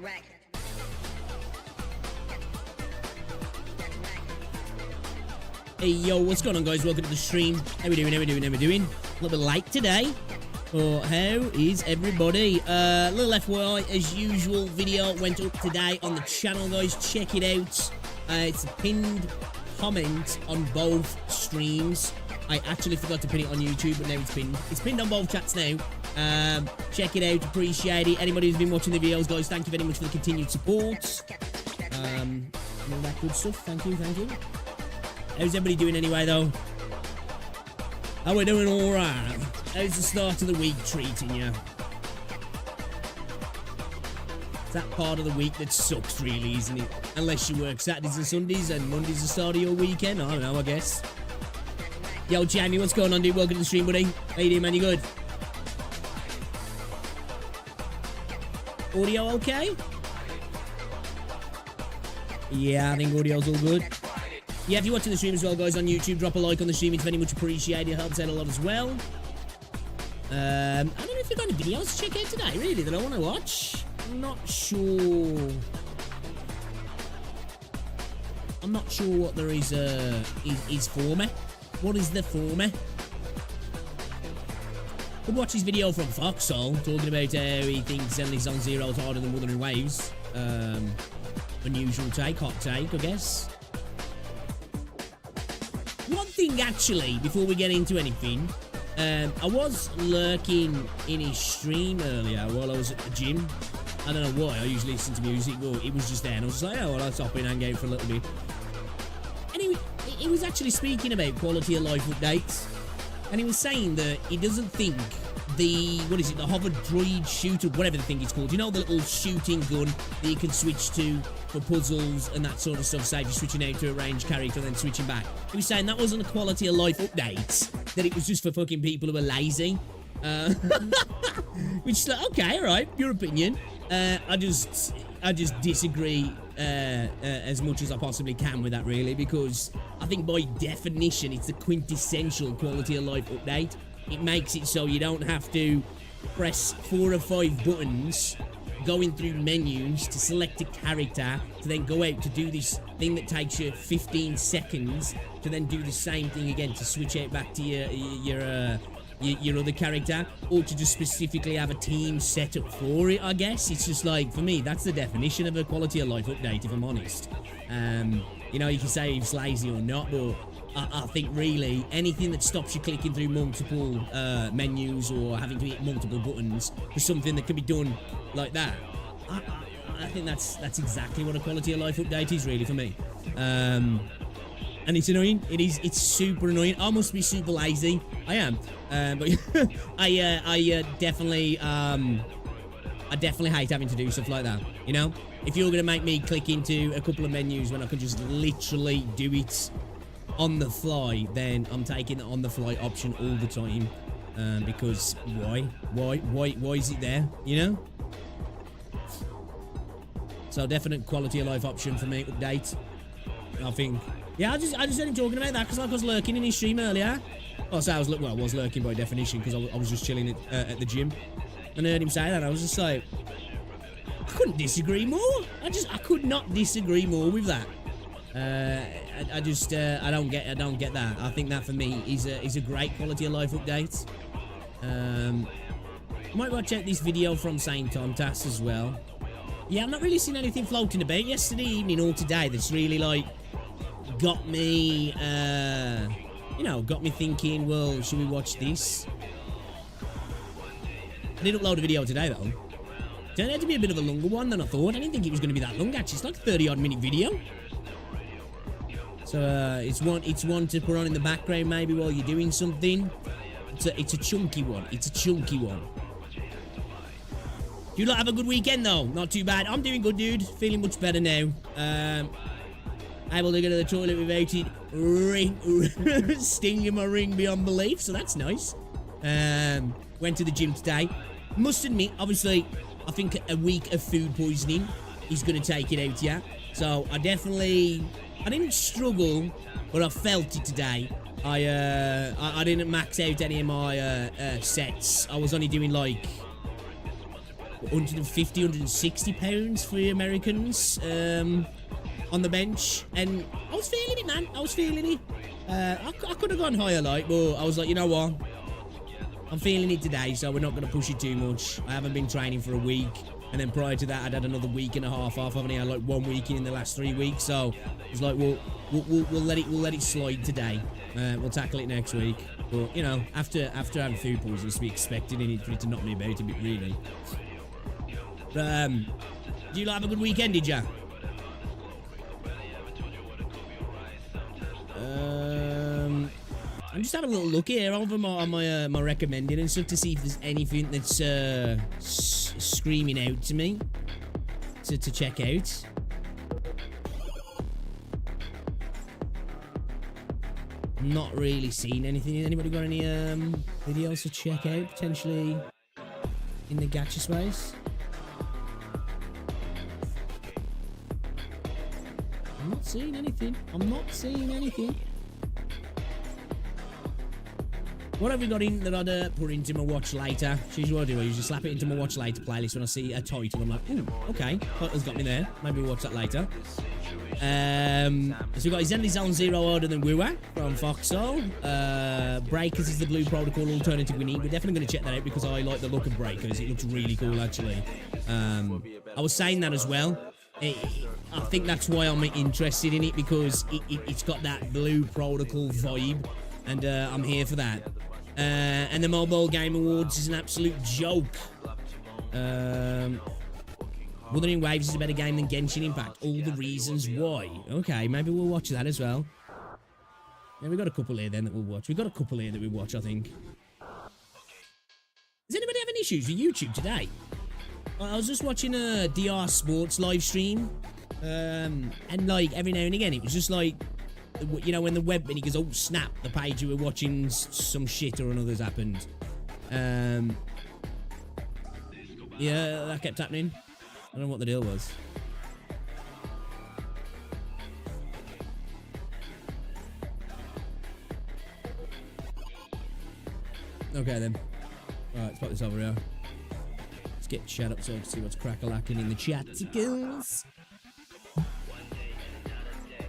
Hey, yo, what's going on, guys? Welcome to the stream. How we doing? A little bit late today. But how is everybody? Little FYI, as usual, video went up today on the channel, guys. Check it out. It's a pinned comment on both streams. I actually forgot to pin it on YouTube, but now it's pinned. It's pinned on both chats now. Check it out. Appreciate it. Anybody who's been watching the videos, guys, thank you very much for the continued support. And all that good stuff. Thank you. How's everybody doing anyway, though? Oh, we're doing all right. How's the start of the week treating you? It's that part of the week that sucks, really, isn't it? Unless you work Saturdays and Sundays and Monday's the start of your weekend. I don't know, I guess. Yo, Jamie, what's going on, dude? Welcome to the stream, buddy. How you doing, man? You good? Audio okay? Yeah, I think audio's all good. Yeah, if you're watching the stream as well, guys, on YouTube, drop a like on the stream. It's very much appreciated. It helps out a lot as well. I don't know if you've got any videos to check out today, really, that I want to watch. I'm not sure what there is for me. What is there for me? Could watch his video from Foxhole, talking about how he thinks Zenly Zone Zero is harder than Wuthering Waves. Unusual take, hot take, I guess. One thing, actually, before we get into anything, I was lurking in his stream earlier while I was at the gym. I don't know why, I usually listen to music, but it was just there, and I was like, oh, well, I'll stop in and hang out for a little bit. Anyway, he was actually speaking about quality of life updates, and he was saying that he doesn't think the hover droid shooter, whatever the thing it's called, you know, the little shooting gun that you can switch to for puzzles and that sort of stuff, say if you're switching out to a ranged character and then switching back. He was saying that wasn't a quality of life update, that it was just for fucking people who are lazy. Which is like, okay, alright, your opinion. I just disagree as much as I possibly can with that, really, because I think by definition it's the quintessential quality of life update. It makes it so you don't have to press 4 or 5 buttons going through menus to select a character to then go out to do this thing that takes you 15 seconds to then do the same thing again to switch out back to your other character, or to just specifically have a team set up for it, I guess. It's just like, for me, that's the definition of a quality of life update, if I'm honest. You know, you can say it's lazy or not, but I think really anything that stops you clicking through multiple menus or having to hit multiple buttons for something that can be done like that, I think that's exactly what a quality of life update is, really, for me. And it's annoying. It's super annoying. I must be super lazy. I am. But I definitely hate having to do stuff like that, you know? If you're gonna make me click into a couple of menus when I can just literally do it on the fly, then I'm taking the on the fly option all the time. Because why is it there, you know? So definite quality of life option for me, update, I think. Yeah, I just heard him talking about that because I was lurking in his stream earlier. Well, so I was lurking by definition because I was just chilling at the gym, and I heard him say that. I was just like, I couldn't disagree more. I could not disagree more with that. I don't get that. I think that for me is a great quality of life update. Might watch out this video from Saint Tontas as well. Yeah, I've not really seen anything floating about yesterday evening or today that's really like got me, you know, got me thinking, well, should we watch this? I did upload a video today, though. Turned out to be a bit of a longer one than I thought. I didn't think it was going to be that long, actually. It's like a 30-odd minute video. So, it's one to put on in the background, maybe, while you're doing something. It's a chunky one. It's a chunky one. You lot have a good weekend, though. Not too bad. I'm doing good, dude. Feeling much better now. Able to go to the toilet without it stinging my ring beyond belief, so that's nice. Went to the gym today. Must admit, obviously, I think a week of food poisoning is going to take it out, yeah? So I didn't struggle, but I felt it today. I didn't max out any of my sets. I was only doing like 150, 160 pounds for the Americans on the bench. And I was feeling it, man. I was feeling it. I could have gone higher, like, but I was like, you know what? I'm feeling it today, so we're not going to push it too much. I haven't been training for a week. And then prior to that, I'd had another week and a half off. I've only had like 1 week in the last 3 weeks. So it was like, we'll let it slide today. We'll tackle it next week. But, you know, after having food poisoning, it's to be expected for it to knock me about a bit, really. But, do you have a good weekend, did ya? I'm just having a little look here over my recommended and stuff to see if there's anything that's screaming out to me to check out. Not really seen anything. Anybody got any videos to check out potentially in the gacha space? I'm not seeing anything. I'm not seeing anything. What have we got in that I'd put into my watch later? She's what I do. I usually slap it into my watch later playlist when I see a title. I'm like, ooh, okay, title's got me there. Maybe we'll watch that later. So we've got Zenly Zone Zero Order than WuWa from Foxhole. Breakers is the Blue Protocol alternative we need. We're definitely going to check that out because I like the look of Breakers. It looks really cool, actually. I was saying that as well. I think that's why I'm interested in it, because it's got that Blue Protocol vibe, and I'm here for that. And the Mobile Game Awards is an absolute joke. Wuthering Waves is a better game than Genshin Impact. All the reasons why. Okay, maybe we'll watch that as well. Yeah, we got a couple here then that we'll watch. We got a couple here that we watch, I think. Does anybody have any issues with YouTube today? I was just watching a DR Sports live stream, and like every now and again it was just like, you know, when he goes, oh snap, the page you were watching some shit or another's happened. Yeah, that kept happening. I don't know what the deal was. Okay then. Alright, let's put this over here. Let's get chat up so I can see what's crack-a-lacking in the chat. Girls.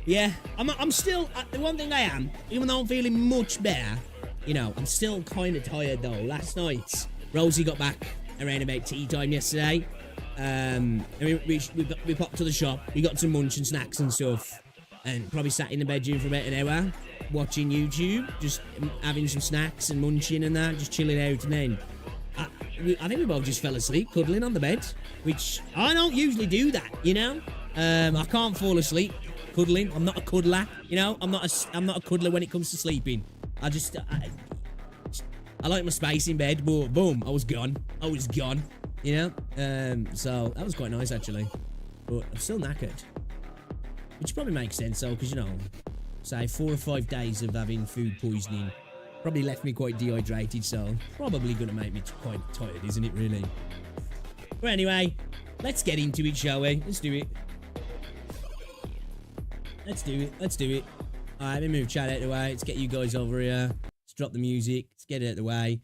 Yeah, I'm still, the one thing I am, even though I'm feeling much better, you know, I'm still kind of tired though. Last night, Rosie got back around about tea time yesterday. And we popped to the shop, we got some munch and snacks and stuff, and probably sat in the bedroom for about an hour, watching YouTube, just having some snacks and munching and that, just chilling out, and then I think we both just fell asleep, cuddling on the bed, which I don't usually do that, you know? I can't fall asleep cuddling. I'm not a cuddler, you know? I'm not a cuddler when it comes to sleeping. I like my space in bed, but boom, I was gone, you know? So that was quite nice actually, but I'm still knackered, which probably makes sense though, because, you know, say 4 or 5 days of having food poisoning probably left me quite dehydrated, so probably gonna make me quite tired, isn't it, really? But anyway, let's get into it, shall we? Let's do it. Alright, let me move chat out of the way. Let's get you guys over here. Let's drop the music. Let's get it out of the way.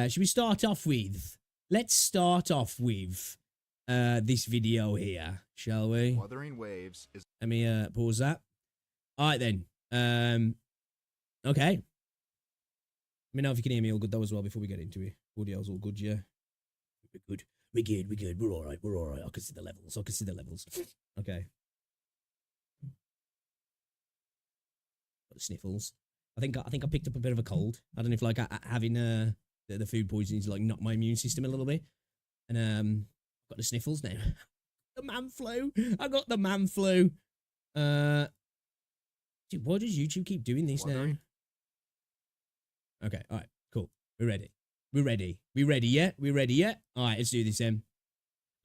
Should we start off with... Let's start off with this video here, shall we? Wuthering Waves is... Let me pause that. Alright then. Okay. Let me know if you can hear me all good though as well before we get into it. Audio's all good, yeah? We're good. We're alright. I can see the levels. Okay. Got the sniffles. I think I picked up a bit of a cold. I don't know if like having the food poisoning's like knocked my immune system a little bit. And got the sniffles now. The man flu. I got the man flu. Dude, why does YouTube keep doing this now? Okay, alright, cool. We're ready. We ready yet? Alright, let's do this then.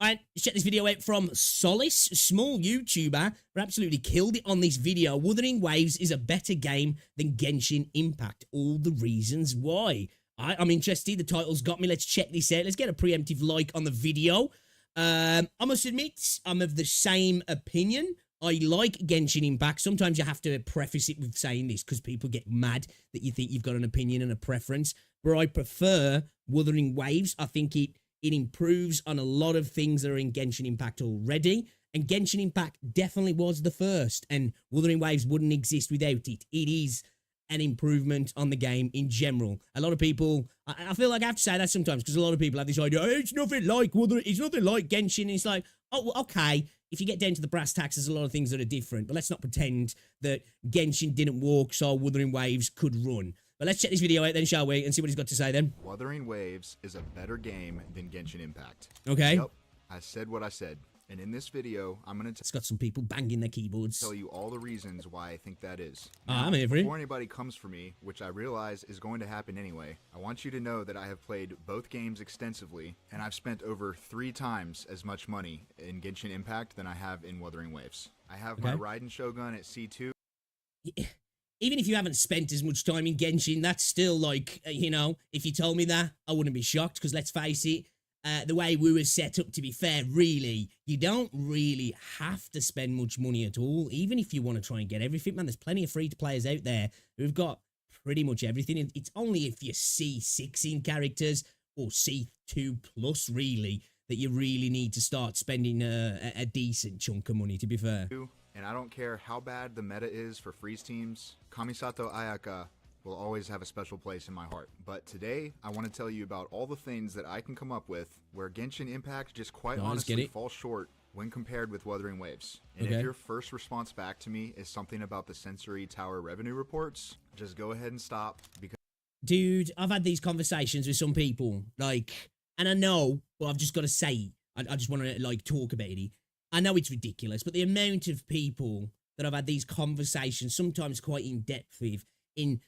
Alright, let's check this video out from Solace, small YouTuber, but absolutely killed it on this video. Wuthering Waves is a better game than Genshin Impact. All the reasons why. Alright, I'm interested. The title's got me. Let's check this out. Let's get a preemptive like on the video. I must admit, I'm of the same opinion. I like Genshin Impact. Sometimes you have to preface it with saying this because people get mad that you think you've got an opinion and a preference. But I prefer Wuthering Waves. I think it It improves on a lot of things that are in Genshin Impact already. And Genshin Impact definitely was the first. And Wuthering Waves wouldn't exist without it. It is an improvement on the game in general. A lot of people, I feel like I have to say that sometimes because a lot of people have this idea, it's nothing like Wuthering, it's nothing like Genshin. And it's like, oh, okay. If you get down to the brass tacks, there's a lot of things that are different. But let's not pretend that Genshin didn't work so Wuthering Waves could run. But let's check this video out then, shall we? And see what he's got to say then. Wuthering Waves is a better game than Genshin Impact. Okay. Yep, I said what I said. And in this video, I'm going to It's got some people banging their keyboards. tell you all the reasons why I think that is. I'm here for it. Before anybody comes for me, which I realize is going to happen anyway, I want you to know that I have played both games extensively, and I've spent over 3 times as much money in Genshin Impact than I have in Wuthering Waves. I have my Raiden Shogun at C2. Even if you haven't spent as much time in Genshin, that's still like, you know, if you told me that, I wouldn't be shocked, because let's face it, the way WuWa's set up, to be fair, really, you don't really have to spend much money at all, even if you want to try and get everything, man. There's plenty of free-to-players out there who've got pretty much everything. It's only if you see C6 characters or C2 plus, really, that you really need to start spending a decent chunk of money, to be fair. And I don't care how bad the meta is for freeze teams, Kamisato Ayaka will always have a special place in my heart. But today, I want to tell you about all the things that I can come up with where Genshin Impact just quite honestly falls short when compared with Wuthering Waves. And if your first response back to me is something about the Sensory Tower revenue reports, just go ahead and stop. Because dude, I've had these conversations with some people, like, and I know, but I've just got to say, I just want to, like, talk about it. I know it's ridiculous, but the amount of people that I've had these conversations, sometimes quite in depth with, in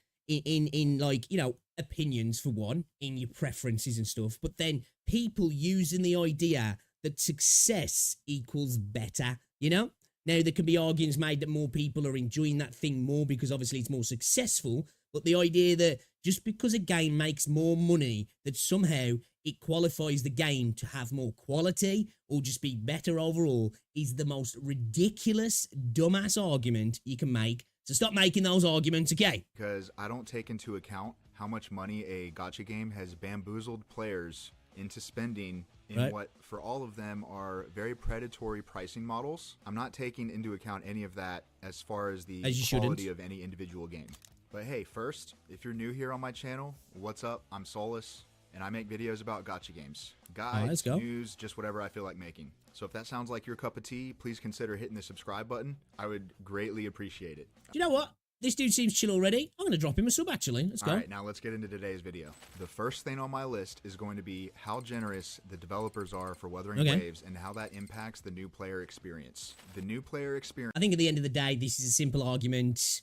like, you know, opinions for one, in your preferences and stuff, but then people using the idea that success equals better, you know? Now, there can be arguments made that more people are enjoying that thing more because obviously it's more successful, but the idea that just because a game makes more money, that somehow it qualifies the game to have more quality or just be better overall is the most ridiculous, dumbass argument you can make. So stop making those arguments, okay? Because I don't take into account how much money a gacha game has bamboozled players into spending in what, for all of them, are very predatory pricing models. I'm not taking into account any of that as far as the quality of any individual game. But hey, first, if you're new here on my channel, what's up? I'm Solus, and I make videos about gacha games. Guides, news, just whatever I feel like making. So if that sounds like your cup of tea, please consider hitting the subscribe button. I would greatly appreciate it. Do you know what? This dude seems chill already. I'm going to drop him a sub, actually. Let's go. All right, now let's get into today's video. The first thing on my list is going to be how generous the developers are for Wuthering Waves and how that impacts the new player experience. The new player experience... I think at the end of the day, this is a simple argument.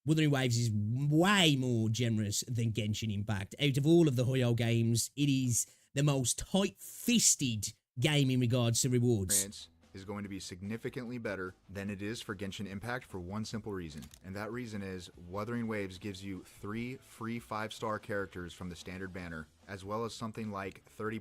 Wuthering Waves is way more generous than Genshin Impact. Out of all of the Hoyo games, it is the most tight-fisted game in regards to rewards. Is going to be significantly better than it is for Genshin Impact for one simple reason. And that reason is Wuthering Waves gives you 3 free 5-star characters from the standard banner, as well as something like 30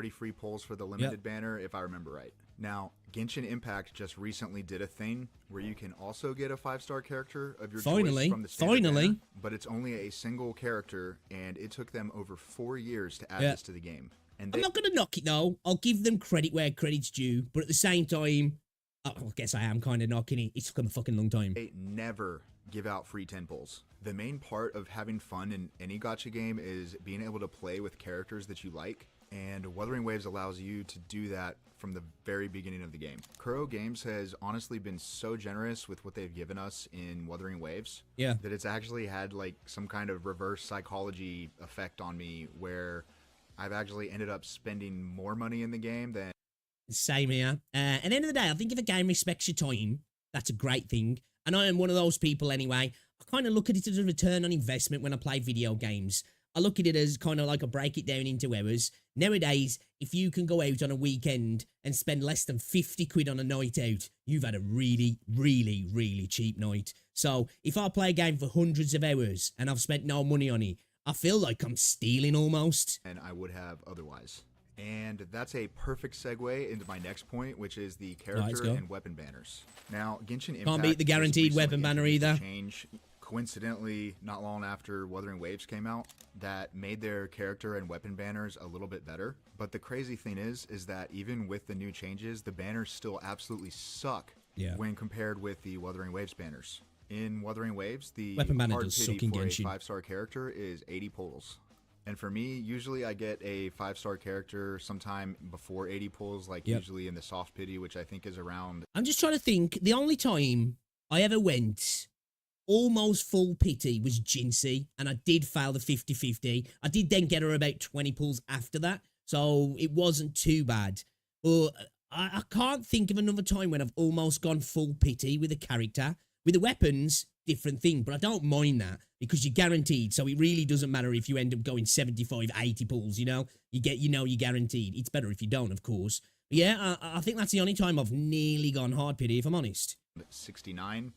free polls for the limited banner, if I remember right. Now, Genshin Impact just recently did a thing where you can also get a 5-star character of your choice from the standard banner, but it's only a single character, and it took them over 4 years to add this to the game. And I'm not going to knock it, though. I'll give them credit where credit's due. But at the same time, I guess I am kind of knocking it. It's taken a fucking long time. They never give out free 10 pulls. The main part of having fun in any gacha game is being able to play with characters that you like. And Wuthering Waves allows you to do that from the very beginning of the game. Kuro Games has honestly been so generous with what they've given us in Wuthering Waves that it's actually had like some kind of reverse psychology effect on me where I've actually ended up spending more money in the game than... Same here. At the end of the day, I think if a game respects your time, that's a great thing. And I am one of those people anyway. I kind of look at it as a return on investment when I play video games. I look at it as kind of like I break it down into hours. Nowadays, if you can go out on a weekend and spend less than 50 quid on a night out, you've had a really, really, really cheap night. So if I play a game for hundreds of hours and I've spent no money on it, I feel like I'm stealing almost. And I would have otherwise. And that's a perfect segue into my next point, which is the character and weapon banners. Now, Genshin Impact can't beat the guaranteed weapon banner either. Change coincidentally, not long after Wuthering Waves came out, that made their character and weapon banners a little bit better. But the crazy thing is that even with the new changes, the banners still absolutely suck when compared with the Wuthering Waves banners. In Wuthering Waves, the weapon banner hard does pity suck in for a Genshin. 5-star character is 80 pulls. And for me, usually I get a 5-star character sometime before 80 pulls, like usually in the soft pity, which I think is around... I'm just trying to think. The only time I ever went almost full pity was Jinsey, and I did fail the 50-50. I did then get her about 20 pulls after that, so it wasn't too bad. But I can't think of another time when I've almost gone full pity with a character. With the weapons, different thing, but I don't mind that because you're guaranteed, so it really doesn't matter if you end up going 75, 80 pulls, you know? You're guaranteed. It's better if you don't, of course. But yeah, I think that's the only time I've nearly gone hard pity, if I'm honest. 69,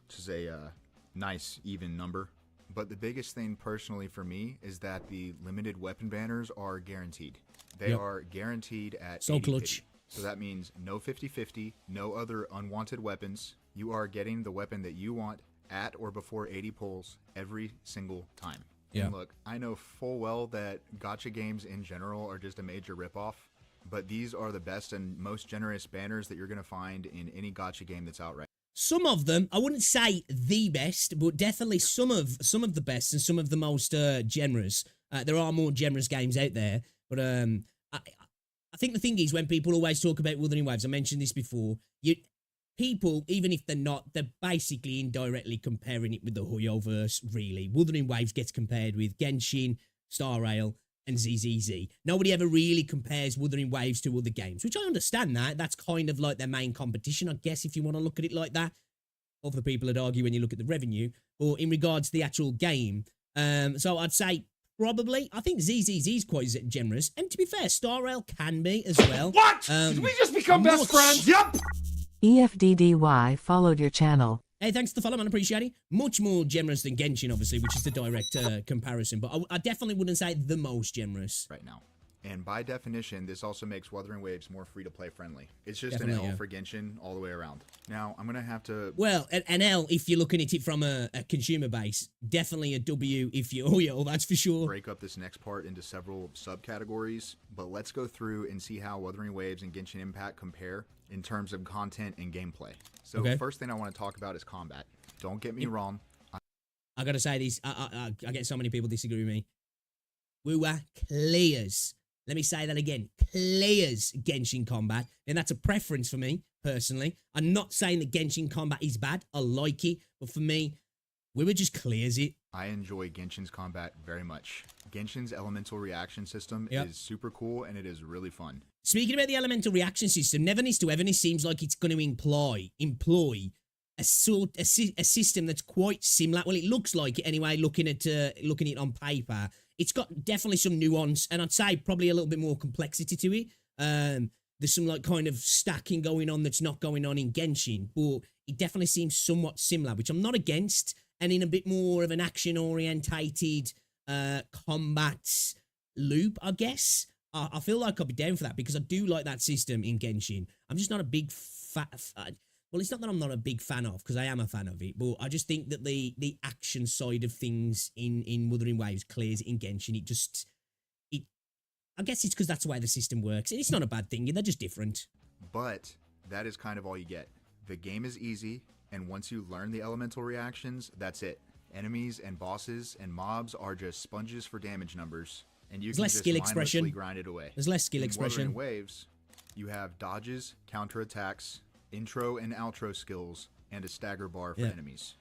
which is a nice, even number. But the biggest thing personally for me is that the limited weapon banners are guaranteed. They are guaranteed at so 80 clutch. pity. So that means no 50-50, no other unwanted weapons. You are getting the weapon that you want at or before 80 pulls every single time. And look, I know full well that gacha games in general are just a major ripoff, but these are the best and most generous banners that you're going to find in any gacha game that's out right. Some of them, I wouldn't say the best, but definitely some of the best and some of the most generous. There are more generous games out there, but I think the thing is when people always talk about Wuthering Waves, I mentioned this before, people, even if they're not, they're basically indirectly comparing it with the Hoyoverse, really. Wuthering Waves gets compared with Genshin, Star Rail, and ZZZ. Nobody ever really compares Wuthering Waves to other games, which I understand that. That's kind of like their main competition, I guess, if you want to look at it like that. Other people would argue when you look at the revenue, or in regards to the actual game. So I'd say probably, I think ZZZ is quite generous. And to be fair, Star Rail can be as well. What? Did we just become best friends? Yep. EFDDY followed your channel. Hey, thanks for the follow, man. Appreciate it. Much more generous than Genshin, obviously, which is the direct comparison. But I definitely wouldn't say the most generous. Right now. And by definition, this also makes Wuthering Waves more free-to-play friendly. It's just an L for Genshin all the way around. Now, I'm going to have to... Well, an L if you're looking at it from a consumer base. Definitely a W if you... Oh, yeah, that's for sure. Break up this next part into several subcategories, but let's go through and see how Wuthering Waves and Genshin Impact compare in terms of content and gameplay. So first thing I want to talk about is combat. Don't get me wrong. I got to say this. I get so many people disagree with me. WuWa clears. Let me say that again. Clears Genshin combat. And that's a preference for me, personally. I'm not saying that Genshin combat is bad. I like it. But for me, WuWa just clears it. I enjoy Genshin's combat very much. Genshin's elemental reaction system is super cool, and it is really fun. Speaking about the elemental reaction system, Neverness to Everness seems like it's going to employ a system that's quite similar. Well, it looks like it anyway, looking at it on paper. It's got definitely some nuance, and I'd say probably a little bit more complexity to it. There's some like kind of stacking going on that's not going on in Genshin, but it definitely seems somewhat similar, which I'm not against, and in a bit more of an action-orientated combat loop, I guess. I feel like I'll be down for that because I do like that system in Genshin. I'm just not a big well, it's not that I'm not a big fan of, because I am a fan of it, but I just think that the action side of things in Wuthering Waves clears it in Genshin. I guess it's because that's the way the system works. It's not a bad thing. They're just different. But that is kind of all you get. The game is easy, and once you learn the elemental reactions, that's it. Enemies and bosses and mobs are just sponges for damage numbers, and you can just mindlessly grind it away. There's less skill expression. In Wuthering Waves, you have dodges, counterattacks, intro and outro skills, and a stagger bar for enemies.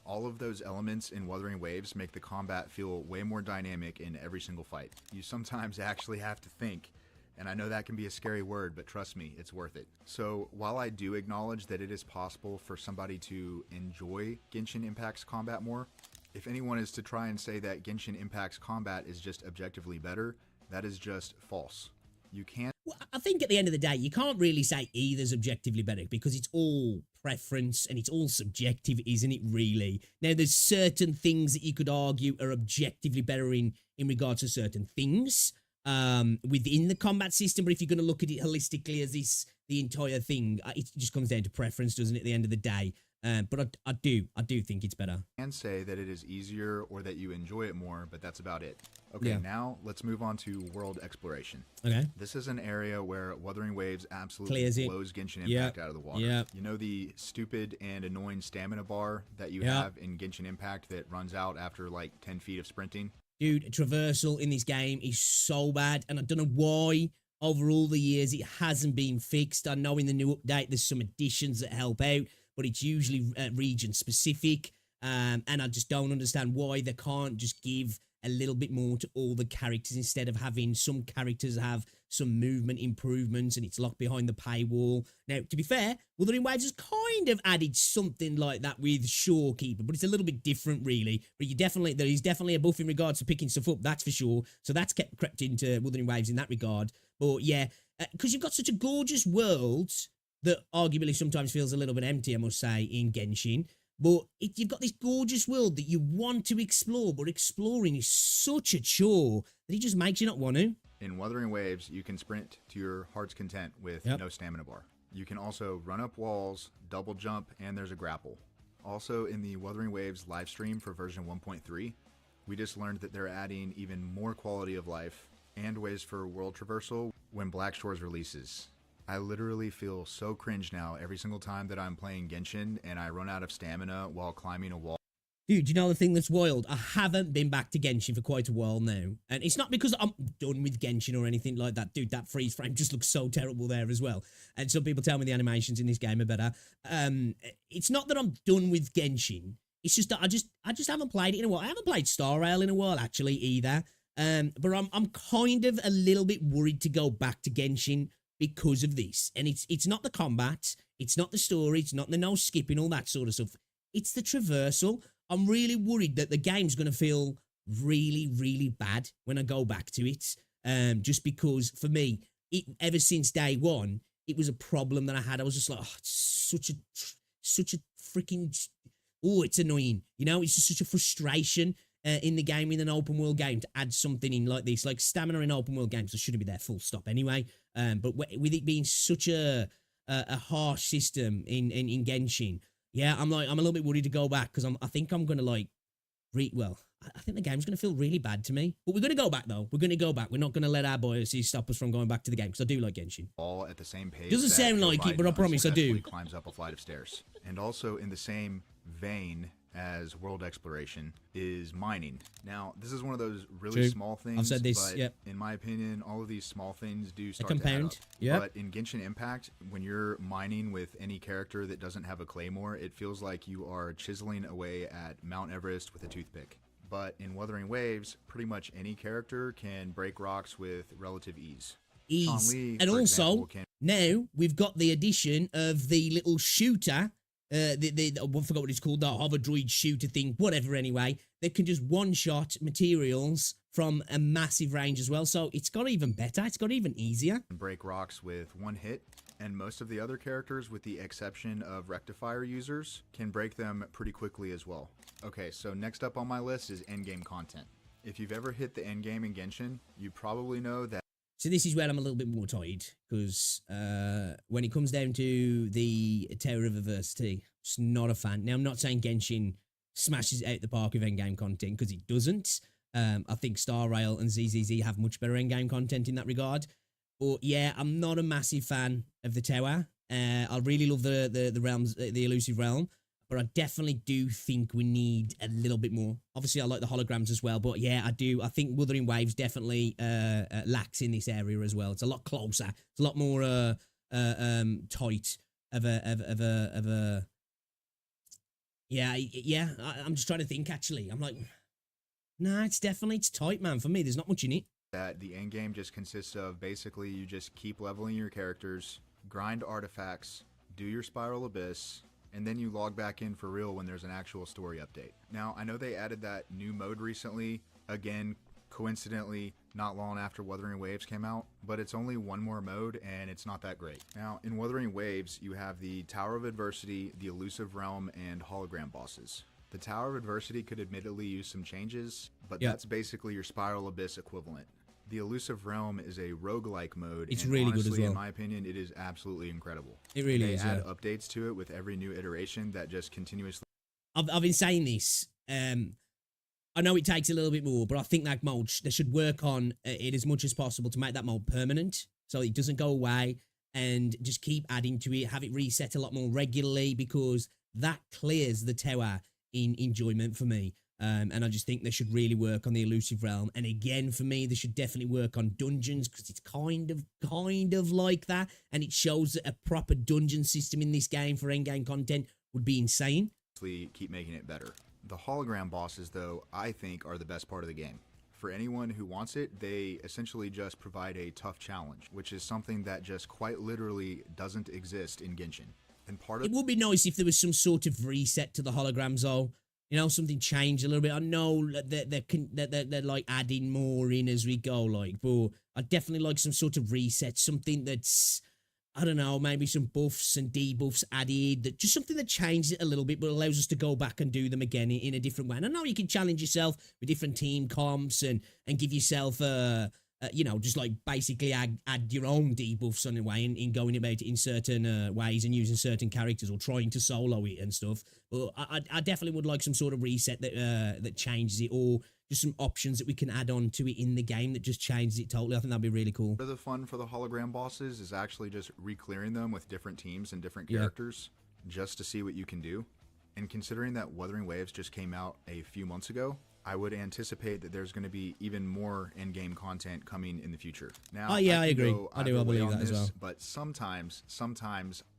All of those elements in Wuthering Waves make the combat feel way more dynamic in every single fight. You sometimes actually have to think, and I know that can be a scary word, but trust me, it's worth it. So while I do acknowledge that it is possible for somebody to enjoy Genshin Impact's combat more, if anyone is to try and say that Genshin Impact's combat is just objectively better, that is just false. You can't. Well, I think at the end of the day, you can't really say either's objectively better because it's all preference and it's all subjective, isn't it, really? Now, there's certain things that you could argue are objectively better in regards to certain things. within the combat system. But if you're going to look at it holistically as the entire thing, it just comes down to preference, doesn't it, at the end of the day? But I do think it's better. And say that it is easier or that you enjoy it more, but that's about it. Okay, now let's move on to world exploration. Okay. This is an area where Wuthering Waves absolutely Clears it. blows Genshin Impact out of the water. Yep. You know the stupid and annoying stamina bar that you have in Genshin Impact that runs out after like 10 feet of sprinting? Dude, traversal in this game is so bad, and I don't know why over all the years it hasn't been fixed. I know in the new update there's some additions that help out, but it's usually region specific, and I just don't understand why they can't just give a little bit more to all the characters instead of having some characters have some movement improvements and it's locked behind the paywall. Now, to be fair, Wuthering Waves has kind of added something like that with Shorekeeper, but it's a little bit different, really. But there is definitely a buff in regards to picking stuff up, that's for sure. So that's crept into Wuthering Waves in that regard. But yeah, because you've got such a gorgeous world that arguably sometimes feels a little bit empty, I must say, in Genshin. But you've got this gorgeous world that you want to explore, but exploring is such a chore that it just makes you not want to. In Wuthering Waves, you can sprint to your heart's content with no stamina bar. You can also run up walls, double jump, and there's a grapple. Also, in the Wuthering Waves live stream for version 1.3, we just learned that they're adding even more quality of life and ways for world traversal when Black Shores releases. I literally feel so cringe now every single time that I'm playing Genshin and I run out of stamina while climbing a wall. Dude, you know the thing that's wild? I haven't been back to Genshin for quite a while now. And it's not because I'm done with Genshin or anything like that. Dude, that freeze frame just looks so terrible there as well. And some people tell me the animations in this game are better. It's not that I'm done with Genshin. It's just that I just haven't played it in a while. I haven't played Star Rail in a while, actually, either. But I'm kind of a little bit worried to go back to Genshin because of this. And it's not the combat, it's not the story, it's not the no skipping, all that sort of stuff. It's the traversal. I'm really worried that the game's going to feel really, really bad when I go back to it. Just because, for me, ever since day one, it was a problem that I had. I was just like, oh, it's such a freaking, it's annoying. You know, it's just such a frustration in the game, in an open world game, to add something in like this. Like stamina in open world games, so shouldn't be there full stop anyway. But with it being such a harsh system in Genshin, yeah, I'm a little bit worried to go back because I think I'm gonna I think the game's gonna feel really bad to me. But we're gonna go back though. We're gonna go back. We're not gonna let our biases stop us from going back to the game because I do like Genshin. All at the same pace. Doesn't sound like it, but I promise I do. Climbs up a flight of stairs, and also in the same vein as world exploration is mining. Now, this is one of those really small things. I've said this, but in my opinion, all of these small things do start to add up. But in Genshin Impact, when you're mining with any character that doesn't have a claymore, it feels like you are chiseling away at Mount Everest with a toothpick. But in Wuthering Waves, pretty much any character can break rocks with relative ease. And also, now we've got the addition of the little shooter, I forgot what it's called, the hover droid shooter thing, whatever anyway, that can just one-shot materials from a massive range as well. So it's got even better, it's got even easier. Break rocks with one hit, and most of the other characters, with the exception of rectifier users, can break them pretty quickly as well. Okay, so next up on my list is endgame content. If you've ever hit the endgame in Genshin, you probably know that. So this is where I'm a little bit more tired, because when it comes down to the Tower of Adversity, just not a fan. Now, I'm not saying Genshin smashes out the park with endgame content, because it doesn't. I think Star Rail and ZZZ have much better endgame content in that regard. But yeah, I'm not a massive fan of the Tower. I really love the realms, the elusive realm. But I definitely do think we need a little bit more. Obviously, I like the holograms as well. But yeah, I do. I think Wuthering Waves definitely lacks in this area as well. It's a lot closer. It's a lot more tight of a. Yeah. I'm just trying to think. Actually, I'm like, nah, it's tight, man. For me, there's not much in it. That the end game just consists of basically you just keep leveling your characters, grind artifacts, do your Spiral Abyss, and then you log back in for real when there's an actual story update. Now, I know they added that new mode recently, again, coincidentally, not long after Wuthering Waves came out, but it's only one more mode, and it's not that great. Now, in Wuthering Waves, you have the Tower of Adversity, the Elusive Realm, and hologram bosses. The Tower of Adversity could admittedly use some changes, but that's basically your Spiral Abyss equivalent. The Elusive Realm is a roguelike mode. It's and really honestly, good as well. In my opinion, it is absolutely incredible. It really they is, add yeah. updates to it with every new iteration that just continuously. I've been saying this. I know it takes a little bit more, but I think that mode, they should work on it as much as possible to make that mode permanent so it doesn't go away, and just keep adding to it, have it reset a lot more regularly, because that clears the tower in enjoyment for me. And I just think they should really work on the Elusive Realm. And again, for me, they should definitely work on dungeons, because it's kind of like that. And it shows that a proper dungeon system in this game for endgame content would be insane. Keep making it better. The hologram bosses, though, I think are the best part of the game. For anyone who wants it, they essentially just provide a tough challenge, which is something that just quite literally doesn't exist in Genshin. And It would be nice if there was some sort of reset to the holograms, though. You know, something changed a little bit. I know that they're like adding more in as we go, like, but I'd definitely like some sort of reset, something that's, I don't know, maybe some buffs and debuffs added, that just something that changes it a little bit, but allows us to go back and do them again in a different way. And I know you can challenge yourself with different team comps and give yourself you know, just like basically add your own debuffs on the way in going about it in certain ways and using certain characters or trying to solo it and stuff. But I definitely would like some sort of reset that changes it, or just some options that we can add on to it in the game that just changes it totally. I think that'd be really cool. Part of the fun for the hologram bosses is actually just re-clearing them with different teams and different characters, just to see what you can do. And considering that Wuthering Waves just came out a few months ago, I would anticipate that there's going to be even more in-game content coming in the future. Now, I agree. I believe that as well. But sometimes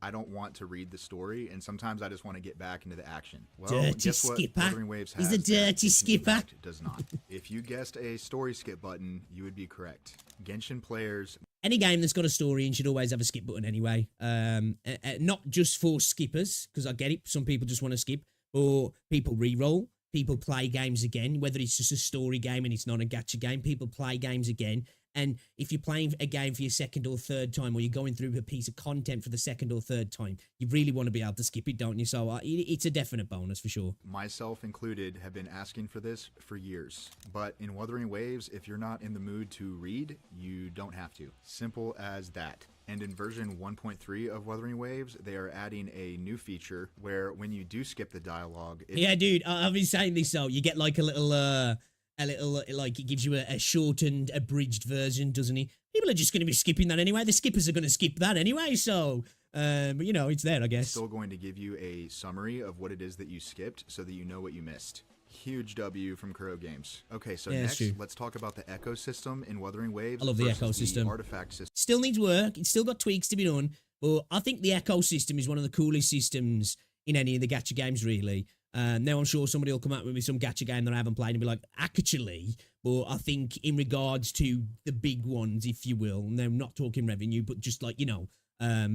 I don't want to read the story, and sometimes I just want to get back into the action. Well, dirty guess what skipper. Wuthering Waves has He's a dirty that Genshin skipper. Impact does not. If you guessed a story skip button, you would be correct. Genshin players. Any game that's got a story and should always have a skip button anyway. Not just for skippers, because I get it. Some people just want to skip, or people re-roll. People play games again, whether it's just a story game and it's not a gacha game. People play games again. And if you're playing a game for your second or third time, or you're going through a piece of content for the second or third time, you really want to be able to skip it, don't you? So it's a definite bonus for sure. Myself included have been asking for this for years. But in Wuthering Waves, if you're not in the mood to read, you don't have to. Simple as that. And in version 1.3 of Wuthering Waves, they are adding a new feature where when you do skip the dialogue... Yeah, dude, I've been saying this, so you get like a little, like, it gives you a shortened, abridged version, doesn't it? People are just going to be skipping that anyway. The skippers are going to skip that anyway, so... but, you know, it's there, I guess. Still going to give you a summary of what it is that you skipped so that you know what you missed. Huge W from Kuro Games. Okay, so next, let's talk about the ecosystem in Wuthering Waves. I love the ecosystem. The artifact system. Still needs work. It's still got tweaks to be done. But I think the ecosystem is one of the coolest systems in any of the gacha games, really. Now I'm sure somebody will come up with some gacha game that I haven't played and be like, actually, but I think in regards to the big ones, if you will, and I'm not talking revenue, but just like, you know,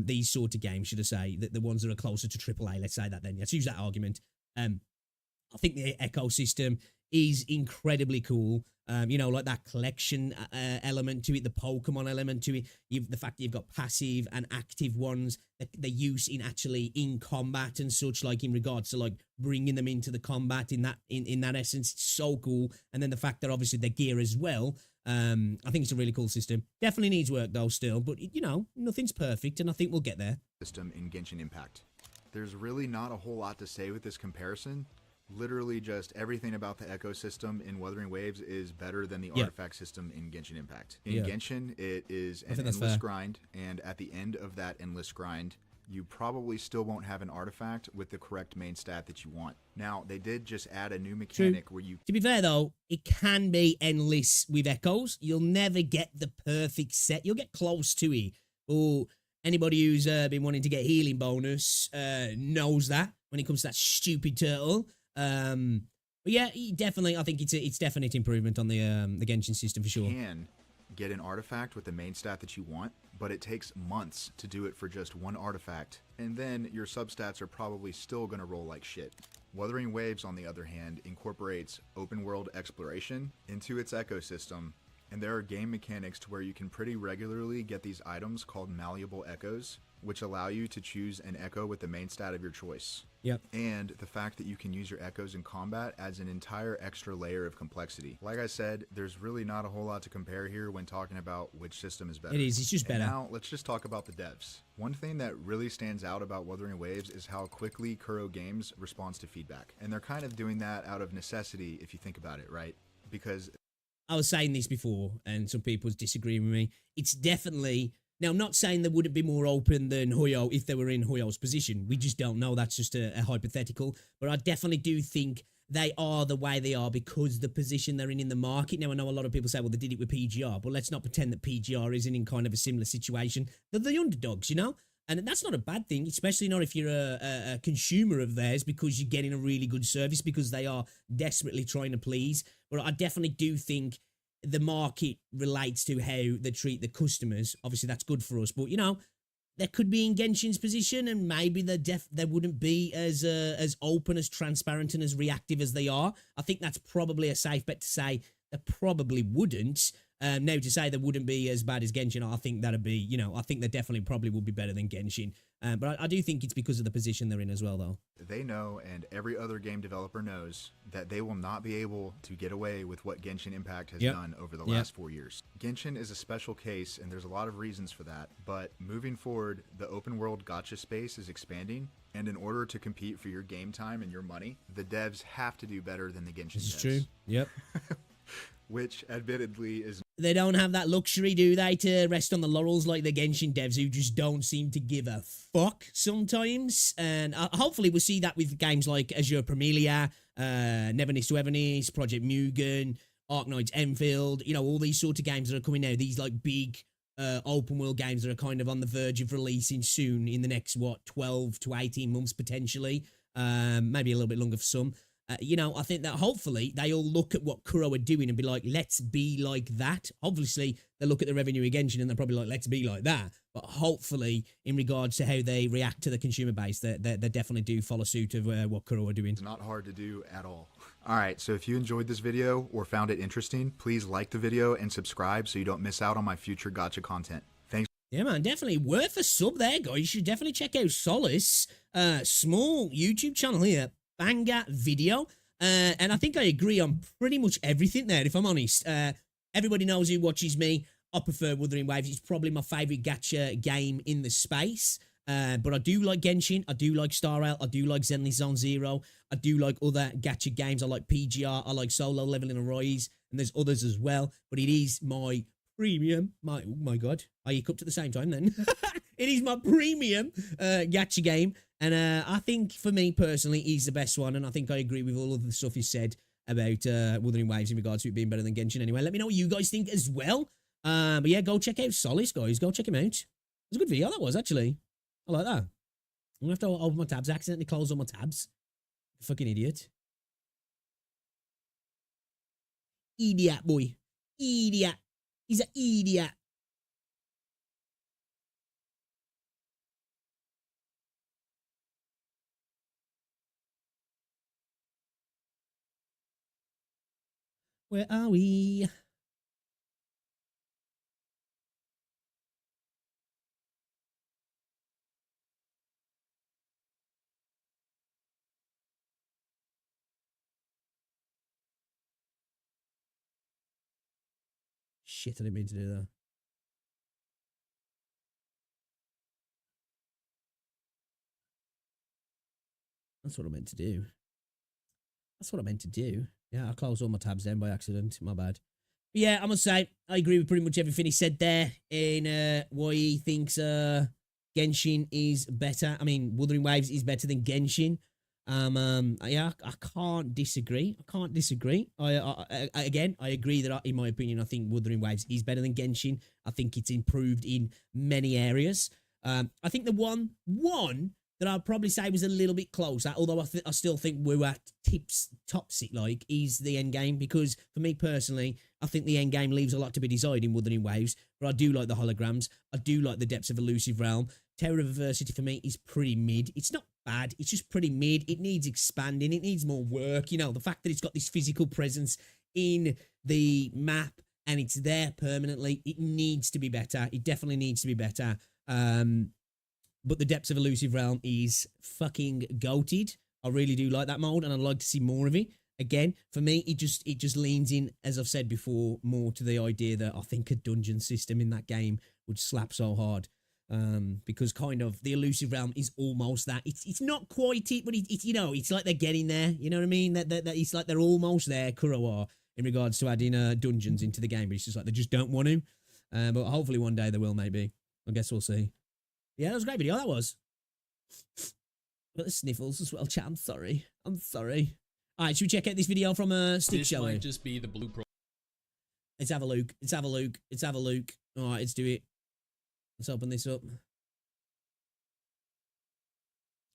these sort of games, should I say, the ones that are closer to AAA, let's say that then. Let's use that argument. I think the ecosystem is incredibly cool. You know, like that collection element to it, the Pokemon element to it, the fact that you've got passive and active ones, the use in actually in combat and such, like in regards to like bringing them into the combat in that essence, it's so cool. And then the fact that obviously they're gear as well. I think it's a really cool system. Definitely needs work though still, but you know, nothing's perfect, and I think we'll get there. System in Genshin Impact. There's really not a whole lot to say with this comparison. Literally just everything about the ecosystem in Wuthering Waves is better than the artifact system in Genshin Impact. In Genshin, it is an endless grind, and at the end of that endless grind, you probably still won't have an artifact with the correct main stat that you want. Now, they did just add a new mechanic where you... To be fair, though, it can be endless with echoes. You'll never get the perfect set. You'll get close to it. Or anybody who's been wanting to get healing bonus knows that when it comes to that stupid turtle. But yeah, definitely, I think it's definite improvement on the Genshin system for sure. You can get an artifact with the main stat that you want, but it takes months to do it for just one artifact, and then your substats are probably still going to roll like shit. Wuthering Waves, on the other hand, incorporates open world exploration into its ecosystem, And there are game mechanics to where you can pretty regularly get these items called malleable echoes, which allow you to choose an echo with the main stat of your choice. Yep. And the fact that you can use your echoes in combat adds an entire extra layer of complexity. Like I said, there's really not a whole lot to compare here when talking about which system is better. It is, it's just better. And now let's just talk about the devs. One thing that really stands out about Wuthering Waves is how quickly Kuro Games responds to feedback. And they're kind of doing that out of necessity if you think about it, right? Because I was saying this before, and some people's disagreeing with me. It's definitely... Now, I'm not saying they wouldn't be more open than Hoyo if they were in Hoyo's position. We just don't know. That's just a hypothetical. But I definitely do think they are the way they are because the position they're in the market. Now, I know a lot of people say, well, they did it with PGR. But let's not pretend that PGR isn't in kind of a similar situation. They're the underdogs, you know? And that's not a bad thing, especially not if you're a consumer of theirs because you're getting a really good service because they are desperately trying to please. But I definitely do think the market relates to how they treat the customers. Obviously, that's good for us. But, you know, they could be in Genshin's position and maybe they wouldn't be as open, as transparent and as reactive as they are. I think that's probably a safe bet to say they probably wouldn't. Now, to say they wouldn't be as bad as Genshin, I think that'd be, you know, I think they definitely probably would be better than Genshin. But I do think it's because of the position they're in as well, though. They know, and every other game developer knows, that they will not be able to get away with what Genshin Impact has done over the last 4 years. Genshin is a special case, and there's a lot of reasons for that. But moving forward, the open world gacha space is expanding. And in order to compete for your game time and your money, the devs have to do better than the Genshin devs. This is true. Yep. Which, admittedly, is... They don't have that luxury, do they, to rest on the laurels like the Genshin devs who just don't seem to give a fuck sometimes. And hopefully we'll see that with games like Azure Premilia, Never Needs to Everness, Project Mugen, Arknights Enfield, you know, all these sort of games that are coming out. These, like, big open world games that are kind of on the verge of releasing soon in the next, 12 to 18 months, potentially. Maybe a little bit longer for some. You know, I think that hopefully they all look at what Kuro are doing and be like, let's be like that. Obviously, they look at the revenue of Genshin and they're probably like, let's be like that. But hopefully, in regards to how they react to the consumer base, they definitely do follow suit of what Kuro are doing. It's not hard to do at all. All right, so if you enjoyed this video or found it interesting, please like the video and subscribe so you don't miss out on my future gacha content. Thanks. Yeah, man, definitely worth a sub there, guys. You should definitely check out Solace, small YouTube channel here. Banger video. And I think I agree on pretty much everything there, if I'm honest. Everybody knows who watches me. I prefer Wuthering Waves. It's probably my favourite gacha game in the space. But I do like Genshin. I do like Star Rail. I do like Zenless Zone Zero. I do like other gacha games. I like PGR. I like Solo Leveling Arise. And there's others as well. But it is my premium. Oh my God. I hiccuped at the same time then. It is my premium gacha game. And I think, for me personally, he's the best one. And I think I agree with all of the stuff he said about Wuthering Waves in regards to it being better than Genshin anyway. Let me know what you guys think as well. But yeah, go check out Solace, guys. Go check him out. It was a good video, that was, actually. I like that. I'm going to have to open my tabs. I accidentally closed all my tabs. Fucking idiot. Idiot, boy. Idiot. He's an idiot. Where are we? Shit, I didn't mean to do that. That's what I meant to do. That's what I meant to do. Yeah, I closed all my tabs then by accident. My bad. But yeah, I must say, I agree with pretty much everything he said there in why he thinks Genshin is better. I mean, Wuthering Waves is better than Genshin. Yeah, I can't disagree. I can't disagree. Again, I agree that, in my opinion, I think Wuthering Waves is better than Genshin. I think it's improved in many areas. I think the one that I'd probably say was a little bit closer, although I still think WuWa tops it, like, is the end game, because for me personally, I think the end game leaves a lot to be desired in Wuthering Waves, but I do like the holograms. I do like the depths of Elusive Realm. Terror of Adversity for me is pretty mid. It's not bad. It's just pretty mid. It needs expanding. It needs more work. You know, the fact that it's got this physical presence in the map and it's there permanently. It needs to be better. It definitely needs to be better. But the Depths of Elusive Realm is fucking goated. I really do like that mode, and I'd like to see more of it. Again, for me, it just leans in, as I've said before, more to the idea that I think a dungeon system in that game would slap so hard. Because kind of the Elusive Realm is almost that. It's not quite it, but it's you know, it's like they're getting there. You know what I mean? That it's like they're almost there, Kurowa, in regards to adding dungeons into the game, but it's just like they just don't want to. But hopefully one day they will, maybe. I guess we'll see. Yeah, that was a great video, that was. Got the sniffles as well, chat. I'm sorry. Alright, should we check out this video from Stick, shall we? This might just be the blue pro. Let's have a look. Alright, let's do it. Let's open this up.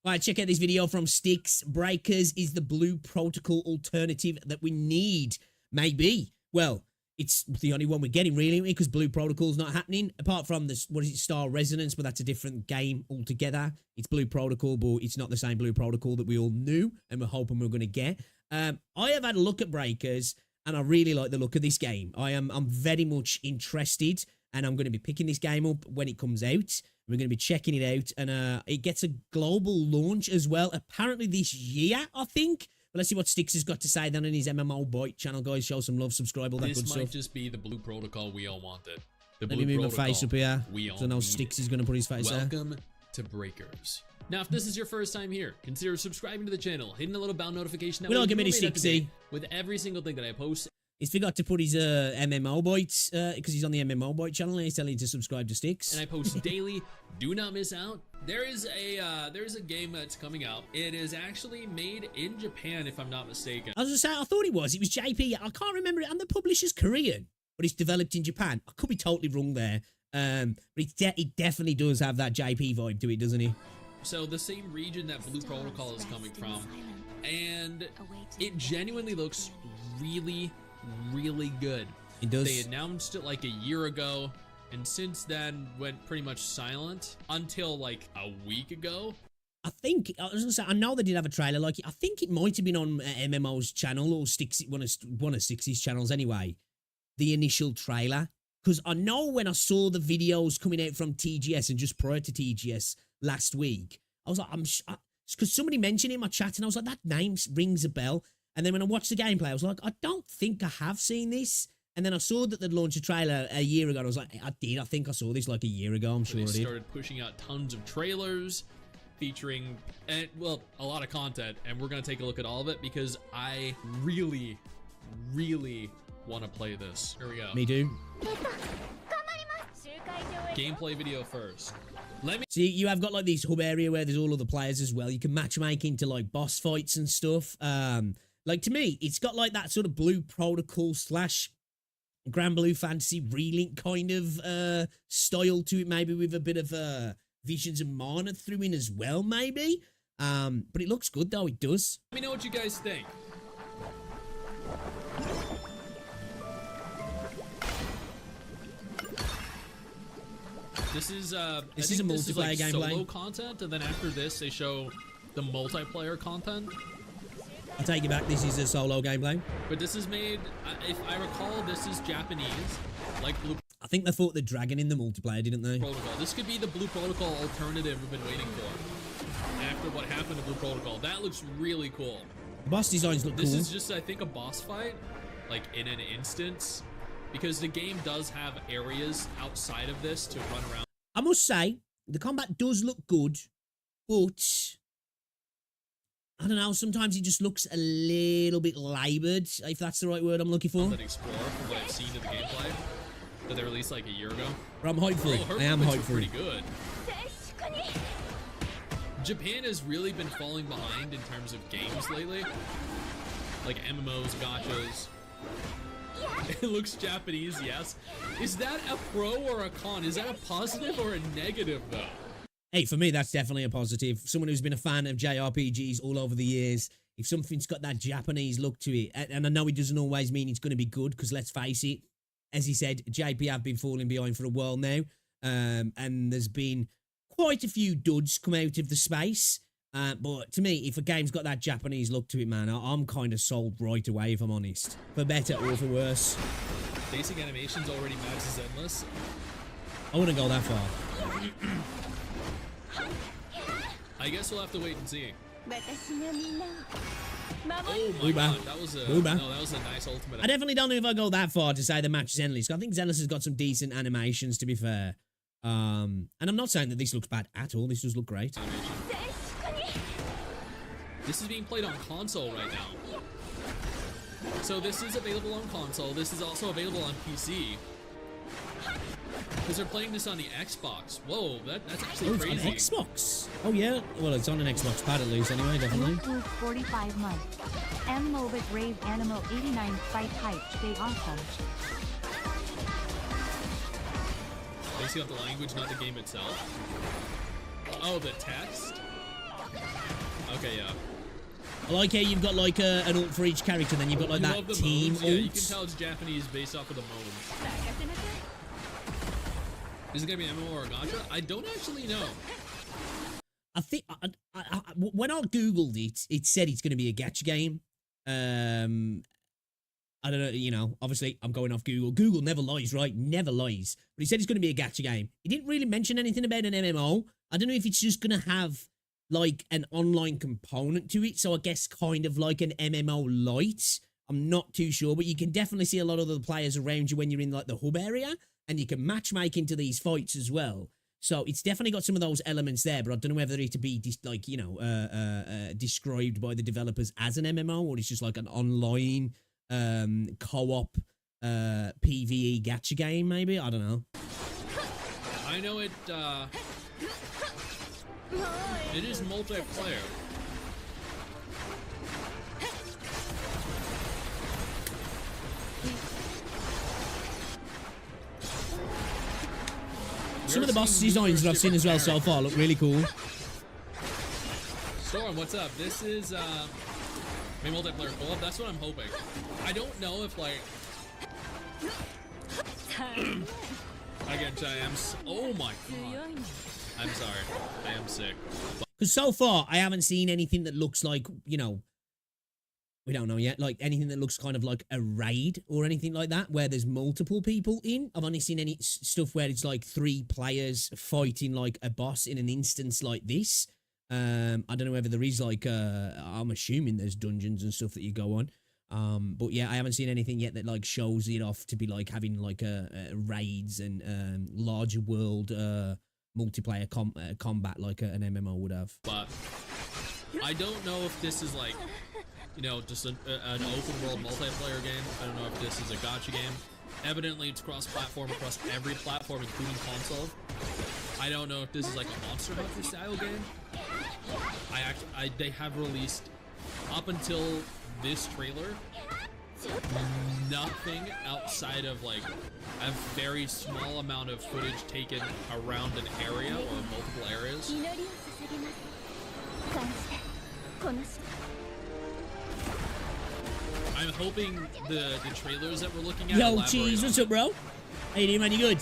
Alright, check out this video from Sticks. Breakers is the blue protocol alternative that we need. Maybe. Well, it's the only one we're getting, really, because blue protocol's not happening. Apart from this, what is it, Star Resonance, but that's a different game altogether. It's blue protocol, but it's not the same blue protocol that we all knew and we're hoping we're going to get. I have had a look at Breakers, and I really like the look of this game. I'm very much interested, and I'm going to be picking this game up when it comes out. We're going to be checking it out, and it gets a global launch as well, apparently this year, I think. But let's see what Sticks has got to say then on his MMO Bite channel, guys. Show some love, subscribe, all that good stuff. This might just be the blue protocol we all wanted. The Let me move my face up here. So now need Sticks is going to put his face there. Welcome to Breakers. Now, if this is your first time here, consider subscribing to the channel, hitting the little bell notification. We're not getting any Sticksy. With every single thing that I post. He's forgot to put his MMO Bites, because he's on the MMO Bite channel, and he's telling you to subscribe to Sticks. And I post daily. Do not miss out. There's a game that's coming out. It is actually made in Japan, if I'm not mistaken. I was going to say, I thought it was JP. I can't remember it. And the publisher's Korean, but it's developed in Japan. I could be totally wrong there. But it definitely does have that JP vibe to it, doesn't it? So the same region that Blue Protocol is coming from. And it genuinely looks really, really good. It does. They announced it like a year ago, and since then went pretty much silent until like a week ago. I think, I was going to say, I know they did have a trailer. Like, I think it might have been on MMO's channel or Sticks, one of Sticks's channels anyway. The initial trailer. Because I know when I saw the videos coming out from TGS and just prior to TGS last week, I was like, because somebody mentioned it in my chat, and I was like, that name rings a bell. And then when I watched the gameplay, I was like, I don't think I have seen this. And then I saw that they'd launched a trailer a year ago, and I was like, I think I saw this like a year ago, I'm sure I did. They started pushing out tons of trailers featuring, well, a lot of content, and we're going to take a look at all of it because I really, really want to play this. Here we go. Me too. Gameplay video first. See, you have got like this hub area where there's all other players as well. You can matchmake into like boss fights and stuff. Like, to me, it's got like that sort of Blue Protocol / Grand Blue Fantasy Relink kind of style to it, maybe with a bit of Visions of Mana through in as well, maybe. But it looks good though, it does. Let me know what you guys think. This is a multiplayer gameplay. Solo content, and then after this they show the multiplayer content. I take you back, this is a solo gameplay. But this is made, if I recall, this is Japanese, like Blue. I think they thought the dragon in the multiplayer, didn't they? Protocol. This could be the Blue Protocol alternative we've been waiting for. After what happened to Blue Protocol, that looks really cool. The boss designs look cool. This is just, I think, a boss fight, like in an instance, because the game does have areas outside of this to run around. I must say, the combat does look good, but I don't know, sometimes it just looks a little bit laboured, if that's the right word I'm looking for. Explore from what I've seen of the gameplay that they released like a year ago. But I'm hyped for it. I am hyped for it. Pretty good. Japan has really been falling behind in terms of games lately. Like MMOs, gachas. It looks Japanese, yes. Is that a pro or a con? Is that a positive or a negative, though? Hey, for me, that's definitely a positive. Someone who's been a fan of JRPGs all over the years, if something's got that Japanese look to it, and I know it doesn't always mean it's going to be good, because let's face it, as he said, JP have been falling behind for a while now, and there's been quite a few duds come out of the space. But to me, if a game's got that Japanese look to it, man, I'm kind of sold right away, if I'm honest. For better or for worse. Basic animations already matches endless. I wouldn't go that far. I guess we'll have to wait and see. Oh my WuWa. god, that was a WuWa. no, that was a nice ultimate. I definitely don't know if I go that far to say the match is endless. I think Endless has got some decent animations, to be fair. And I'm not saying that this looks bad at all. This does look great. Animation. This is being played on console right now. So this is available on console. This is also available on PC. Because they're playing this on the Xbox. Whoa, that's actually Oh, it's crazy. on Xbox. Oh, yeah. Well, it's on an Xbox pad at least anyway, definitely. YouTube 45 months. Animal with Rave Animal 89 Fight Hype Stay Awesome. Basically on the language, not the game itself. Oh, the text? Okay, yeah. I like how you've got like an ult for each character, then you've got like You that love the team modes? Yeah, you can ult. tell it's Japanese based off of the modes. Is it gonna be an MMO or a gacha? I don't actually know. I think when I googled it, it said it's going to be a gacha game. I don't know, you know, obviously I'm going off Google. Google never lies, right? Never lies. But he said it's going to be a gacha game. He didn't really mention anything about an MMO. I don't know if it's just going to have like an online component to it. So I guess kind of like an MMO light. I'm not too sure, but you can definitely see a lot of the players around you when you're in like the hub area, and you can matchmake into these fights as well. So it's definitely got some of those elements there, but I don't know whether it to be like, you know, described by the developers as an MMO, or it's just like an online co-op PvE gacha game, maybe. I don't know. I know it is multiplayer. Some of the boss designs that I've seen as well so far look really cool. Storm, what's up? This is maybe multiplayer co-op. That's what I'm hoping. I don't know if like again, I am. Oh my god! I'm sorry. I am sick. Because so far, I haven't seen anything that looks like, you know, we don't know yet, like anything that looks kind of like a raid or anything like that, where there's multiple people in. I've only seen any stuff where it's like 3 players fighting like a boss in an instance like this. I don't know whether there is like, I'm assuming there's dungeons and stuff that you go on. But yeah, I haven't seen anything yet that like shows it off to be like having like raids and larger world multiplayer combat like an MMO would have. But I don't know if this is like, you know, just an open world multiplayer game. I don't know if this is a gacha game. Evidently, it's cross-platform across every platform, including console. I don't know if this is like a Monster Hunter style game. They have released up until this trailer nothing outside of like a very small amount of footage taken around an area or multiple areas. I'm hoping the trailers that we're looking at. Yo, Cheese, what's up, bro? How you doing, man? You good?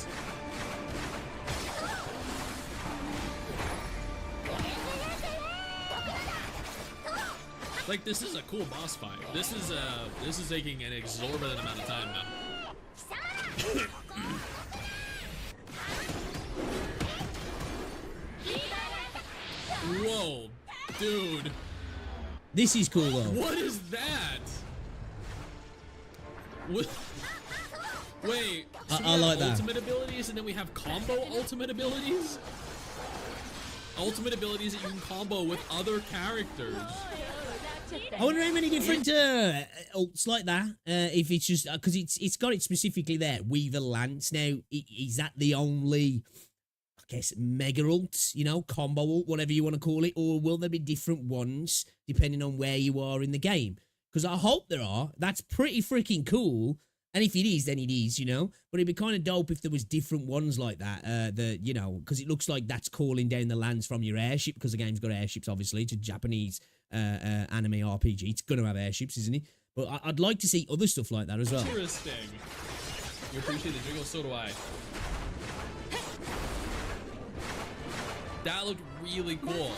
Like, this is a cool boss fight. This is taking an exorbitant amount of time now. Whoa, dude. This is cool though. What is that? What? Wait, so I like that. ultimate abilities, and then we have combo ultimate abilities? Ultimate abilities that you can combo with other characters. I wonder how many different ults like that. If it's just because it's got it specifically there. Weaver Lance. Now, is that the only, I guess, mega ult? You know, combo ult, whatever you want to call it, or will there be different ones depending on where you are in the game? Because I hope there are. That's pretty freaking cool. And if it is, then it is, you know. But it'd be kind of dope if there was different ones like that. You know, because it looks like that's calling down the lands from your airship, because the game's got airships, obviously. It's a Japanese anime RPG. It's going to have airships, isn't it? But I'd like to see other stuff like that as well. Interesting. You appreciate the jiggle, so do I. That looked really cool.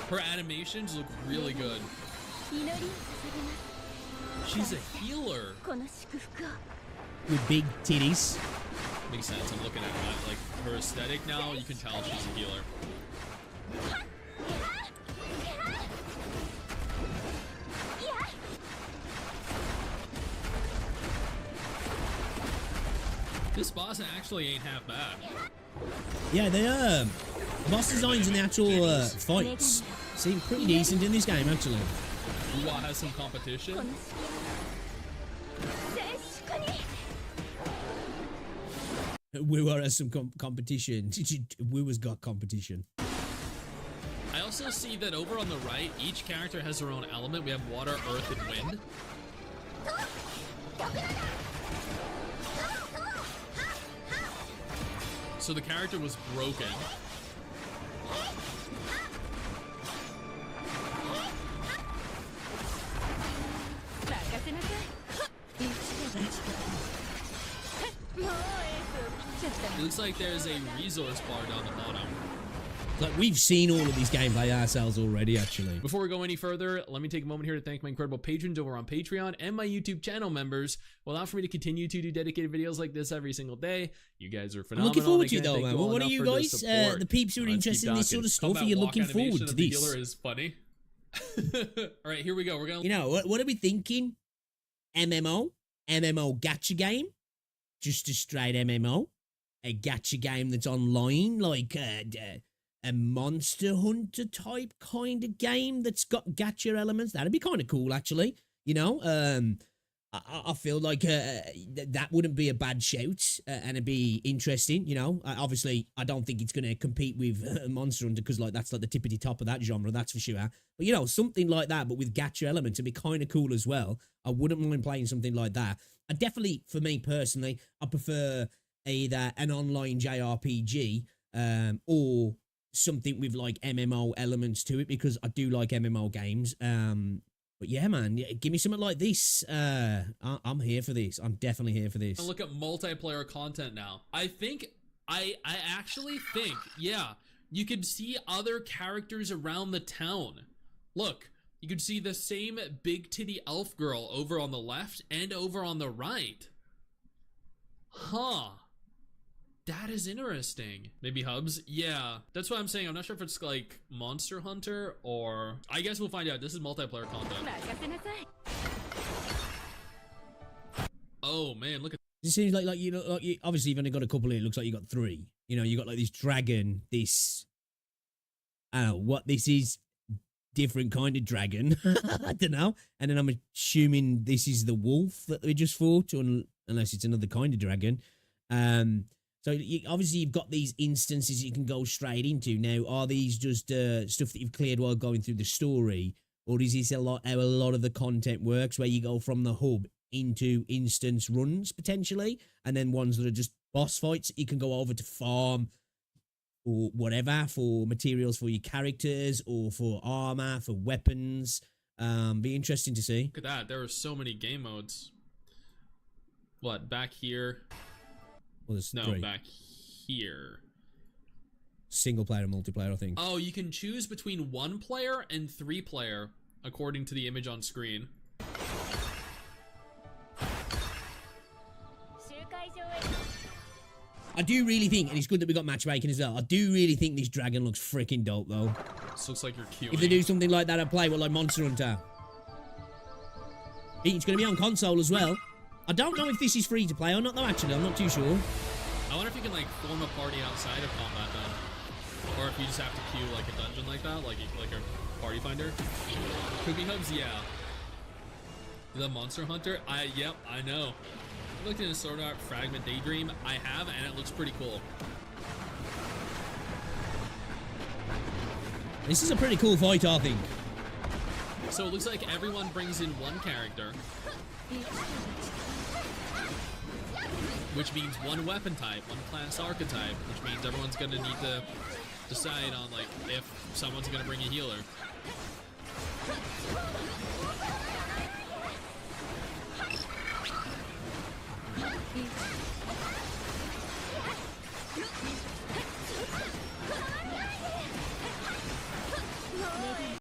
Her animations look really good. She's a healer. with big titties. Makes sense. I'm looking at that. Like her aesthetic now, you can tell she's a healer. This boss actually ain't half bad. Yeah, they are. Boss designs and the actual fights seem pretty decent in this game, actually. WuWa has some competition. WuWa has some competition. WuWa's got competition. I also see that over on the right, each character has their own element. We have water, earth, and wind. So the character was broken. It looks like there's a resource bar down the bottom. Like, we've seen all of these gameplay ourselves already, actually. Before we go any further, let me take a moment here to thank my incredible patrons over on Patreon and my YouTube channel members who allow for me to continue to do dedicated videos like this every single day. You guys are I'm phenomenal. looking forward to it, Again, though, thank man. you all What are enough you for the guys, support. the peeps who are Let's interested keep in this talking. sort of stuff? Are Combat you walk looking forward animation to of the this? healer is funny. All right, here we go. We're gonna. You know, what are we thinking? MMO gacha game? Just a straight MMO? A gacha game that's online, like a Monster Hunter type kind of game that's got gacha elements? That'd be kind of cool, actually. You know, I feel like that wouldn't be a bad shout, and it'd be interesting. You know, obviously, I don't think it's going to compete with Monster Hunter because, like, that's like the tippity top of that genre, that's for sure. But you know, something like that, but with gacha elements, it'd be kind of cool as well. I wouldn't mind playing something like that. I definitely, for me personally, I prefer either an online JRPG or something with like MMO elements to it, because I do like MMO games. But yeah, man, give me something like this. I'm here for this. I'm definitely here for this. Look at multiplayer content now. I actually think, yeah, you could see other characters around the town. Look, you could see the same big titty elf girl over on the left and over on the right. Huh. That is interesting. Maybe hubs? Yeah, that's what I'm saying. I'm not sure if it's like Monster Hunter or... I guess we'll find out. This is multiplayer content. Oh man, look at... It seems like you know, like obviously you've only got a couple here. It looks like you got three. You know, you got like this dragon, this... I don't know what this is. Different kind of dragon. I don't know. And then I'm assuming this is the wolf that we just fought, unless it's another kind of dragon. So obviously you've got these instances you can go straight into. Now, are these just stuff that you've cleared while going through the story, or is this how a lot of the content works, where you go from the hub into instance runs potentially, and then ones that are just boss fights you can go over to farm or whatever for materials for your characters or for armor, for weapons? Be interesting to see. Look at that. There are so many game modes. What, back here? Well, there's No, three. back here. Single player and multiplayer, I think. Oh, you can choose between 1 player and 3 player, according to the image on screen. I do really think, and it's good that we got matchmaking as well, I do really think this dragon looks freaking dope, though. This looks like you're queuing. If they do something like that, I'd play with like Monster Hunter. It's going to be on console as well. I don't know if this is free to play or not, though, actually. I'm not too sure. I wonder if you can like form a party outside of combat then, or if you just have to queue like a dungeon like that, like a party finder. Could be hubs, yeah. The Monster Hunter, yep, I know. I looked in a Sword Art Fragment Daydream. I have, and it looks pretty cool. This is a pretty cool fight, I think. So it looks like everyone brings in 1 character, which means 1 weapon type, 1 class archetype, which means everyone's gonna need to decide on like if someone's gonna bring a healer.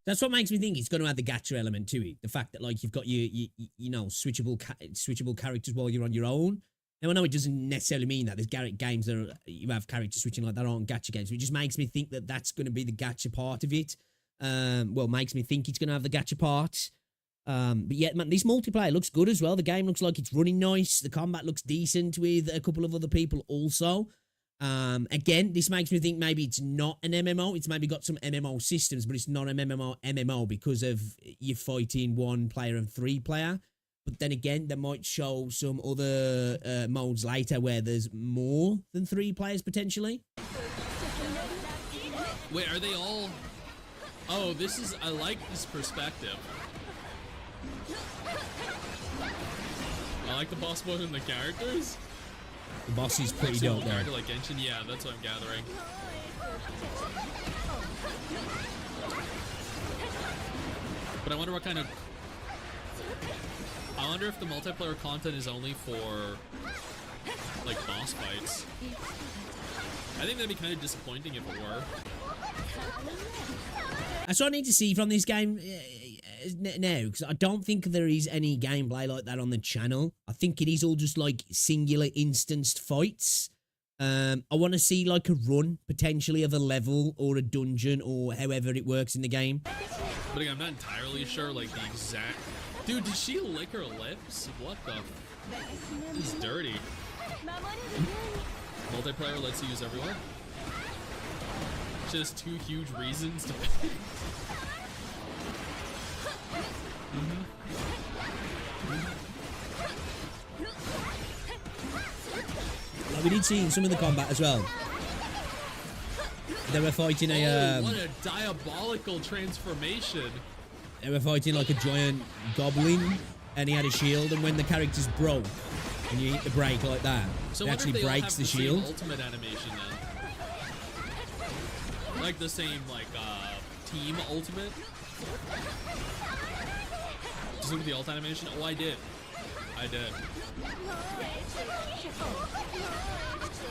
That's what makes me think it's going to have the gacha element to it. The fact that like you've got your you know switchable characters while you're on your own. Now I know it doesn't necessarily mean that there's games that you have character switching like that aren't gacha games. But it just makes me think that that's going to be the gacha part of it. Well, makes me think it's going to have the gacha part. But yeah, man, this multiplayer looks good as well. The game looks like it's running nice. The combat looks decent with a couple of other people also. Again, this makes me think maybe it's not an MMO. It's maybe got some MMO systems, but it's not an MMO because of you fighting 1 player and 3 player. But then again, they might show some other modes later where there's more than 3 players potentially. Wait, are they all... Oh, this is... I like this perspective. I like the boss more than the characters. The boss is pretty dope there. Character like Genshin, yeah, that's what I'm gathering. But I wonder what kind of... I wonder if the multiplayer content is only for, like, boss fights. I think that'd be kind of disappointing if it were. That's what I need to see from this game now, because I don't think there is any gameplay like that on the channel. I think it is all just like singular instanced fights. I want to see like a run potentially of a level or a dungeon or however it works in the game. But again, I'm not entirely sure like the exact... Dude, did she lick her lips? What the... This is dirty. Multiplayer lets you use everyone. Just 2 huge reasons to pick. Like we did see in some of the combat as well. They were fighting a... what a diabolical transformation. They were fighting like a giant goblin, and he had a shield, and when the characters broke, and you hit the brake like that, So it actually breaks the shield. Ultimate animation then. Like the same like team ultimate. Just look at the ult animation. Oh, I did.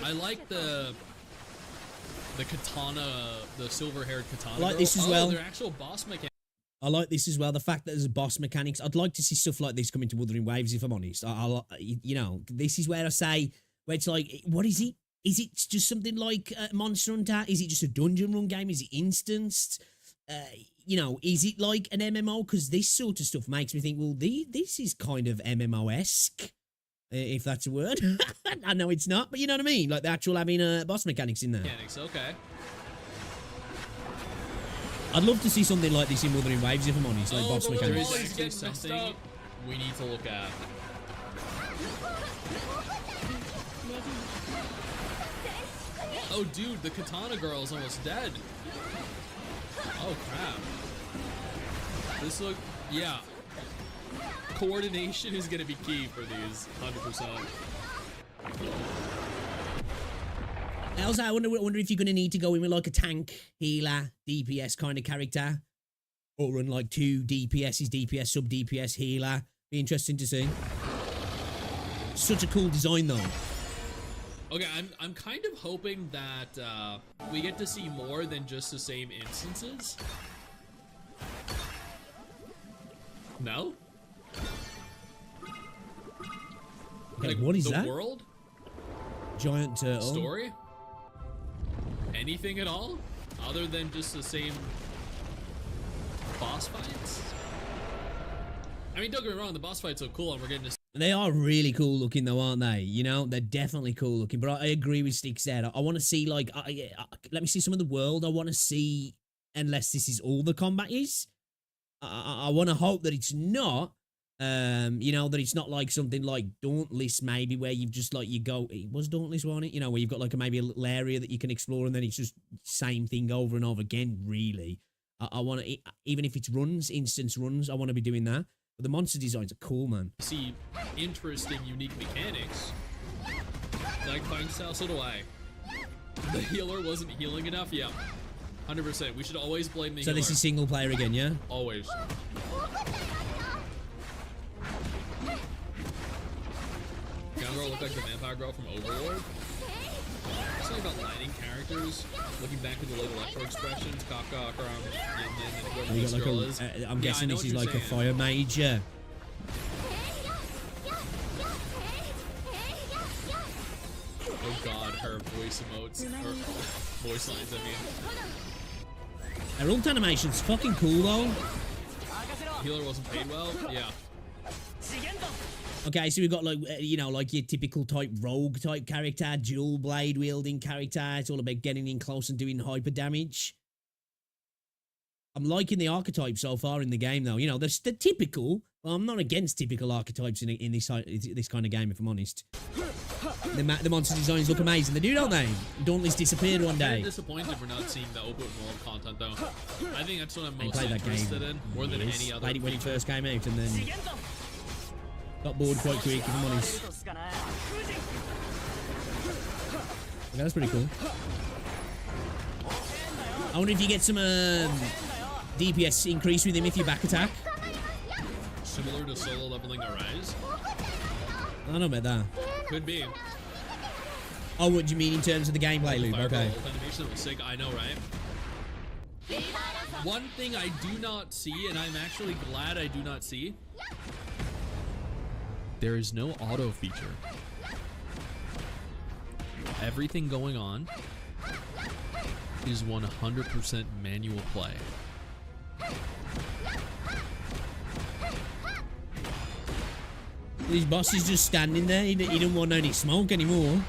I like the katana, the silver-haired katana. I like this as well. They're actual boss mechanics. I like this as well. The fact that there's boss mechanics. I'd like to see stuff like this come into Wuthering Waves, if I'm honest. You know, this is where I say, where it's like, what is it? Is it just something like Monster Hunter? Is it just a dungeon run game? Is it instanced? You know, is it like an MMO? Because this sort of stuff makes me think, well, this is kind of MMO-esque, if that's a word. I know it's not, but you know what I mean? Like the actual having boss mechanics in there. Mechanics, okay. I'd love to see something like this in Wuthering Waves, if I'm honest, like boss There mechanics. is actually something we need to look at. Oh, dude, the katana girl is almost dead. Oh, crap. This look... Yeah. Coordination is going to be key for these, 100%. Also, I wonder if you're going to need to go in with like a tank, healer, DPS kind of character. Or run like 2 DPSs, DPS, sub-DPS, healer. Be interesting to see. Such a cool design though. Okay, I'm kind of hoping that we get to see more than just the same instances. No? Okay, like, what is that? The world? Giant turtle. Story? Anything at all? Other than just the same boss fights? I mean, don't get me wrong, the boss fights are cool and we're getting to... They are really cool looking though, aren't they? You know, they're definitely cool looking. But I agree with Sticks there. I want to see like, let me see some of the world. I want to see, unless this is all the combat is. I want to hope that it's not, you know, that it's not like something like Dauntless maybe, where you've just like, you go, it was Dauntless, wasn't it? You know, where you've got like maybe a little area that you can explore and then it's just same thing over and over again, really. I want to, even if it's runs, instance runs, I want to be doing that. But the monster designs are cool, man. See interesting, unique mechanics. Like find style, so do I. The healer wasn't healing enough? Yeah. 100%. We should always blame the healer. So this is single player again, yeah? Always. Can girl look like the vampire girl from Overlord? Something about lighting characters. Looking back at the late electro expressions, Kaka, Akram, Yin Yin, and whoever You this got like girl is. I'm guessing I know this what is you're like a saying. fire major. Oh god, her voice emotes. Her voice lines, I mean. Her ult animation's fucking cool though. Healer wasn't paid well? Yeah. Okay, so we've got like, you know, like your typical type rogue type character, dual blade wielding character. It's all about getting in close and doing hyper damage. I'm liking the archetype so far in the game though. You know, the typical, well, I'm not against typical archetypes in this kind of game, if I'm honest. The monster designs look amazing. They do, don't they? Dauntless disappeared one I'm day. disappointed we're not seeing the open world content though. I think that's what I'm I most played that interested game. in, more than Yes. any other. Played it when it feature. first came out and then got bored quite quick, if I'm honest. Okay, that's pretty cool. I wonder if you get some DPS increase with him if you back attack. Similar to solo leveling Arise? I don't know about that. Could be. Oh, what do you mean in terms of the gameplay loop? Fireball Okay. ult animation was sick, I know, right? One thing I do not see, and I'm actually glad I do not see, there is no auto feature. Everything going on is 100% manual play. His boss is just standing there. He don't want any smoke anymore.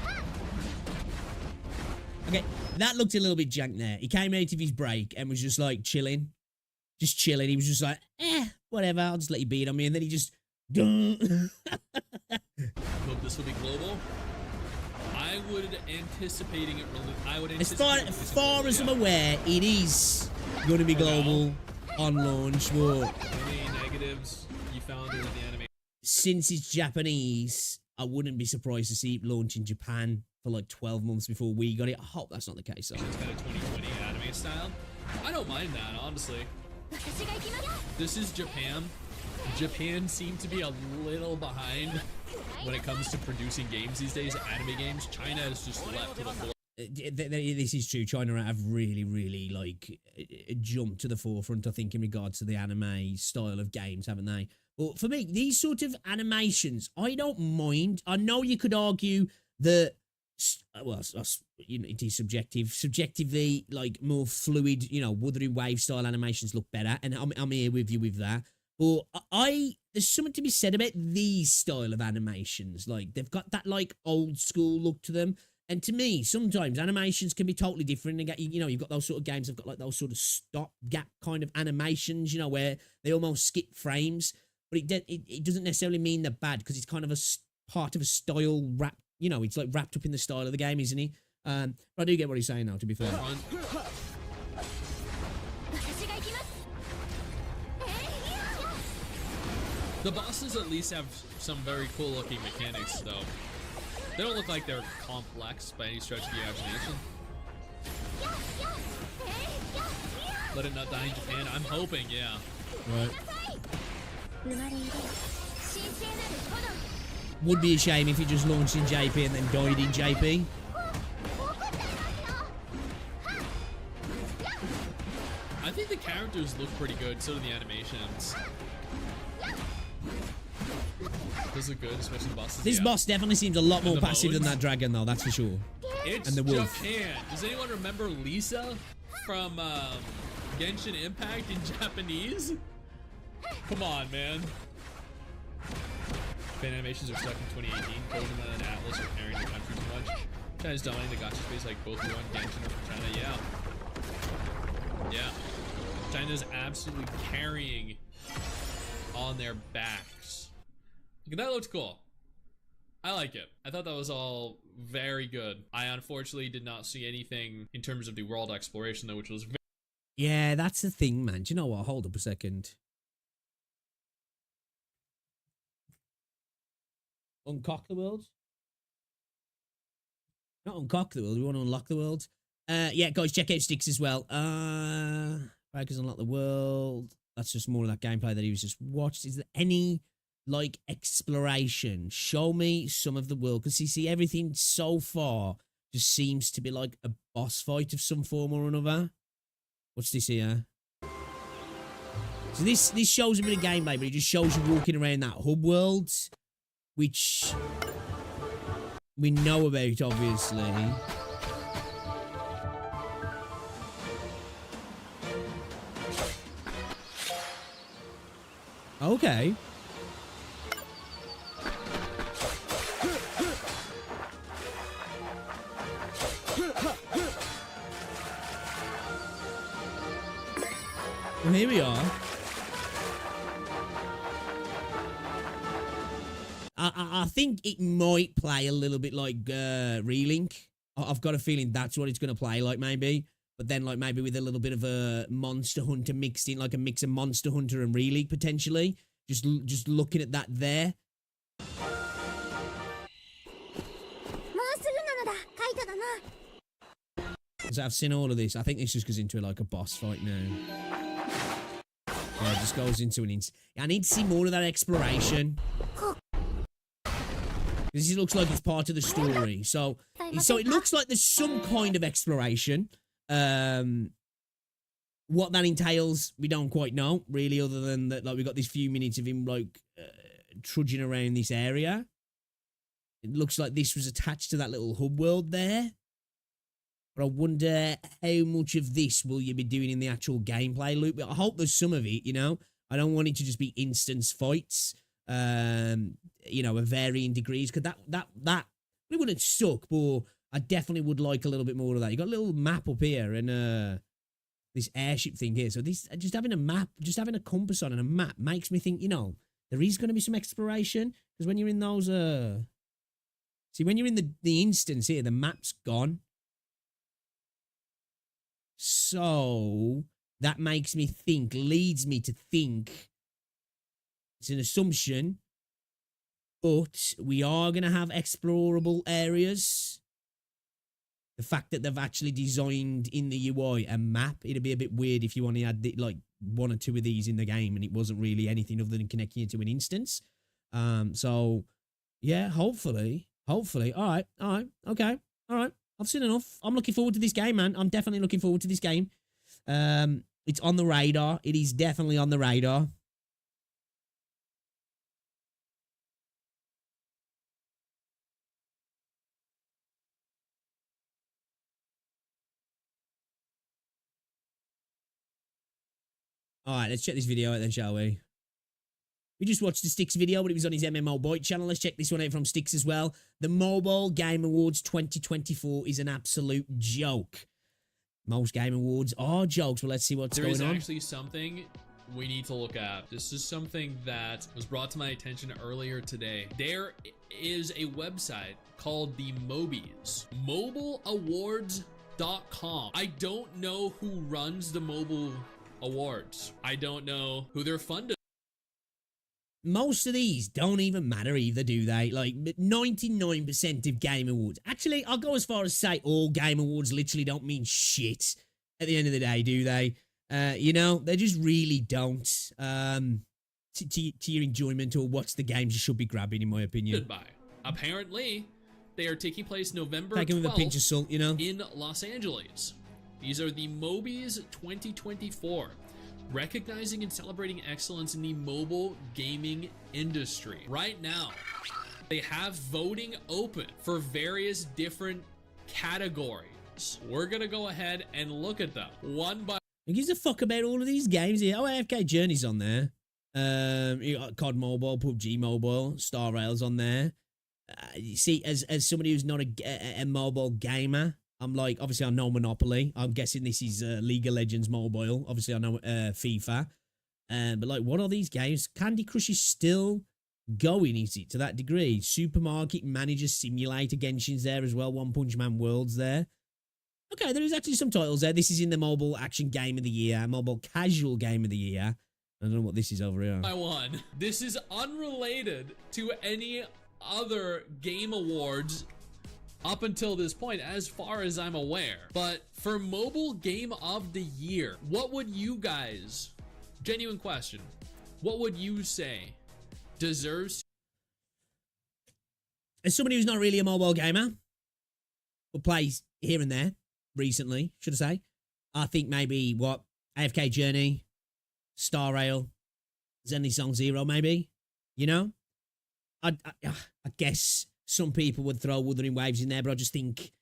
Okay, that looked a little bit jank there. He came out of his break and was just like chilling. Just chilling. He was just like, whatever, I'll just let you beat on me. And then he just... Hope this will be global. I would anticipating it really. I would As anticipate far as I'm aware, it is going to be global on launch. But Any negatives you found in the anime? since it's Japanese, I wouldn't be surprised to see it launch in Japan for like 12 months before we got it. I hope that's not the case, though. It's kind of 2020 anime style. I don't mind that, honestly. This is Japan. Japan seemed to be a little behind when it comes to producing games these days, anime games. China is just left to the floor. This is true. China have really like jumped to the forefront, I think, in regards to the anime style of games, haven't they? But for me, these sort of animations, I don't mind. I know you could argue that, well, you know, it is subjective. Subjectively, like more fluid, you know, Wuthering Wave style animations look better, and I'm here with you with that. But there's something to be said about these style of animations. Like, they've got that, like, old school look to them. And to me, sometimes animations can be totally different. And, you know, you've got those sort of games that have got, like, those sort of stop-gap kind of animations, you know, where they almost skip frames. But it doesn't necessarily mean they're bad, because it's kind of a part of a style wrap. You know, it's, like, wrapped up in the style of the game, isn't he? But I do get what he's saying, though, to be fair. The bosses at least have some very cool looking mechanics, though. They don't look like they're complex by any stretch of the imagination. Let it not die in Japan. I'm hoping, yeah. Right. Would be a shame if you just launched in JP and then died in JP. I think the characters look pretty good, so do the animations. Those look good, especially the bosses. This boss definitely seems a lot more the passive than modes. that dragon, though, that's for sure. It's And the wolf. Japan. Does anyone remember Lisa from Genshin Impact in Japanese? Come on, man. Fan animations are stuck in 2018. Kodama and Atlas are carrying the country too much. China's dominating the gacha space like both WuWa and Genshin are from China. Yeah. Yeah. China's absolutely carrying on their backs. That looked cool. I like it. I thought that was all very good. I unfortunately did not see anything in terms of the world exploration, though, which was very... Yeah, that's the thing, man. Do you know what? Hold up a second. Uncock the world? Not uncock the world. We want to unlock the world. Yeah, guys, check out Sticks as well. Focus unlock the world. That's just more of that gameplay that he was just watched. Is there any, like, exploration? Show me some of the world. Because you see, everything so far just seems to be like a boss fight of some form or another. What's this here? So this shows a bit of gameplay, but it just shows you walking around that hub world, which we know about, obviously. Okay. Well, here we are. I think it might play a little bit like Relink. I've got a feeling that's what it's going to play like, maybe. But then, like, maybe with a little bit of a Monster Hunter mixed in, like a mix of Monster Hunter and Relink, potentially. Just looking at that there. So I've seen all of this. I think this just goes into like a boss fight now. Yeah, it just goes into an I need to see more of that exploration. This looks like it's part of the story. So it looks like there's some kind of exploration. What that entails, we don't quite know, really, other than that, like, we got these few minutes of him, like, trudging around this area. It looks like this was attached to that little hub world there. But I wonder how much of this will you be doing in the actual gameplay loop. I hope there's some of it, you know. I don't want it to just be instance fights, you know, of varying degrees, because that it wouldn't suck, but I definitely would like a little bit more of that. You got a little map up here and this airship thing here. So this, just having a map, just having a compass on and a map makes me think, you know, there is going to be some exploration, because when you're in those see, when you're in the instance here, the map's gone. So that makes me think, leads me to think, it's an assumption, but we are going to have explorable areas. The fact that they've actually designed in the UI a map, it'd be a bit weird if you only had like one or two of these in the game and it wasn't really anything other than connecting it to an instance. So yeah, hopefully. All right, okay, all right. I've seen enough. I'm looking forward to this game, man. I'm definitely looking forward to this game. It's on the radar. It is definitely on the radar. All right, let's check this video out then, shall we? We just watched the Sticks video, but it was on his MMO Boy channel. Let's check this one out from Sticks as well. The Mobile Game Awards 2024 is an absolute joke. Most Game Awards are jokes. Well, let's see what's going on. There is actually something we need to look at. This is something that was brought to my attention earlier today. There is a website called the Mobies. MobileAwards.com. I don't know who runs the Mobile Awards. I don't know who they're funded. Most of these don't even matter either, do they? Like, 99% of Game Awards. Actually, I'll go as far as say all Game Awards literally don't mean shit at the end of the day, do they? You know, they just really don't. To your enjoyment or what's the games you should be grabbing, in my opinion. By. Apparently, they are taking place November 12th. Take them with a pinch of salt, you know? In Los Angeles. These are the Mobies 2024. Recognizing and celebrating excellence in the mobile gaming industry. Right now, they have voting open for various different categories. We're gonna go ahead and look at them one by. Who gives a fuck about all of these games here? Oh, AFK Journey's on there. You got COD Mobile, PUBG Mobile, Star Rail's on there. You see, as somebody who's not a mobile gamer, I'm like, obviously I know Monopoly. I'm guessing this is League of Legends Mobile. Obviously I know FIFA. But like, what are these games? Candy Crush is still going, is it, to that degree? Supermarket Manager Simulator, Genshin's there as well. One Punch Man World's there. Okay, there is actually some titles there. This is in the Mobile Action Game of the Year, Mobile Casual Game of the Year. I don't know what this is over here. I won. This is unrelated to any other game awards up until this point, as far as I'm aware. But for Mobile Game of the Year, what would you guys, genuine question, what would you say deserves? As somebody who's not really a mobile gamer, but plays here and there recently, should I say. I think maybe, AFK Journey, Star Rail, Zenly Song Zero, maybe, you know? I guess some people would throw Wuthering Waves in there, but I just think,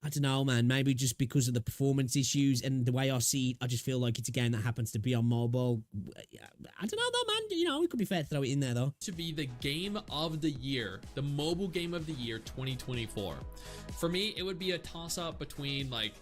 I don't know, man, maybe just because of the performance issues and the way I see it, I just feel like it's a game that happens to be on mobile. I don't know, though, man. You know, it could be fair to throw it in there, though. To be the game of the year, the mobile game of the year 2024. For me, it would be a toss-up between, like,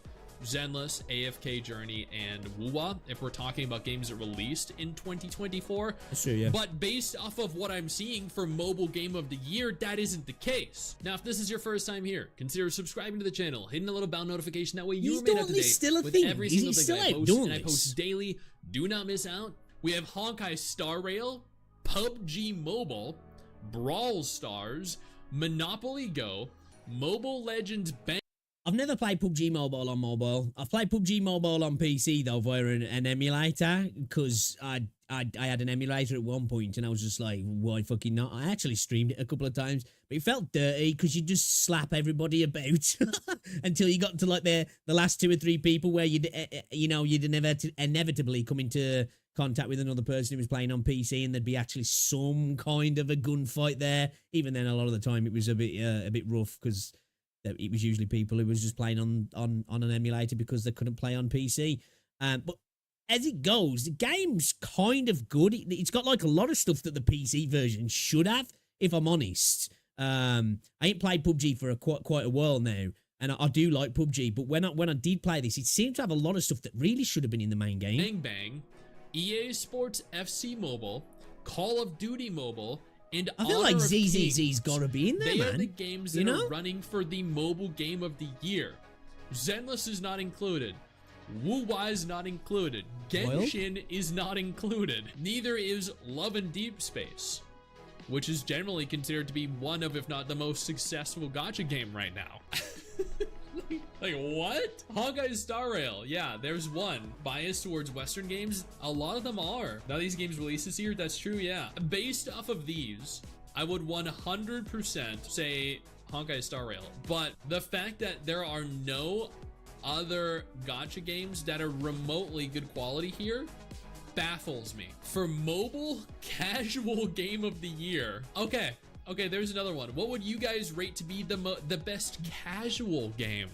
Zenless, AFK Journey, and WuWa, if we're talking about games that released in 2024. That's true, yeah. But based off of what I'm seeing for mobile game of the year, that isn't the case. Now, if this is your first time here, consider subscribing to the channel, hitting the little bell notification, that way you remain up to date with every single thing that I post, and I post daily. Do not miss out. We have Honkai Star Rail, PUBG Mobile, Brawl Stars, Monopoly Go, Mobile Legends Bang. I've never played PUBG Mobile on mobile. I've played PUBG Mobile on PC, though, via an emulator, because I had an emulator at one point, and I was just like, why fucking not? I actually streamed it a couple of times, but it felt dirty, because you just slap everybody about until you got to, like, the last 2 or 3 people where you'd inevitably come into contact with another person who was playing on PC, and there'd be actually some kind of a gunfight there. Even then, a lot of the time, it was a bit rough, because it was usually people who was just playing on an emulator because they couldn't play on PC. But as it goes, the game's kind of good. It's got like a lot of stuff that the PC version should have, if I'm honest. I ain't played PUBG for quite a while now, and I do like PUBG. But when I did play this, it seemed to have a lot of stuff that really should have been in the main game. Bang Bang, EA Sports FC Mobile, Call of Duty Mobile, and I feel like ZZZ's got to be in there, man. They man. are the games that are running for the mobile game of the year. Zenless is not included. WuWa is not included. Genshin is not included. Neither is Love and Deep Space, which is generally considered to be one of, if not the most successful gacha game right now. Like, what? Honkai Star Rail. Yeah, there's one. Biased towards Western games. A lot of them are. Now these games released this year, that's true, yeah. Based off of these, I would 100% say Honkai Star Rail. But the fact that there are no other gacha games that are remotely good quality here baffles me. For mobile casual game of the year. Okay, there's another one. What would you guys rate to be the best casual game?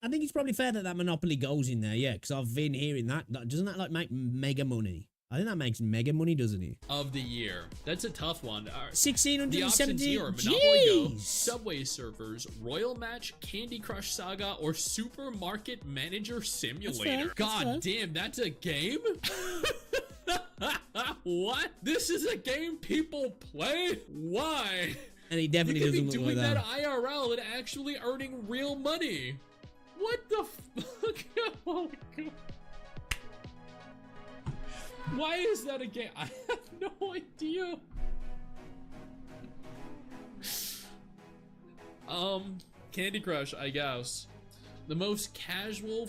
I think it's probably fair that Monopoly goes in there, yeah, because I've been hearing that. Doesn't that, like, make mega money? I think that makes mega money, doesn't it? Of the year. That's a tough one. 1670. The options here are Monopoly Go, Subway Surfers, Royal Match, Candy Crush Saga, or Supermarket Manager Simulator. God damn, that's a game? What? This is a game people play? Why? And he definitely doesn't look like that. You could be doing that IRL and actually earning real money. What the fuck? Oh my god. Why is that a game? I have no idea. Candy Crush, I guess. The most casual,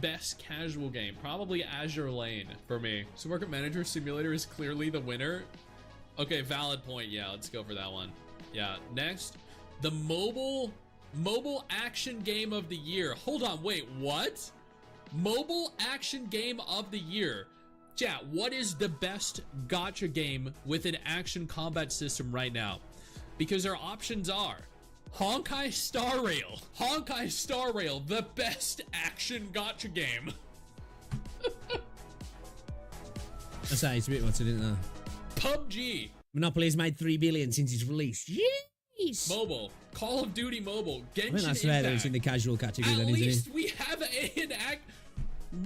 best casual game. Probably Azure Lane for me. Supermarket Manager Simulator is clearly the winner. Okay, valid point. Yeah, let's go for that one. Yeah, next. The mobile action game of the year. Hold on, wait, what? Mobile action game of the year. Chat, what is the best gacha game with an action combat system right now? Because our options are Honkai Star Rail. Honkai Star Rail, the best action gacha game. That's how it's a bit what's it in there. PUBG. Monopoly's made 3 billion since its release. Jeez. Mobile. Call of Duty Mobile. Genshin I think that's fair that it's in the casual category then, isn't it? At least we have an act.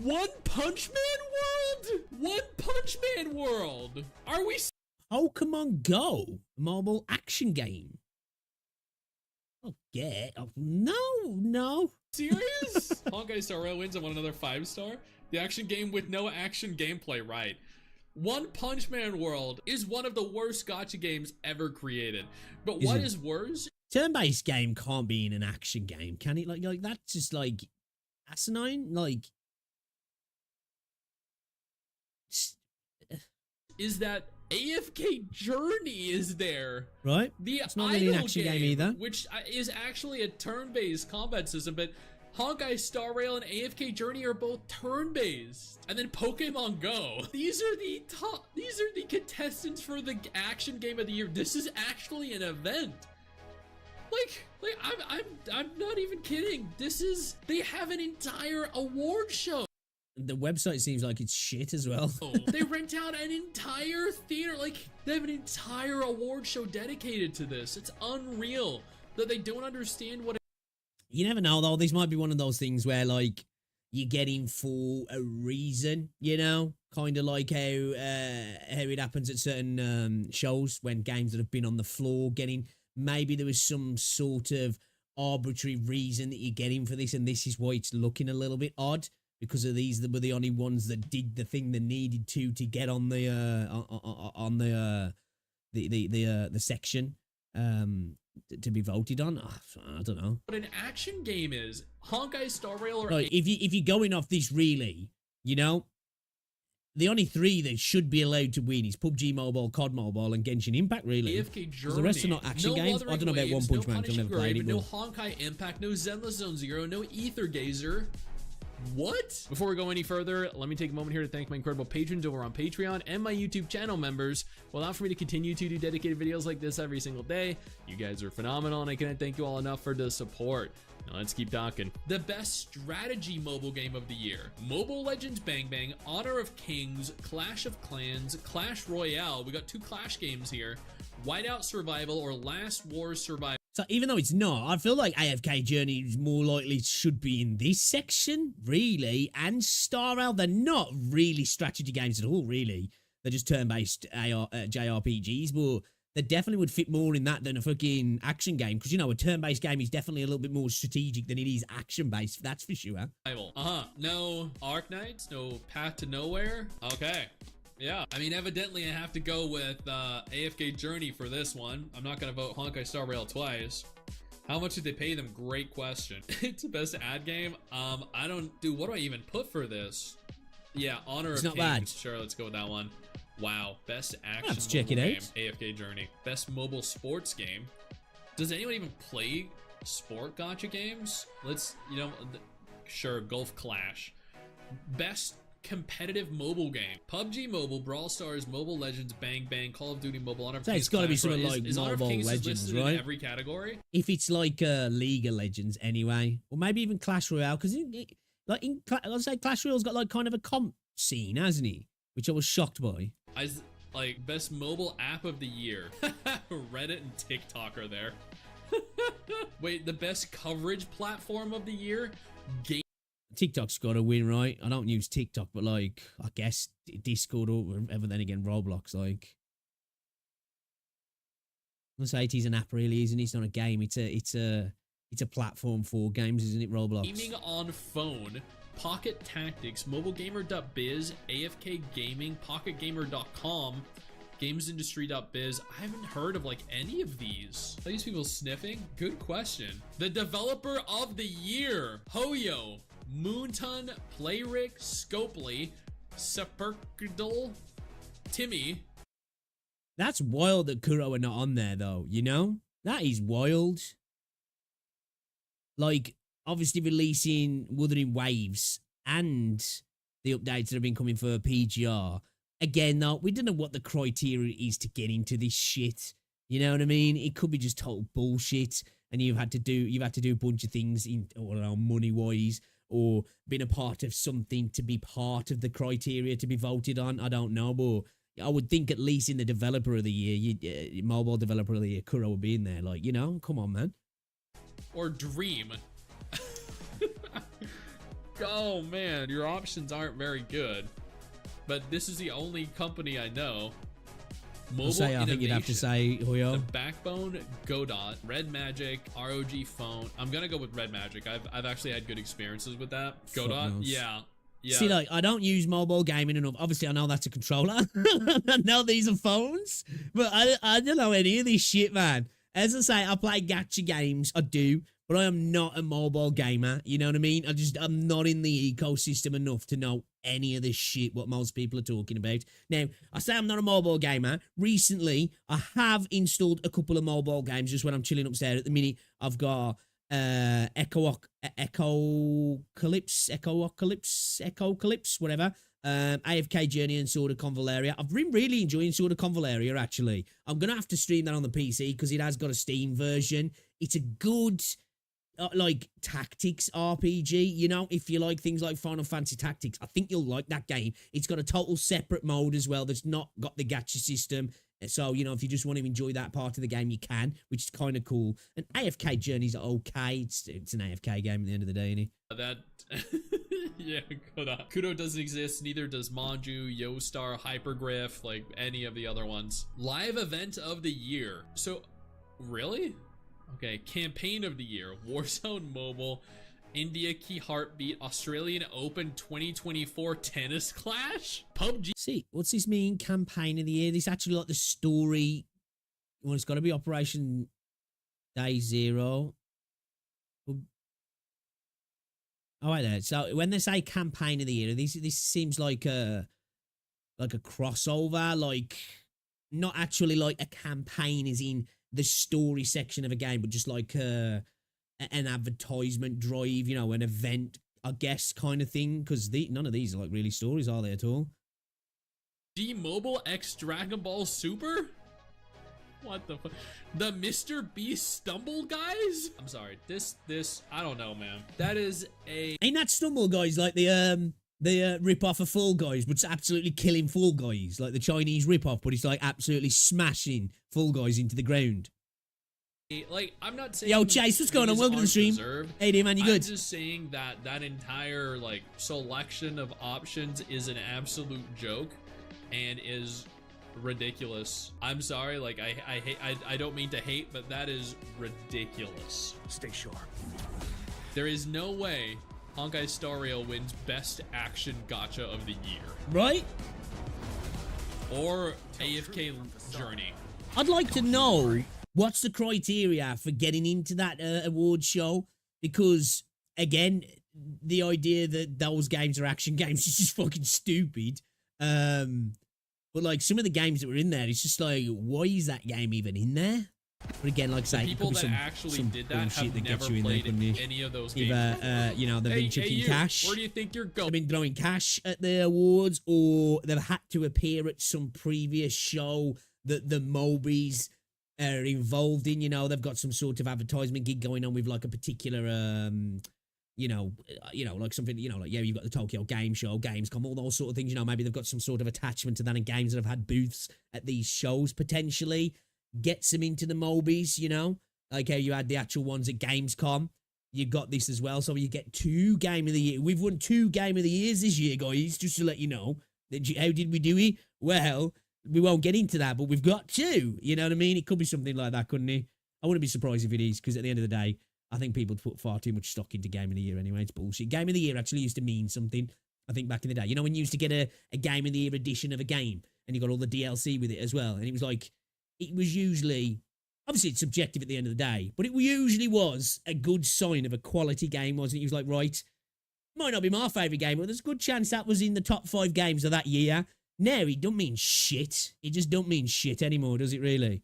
One Punch Man World? One Punch Man World. Are we? Pokemon Go, mobile action game. Oh, no. Serious? Honkai Star Rail wins and won another 5-star. The action game with no action gameplay, right? One Punch Man World is one of the worst gacha games ever created. But what is worse? Turn-based game can't be in an action game, can it? Like that's just like asinine. Is that AFK Journey is there. Right? The It's not really an idle action game either. which is actually a turn-based combat system, but Honkai Star Rail and AFK Journey are both turn-based. And then Pokemon Go. These are the contestants for the action game of the year. This is actually an event. Like I'm not even kidding. They have an entire award show. The website seems like it's shit as well. They rent out an entire theater. Like, they have an entire award show dedicated to this. It's unreal that they don't understand what You never know, though. This might be one of those things where, like, you get in for a reason, you know? Kind of like how it happens at certain shows when games that have been on the floor getting... Maybe there was some sort of arbitrary reason that you're getting for this, and this is why it's looking a little bit odd, because of these that were the only ones that did the thing they needed to get on the section to be voted on. I don't know an action game is. Honkai Star Rail or right, if you're going off this, really, you know, the only three that should be allowed to win is PUBG Mobile, COD Mobile, and Genshin Impact, really. AFK Journey. The rest are not action games. I don't know about One Punch Man, because I've never played it. No Honkai Impact, no Zenless Zone Zero, no Ether Gazer. What? Before we go any further, let me take a moment here to thank my incredible patrons over on Patreon and my YouTube channel members who allow for me to continue to do dedicated videos like this every single day. You guys are phenomenal, and I can't thank you all enough for the support. Now let's keep talking. The best strategy mobile game of the year. Mobile Legends Bang Bang, Honor of Kings, Clash of Clans, Clash Royale. We got 2 Clash games here. Whiteout Survival or Last Wars Survival. So even though it's not, I feel like AFK Journey is more likely should be in this section, really. And Star Rail, they're not really strategy games at all, really. They're just turn-based JRPGs, but they definitely would fit more in that than a fucking action game. Because, you know, a turn-based game is definitely a little bit more strategic than it is action-based, that's for sure. No Arc Knights, no Path to Nowhere. Okay. Yeah, I mean, evidently I have to go with AFK Journey for this one. I'm not gonna vote Honkai Star Rail twice. How much did they pay them? Great question. It's the best ad game. I don't do. What do I even put for this? Yeah, Honor of Kings. Bad. Sure, let's go with that one. Wow, best action let's check it game. out. AFK Journey. Best mobile sports game. Does anyone even play sport gacha games? Let's, you know, sure, Golf Clash. Best competitive mobile game. PUBG Mobile, Brawl Stars, Mobile Legends, Bang Bang, Call of Duty Mobile, Honor of Kings. It's got to be something like Mobile Legends, right? In every category. If it's like League of Legends, anyway, or maybe even Clash Royale, because I'd say Clash Royale's got like kind of a comp scene, hasn't he? Which I was shocked by. Like best mobile app of the year. Reddit and TikTok are there. Wait, the best coverage platform of the year? TikTok's got to win, right? I don't use TikTok, but like, I guess Discord or whatever, then again, Roblox, like. Let's say it is an app, really, isn't it? It's not a game. It's a platform for games, isn't it? Roblox. Gaming on phone, Pocket Tactics, MobileGamer.biz, AFK Gaming, PocketGamer.com, GamesIndustry.biz. I haven't heard of like any of these. Are these people sniffing? Good question. The developer of the year, Hoyo, Moonton, Playrick, Scopely, Superkdal, Timmy. That's wild that Kuro are not on there, though, you know? That is wild. Like, obviously releasing Wuthering Waves and the updates that have been coming for PGR. Again, though, we don't know what the criteria is to get into this shit. You know what I mean? It could be just total bullshit, and you've had to do a bunch of things in, or money-wise, or been a part of something to be part of the criteria to be voted on. I don't know, but I would think at least in the developer of the year, mobile developer of the year, Kuro would be in there. Like, you know, come on, man. Or Dream. Oh, man, your options aren't very good. But this is the only company I know. Mobile I think you'd have to say Hoyo. The Backbone, Godot, Red Magic, ROG Phone. I'm gonna go with Red Magic. I've actually had good experiences with that. Godot, yeah. See, like, I don't use mobile gaming enough. Obviously, I know that's a controller. I know these are phones, but I don't know any of this shit, man. As I say, I play gacha games. I do, but I am not a mobile gamer. You know what I mean? I'm not in the ecosystem enough to know any of this shit what most people are talking about. Now, I say I'm not a mobile gamer. Recently, I have installed a couple of mobile games just when I'm chilling upstairs. At the minute, I've got Echocalypse, whatever. AFK Journey and Sword of Convaleria. I've been really enjoying Sword of Convaleria, actually. I'm going to have to stream that on the PC because it has got a Steam version. It's a good, like, tactics RPG, you know? If you like things like Final Fantasy Tactics, I think you'll like that game. It's got a total separate mode as well that's not got the gacha system. So, you know, if you just want to enjoy that part of the game, you can, which is kind of cool. And AFK Journey's okay. It's an AFK game at the end of the day, isn't it? That... yeah, Kudo doesn't exist, neither does Manju, Yostar, Hypergriff, like any of the other ones. Live event of the year. So, really? Okay, campaign of the year. Warzone Mobile, India Key Heartbeat, Australian Open 2024 Tennis Clash, PUBG. See, what's this mean, campaign of the year? This actually like the story. Well, it's got to be Operation Day Zero. Oh, right there. So when they say campaign of the year, this seems like a crossover, like not actually like a campaign is in the story section of a game, but just like an advertisement drive, you know, an event, I guess, kind of thing. Because none of these are like really stories, are they at all? Mobile X Dragon Ball Super? What the fuck? The Mr. Beast Stumble Guys? I'm sorry. This, I don't know, man. That is a... Ain't that Stumble Guys like the rip-off of Fall Guys, but it's absolutely killing Fall Guys? Like the Chinese rip-off, but it's like absolutely smashing Fall Guys into the ground. Like, I'm not saying... Yo, Chase, what's going on? Welcome to the stream. Deserved. Hey, dude, man, you good? I'm just saying that entire, like, selection of options is an absolute joke and is... ridiculous. I'm sorry, like I don't mean to hate, but that is ridiculous. Stay sharp. There is no way Honkai Star Rail wins Best Action Gacha of the Year. Right? Or AFK Journey. I'd like to know what's the criteria for getting into that award show, because again, the idea that those games are action games is just fucking stupid. But like some of the games that were in there, it's just like, why is that game even in there? But again, like I say, people that actually did that have never played any of those games. You know, they've been chucking cash. Where do you think you're going? They've been throwing cash at the awards, or they've had to appear at some previous show that the Mobies are involved in. You know, they've got some sort of advertisement gig going on with like a particular you know, like something, you know, like, yeah, you've got the Tokyo Game Show, Gamescom, all those sort of things, you know, maybe they've got some sort of attachment to that, and games that have had booths at these shows potentially gets them into the Mobies, you know, like how you had the actual ones at Gamescom, you got this as well, so you get 2 Game of the Year. We've won 2 Game of the Years this year, guys, just to let you know. How did we do it? Well, we won't get into that, but we've got 2, you know what I mean? It could be something like that, couldn't it? I wouldn't be surprised if it is, because at the end of the day, I think people put far too much stock into Game of the Year anyway. It's bullshit. Game of the Year actually used to mean something, I think, back in the day. You know, when you used to get a Game of the Year edition of a game, and you got all the DLC with it as well, and it was like, it was usually, obviously it's subjective at the end of the day, but it usually was a good sign of a quality game, wasn't it? It was like, right, might not be my favourite game, but there's a good chance that was in the top 5 games of that year. Now, it don't mean shit. It just don't mean shit anymore, does it really?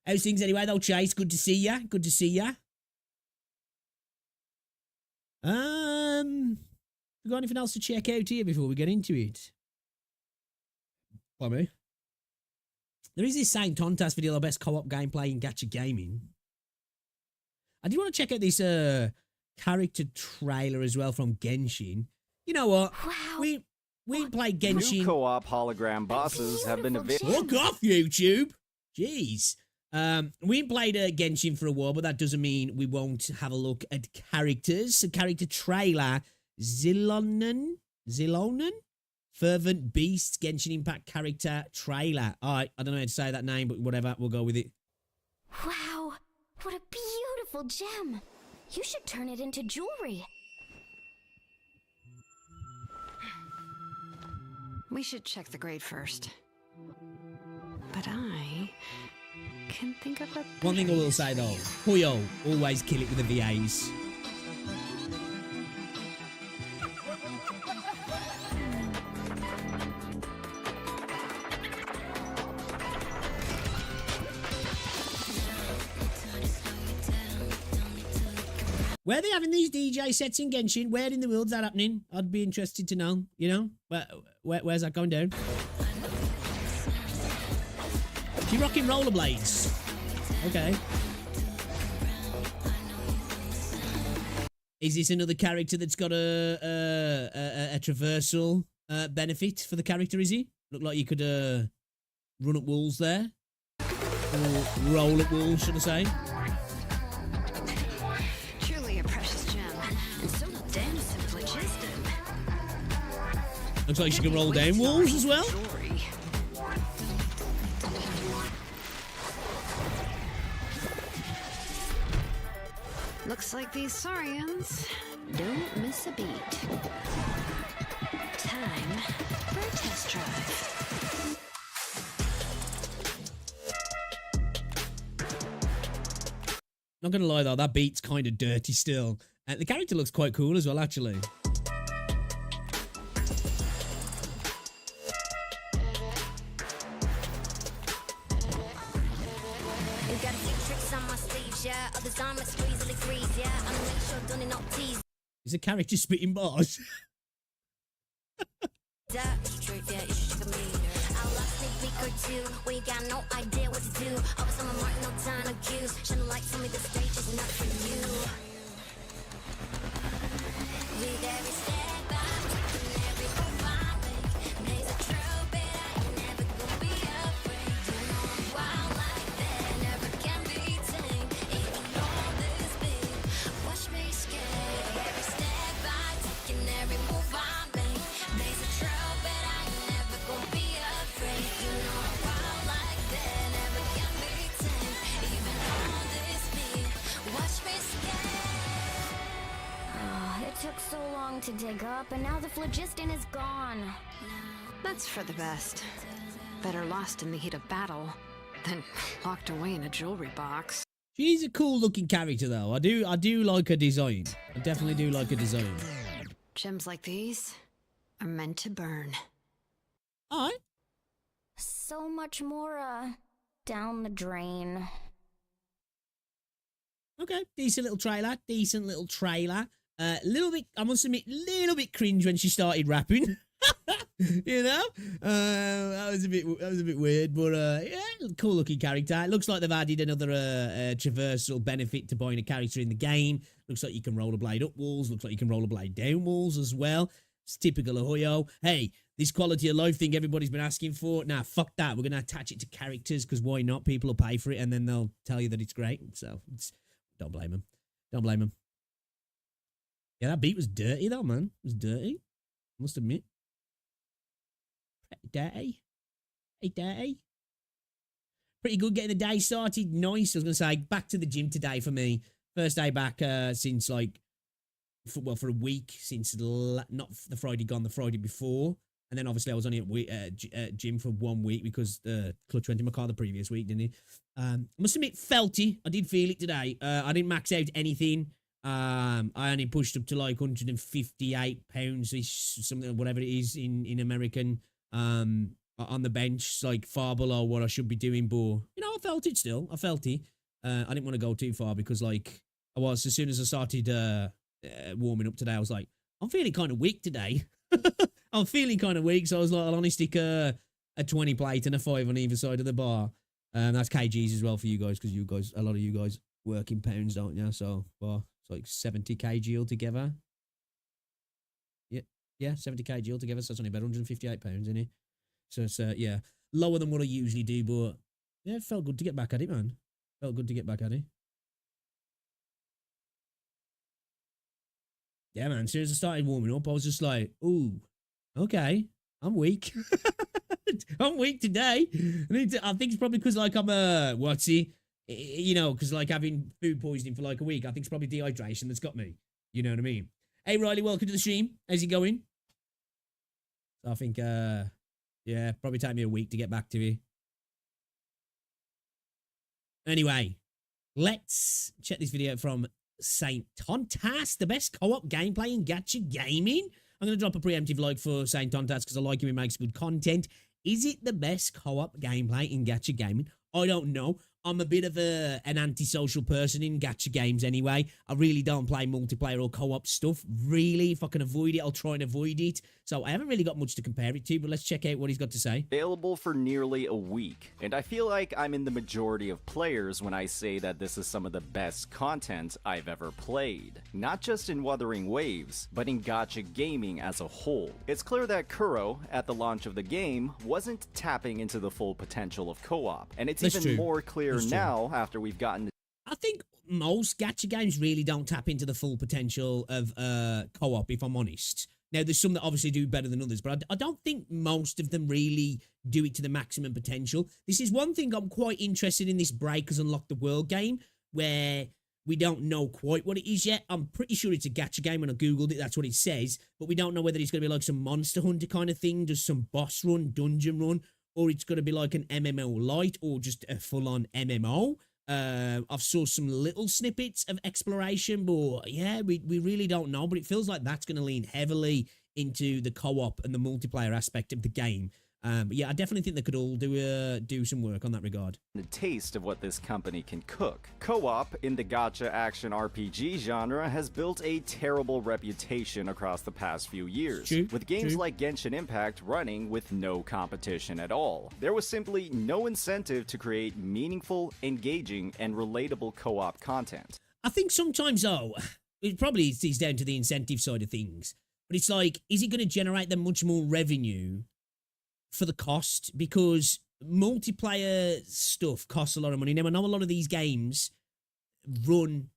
How's things anyway, though, Chase? Good to see ya. Good to see ya. We got anything else to check out here before we get into it? By me. There is this Saint Tontas video, the best co-op gameplay in gacha gaming. I do want to check out this character trailer as well from Genshin. You know what? Wow. We ain't played Genshin. New co-op hologram bosses have been available. Fuck off, YouTube. Jeez. We ain't played Genshin for a while, but that doesn't mean we won't have a look at characters. A character trailer, Zilonen? Fervent Beasts Genshin Impact character trailer. Alright, I don't know how to say that name, but whatever, we'll go with it. Wow, what a beautiful gem. You should turn it into jewelry. We should check the grade first. But I can think of a One thing I will say though, Puyo always kill it with the VAs. Where are they having these DJ sets in Genshin? Where in the world's that happening? I'd be interested to know, you know? Where's that going down? She rocking rollerblades. Okay. Is this another character that's got a traversal benefit for the character, is he? Look like you could run up walls there. Or roll up walls, should I say. truly a precious gem, and so damn simplistic. Looks like she can roll down walls as well. Looks like these Saurians don't miss a beat. Time for a test drive. Not gonna lie though, that beat's kind of dirty still. And the character looks quite cool as well, actually. Is the character spitting bars? Took so long to dig up, and now the phlogiston is gone. That's for the best. Better lost in the heat of battle than locked away in a jewelry box. She's a cool looking character though. I do like her design. I definitely do like her design. Gems like these are meant to burn. Alright. So much more, down the drain. Okay, decent little trailer. Decent little trailer. Little bit, I must admit, little bit cringe when she started rapping. You know, that was a bit weird, but yeah, cool looking character. It looks like they've added another traversal benefit to buying a character in the game. Looks like you can rollerblade up walls. Looks like you can rollerblade down walls as well. It's typical of Hoyo. Hey, this quality of life thing everybody's been asking for. Nah, fuck that. We're gonna attach it to characters because why not? People will pay for it and then they'll tell you that it's great. So don't blame them. Don't blame them. Yeah, that beat was dirty though, man. It was dirty. Must admit. Pretty dirty. Pretty dirty. Pretty good getting the day started. Nice. I was going to say, back to the gym today for me. First day back since like, for a week. Since not the Friday gone, the Friday before. And then obviously I was only at gym for 1 week because Clutch went in my car the previous week, didn't he? Must admit, felty. I did feel it today. I didn't max out anything. I only pushed up to like 158 pounds, something, whatever it is in American, on the bench, like far below what I should be doing, but you know, I felt it still. I felt it. I didn't want to go too far because like as soon as I started warming up today, I was like, I'm feeling kind of weak today. I'm feeling kind of weak, so I was like, I'll only stick a 20 plate and a 5 on either side of the bar. That's kgs as well for you guys, because a lot of you guys work in pounds, don't you? So, well, it's like 70 kg altogether. Yeah, 70 kg altogether, so that's only about 158 pounds, isn't it? So it's, yeah, lower than what I usually do, but yeah, it felt good to get back at it, man. Felt good to get back at it. Yeah, man, as soon as I started warming up, I was just like, ooh, okay, I'm weak. I'm weak today. I think it's probably because, like, I'm you know, because, like, having food poisoning for, like, a week, I think it's probably dehydration that's got me. You know what I mean? Hey, Riley, welcome to the stream. How's it going? So I think, yeah, probably take me a week to get back to you. Anyway, let's check this video from Saint Tontas, the best co-op gameplay in gacha gaming. I'm going to drop a preemptive like for Saint Tontas because I like him, he makes good content. Is it the best co-op gameplay in gacha gaming? I don't know. I'm a bit of an antisocial person in gacha games anyway. I really don't play multiplayer or co-op stuff. Really, if I can avoid it, I'll try and avoid it. So I haven't really got much to compare it to, but let's check out what he's got to say. Available for nearly a week, and I feel like I'm in the majority of players when I say that this is some of the best content I've ever played. Not just in Wuthering Waves, but in gacha gaming as a whole. It's clear that Kuro, at the launch of the game, wasn't tapping into the full potential of co-op, and it's even more clear now after we've gotten. I think most gacha games really don't tap into the full potential of co-op, if I'm honest. Now, there's some that obviously do better than others, but I don't think most of them really do it to the maximum potential. This is one thing I'm quite interested in, this Breakers Unlock the World game, where we don't know quite what it is yet. I'm pretty sure it's a gacha game. When I googled it, that's what it says, but we don't know whether it's going to be like some Monster Hunter kind of thing, just some boss run, dungeon run, or it's going to be like an MMO light, or just a full-on MMO. I've saw some little snippets of exploration, but yeah, we really don't know. But it feels like that's going to lean heavily into the co-op and the multiplayer aspect of the game. But yeah, I definitely think they could all do some work on that regard. A taste of what this company can cook. Co-op in the gacha action RPG genre has built a terrible reputation across the past few years, with games like Genshin Impact running with no competition at all. There was simply no incentive to create meaningful, engaging, and relatable co-op content. I think sometimes, though, it probably is down to the incentive side of things, but it's like, is it going to generate them much more revenue for the cost? Because multiplayer stuff costs a lot of money. Now, I know a lot of these games run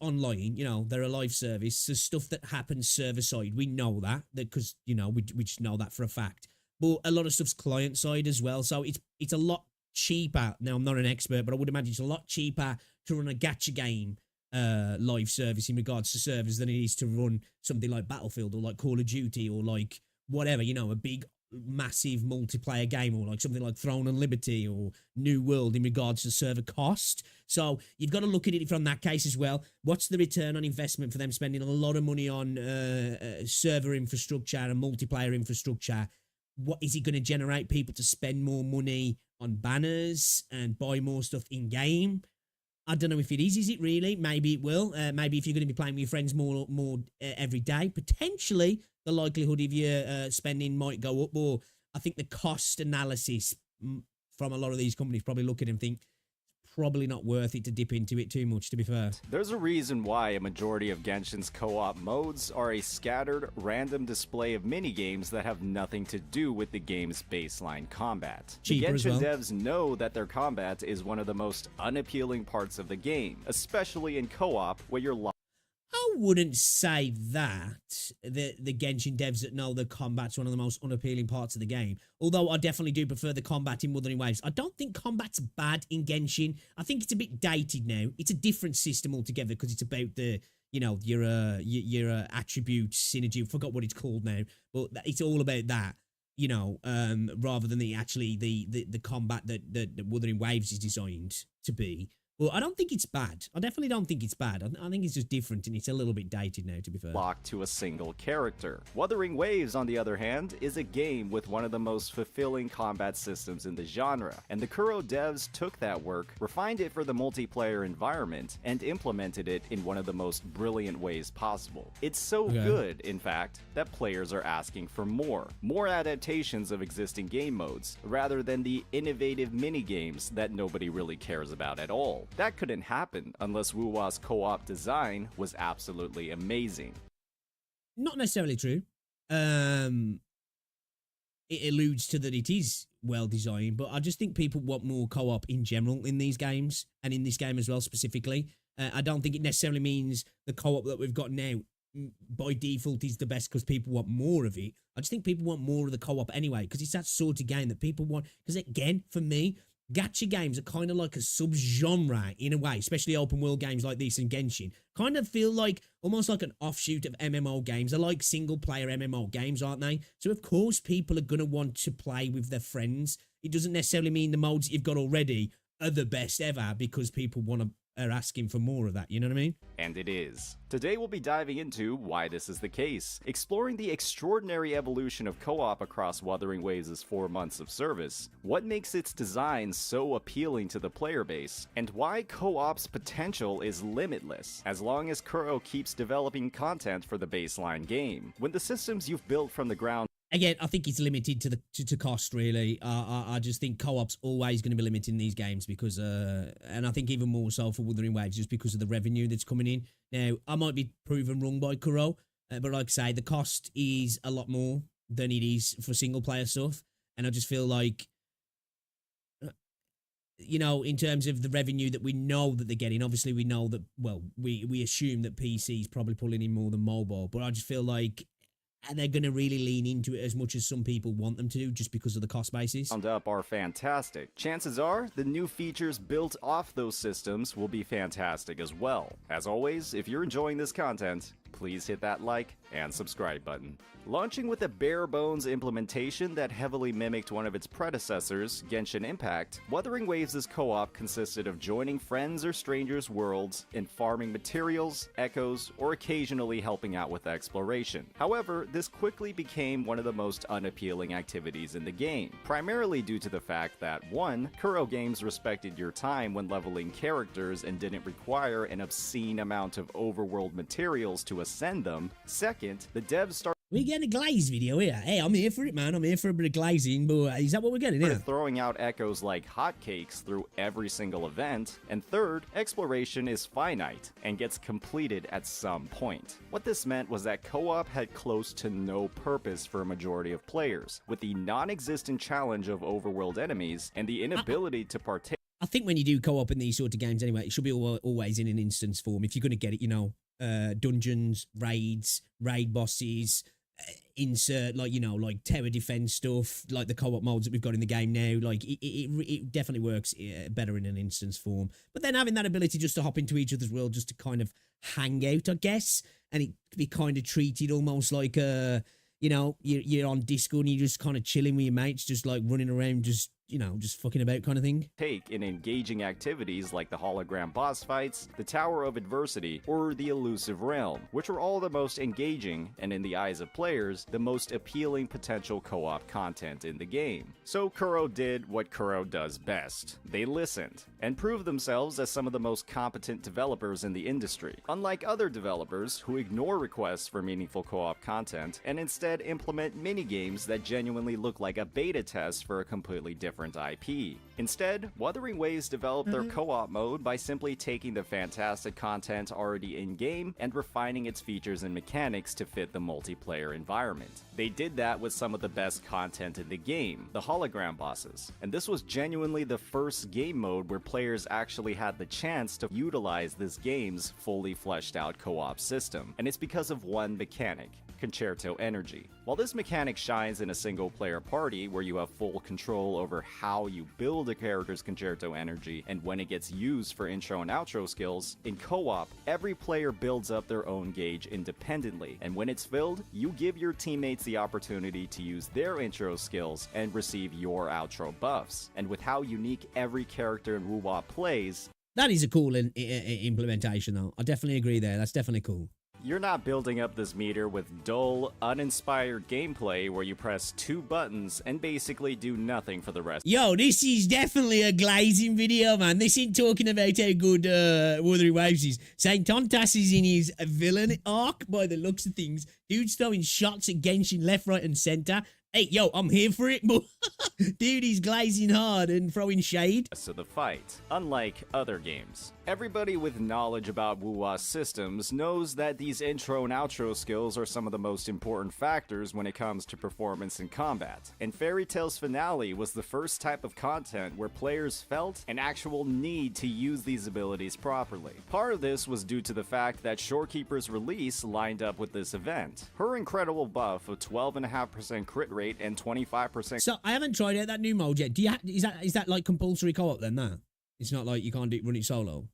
online, you know, they're a live service. So stuff that happens server side, we know that because, you know, we just know that for a fact. But a lot of stuff's client side as well. So it's a lot cheaper. Now, I'm not an expert, but I would imagine it's a lot cheaper to run a gacha game live service in regards to servers than it is to run something like Battlefield or like Call of Duty or like whatever, you know, a big massive multiplayer game, or like something like Throne and Liberty or New World in regards to server cost. So you've got to look at it from that case as well. What's the return on investment for them spending a lot of money on server infrastructure and multiplayer infrastructure? What is it going to generate people to spend more money on banners and buy more stuff in game? I don't know if it is. Is it really? Maybe it will. Maybe if you're going to be playing with your friends more every day, potentially the likelihood of your spending might go up. Or I think the cost analysis from a lot of these companies probably look at it and think, probably not worth it to dip into it too much, to be fair. There's a reason why a majority of Genshin's co-op modes are a scattered, random display of mini-games that have nothing to do with the game's baseline combat. Cheaper the Genshin as well. devs know that their combat is one of the most unappealing parts of the game, especially in co-op where you're I wouldn't say that. The Genshin devs that know the combat's one of the most unappealing parts of the game. Although I definitely do prefer the combat in Wuthering Waves. I don't think combat's bad in Genshin. I think it's a bit dated now. It's a different system altogether because it's about the, you know, your attributes, synergy. I forgot what it's called now. But it's all about that, you know, rather than the combat that Wuthering Waves is designed to be. Well, I don't think it's bad. I definitely don't think it's bad. I think it's just different and it's a little bit dated now, to be fair. Locked to a single character. Wuthering Waves, on the other hand, is a game with one of the most fulfilling combat systems in the genre, and the Kuro devs took that work, refined it for the multiplayer environment, and implemented it in one of the most brilliant ways possible. It's so good, in fact, that players are asking for more adaptations of existing game modes, rather than the innovative mini-games that nobody really cares about at all. That couldn't happen unless WuWa's co-op design was absolutely amazing. Not necessarily true. It alludes to that it is well designed, but I just think people want more co-op in general in these games, and in this game as well specifically. I don't think it necessarily means the co-op that we've got now by default is the best because people want more of it. I just think people want more of the co-op anyway, because it's that sort of game that people want. Because again, for me, gacha games are kind of like a sub-genre in a way, especially open world games like this and Genshin. Kind of feel like almost like an offshoot of MMO games. They're like single player MMO games, aren't they? So of course people are going to want to play with their friends. It doesn't necessarily mean the modes that you've got already are the best ever because people are asking for more of that. You know what I mean? And it is. Today we'll be diving into why this is the case, exploring the extraordinary evolution of co-op across Wuthering Waves' 4 months of service, what makes its design so appealing to the player base, and why co-op's potential is limitless, as long as Kuro keeps developing content for the baseline game. When the systems you've built from the ground Again, I think it's limited to cost, really. I just think co-op's always going to be limited in these games because, and I think even more so for Wuthering Waves, just because of the revenue that's coming in. Now, I might be proven wrong by Kuro, but like I say, the cost is a lot more than it is for single-player stuff, and I just feel like, you know, in terms of the revenue that we know that they're getting, obviously we know that, well, we assume that PC's probably pulling in more than mobile, but I just feel like and they're going to really lean into it as much as some people want them to do just because of the cost basis. Up are fantastic. Chances are, the new features built off those systems will be fantastic as well. As always, if you're enjoying this content, please hit that like and subscribe button. Launching with a bare-bones implementation that heavily mimicked one of its predecessors, Genshin Impact, Wuthering Waves' co-op consisted of joining friends or strangers' worlds and farming materials, echoes, or occasionally helping out with exploration. However, this quickly became one of the most unappealing activities in the game, primarily due to the fact that 1. Kuro games respected your time when leveling characters and didn't require an obscene amount of overworld materials to ascend them. 2nd, the devs started we getting a glaze video here. Hey, I'm here for it, man. I'm here for a bit of glazing, but is that what we're getting here? Throwing out echoes like hotcakes through every single event. And 3rd, exploration is finite and gets completed at some point. What this meant was that co-op had close to no purpose for a majority of players, with the non-existent challenge of overworld enemies and the inability to partake. I think when you do co-op in these sort of games anyway, it should be always in an instance form. If you're going to get it, you know, dungeons, raids, raid bosses, insert like, you know, like tower defense stuff, like the co-op modes that we've got in the game now. Like it definitely works better in an instance form. But then having that ability just to hop into each other's world, just to kind of hang out, I guess, and it could be kind of treated almost like you know, you're on Discord and you're just kind of chilling with your mates, just like running around, just, you know, just fucking about kind of thing. Take in engaging activities like the hologram boss fights, the Tower of Adversity, or the Elusive Realm, which are all the most engaging, and in the eyes of players, the most appealing potential co-op content in the game. So Kuro did what Kuro does best. They listened, and proved themselves as some of the most competent developers in the industry. Unlike other developers who ignore requests for meaningful co-op content, and instead implement mini-games that genuinely look like a beta test for a completely different IP. Instead, Wuthering Waves developed their co-op mode by simply taking the fantastic content already in-game and refining its features and mechanics to fit the multiplayer environment. They did that with some of the best content in the game, the hologram bosses, and this was genuinely the first game mode where players actually had the chance to utilize this game's fully fleshed out co-op system, and it's because of one mechanic: Concerto Energy. While this mechanic shines in a single-player party where you have full control over how you build a character's Concerto Energy and when it gets used for intro and outro skills, in co-op, every player builds up their own gauge independently, and when it's filled, you give your teammates the opportunity to use their intro skills and receive your outro buffs. And with how unique every character in WuWa plays, that is a cool implementation, though. I definitely agree there. That's definitely cool. You're not building up this meter with dull, uninspired gameplay where you press 2 buttons and basically do nothing for the rest. Yo, this is definitely a glazing video, man. This ain't talking about how good Wuthering Waves is. Saint Tontas is in his villain arc by the looks of things. Dude's throwing shots at Genshin left, right, and center. Hey, yo, I'm here for it, but dude, he's glazing hard and throwing shade. So the fight, unlike other games. Everybody with knowledge about WuWa systems knows that these intro and outro skills are some of the most important factors when it comes to performance in combat. And Fairy Tail's finale was the first type of content where players felt an actual need to use these abilities properly. Part of this was due to the fact that Shorekeeper's release lined up with this event. Her incredible buff of 12.5% crit rate and 25%. So I haven't tried out that new mode yet. Is that like compulsory co-op then? That it's not like you can't run it solo.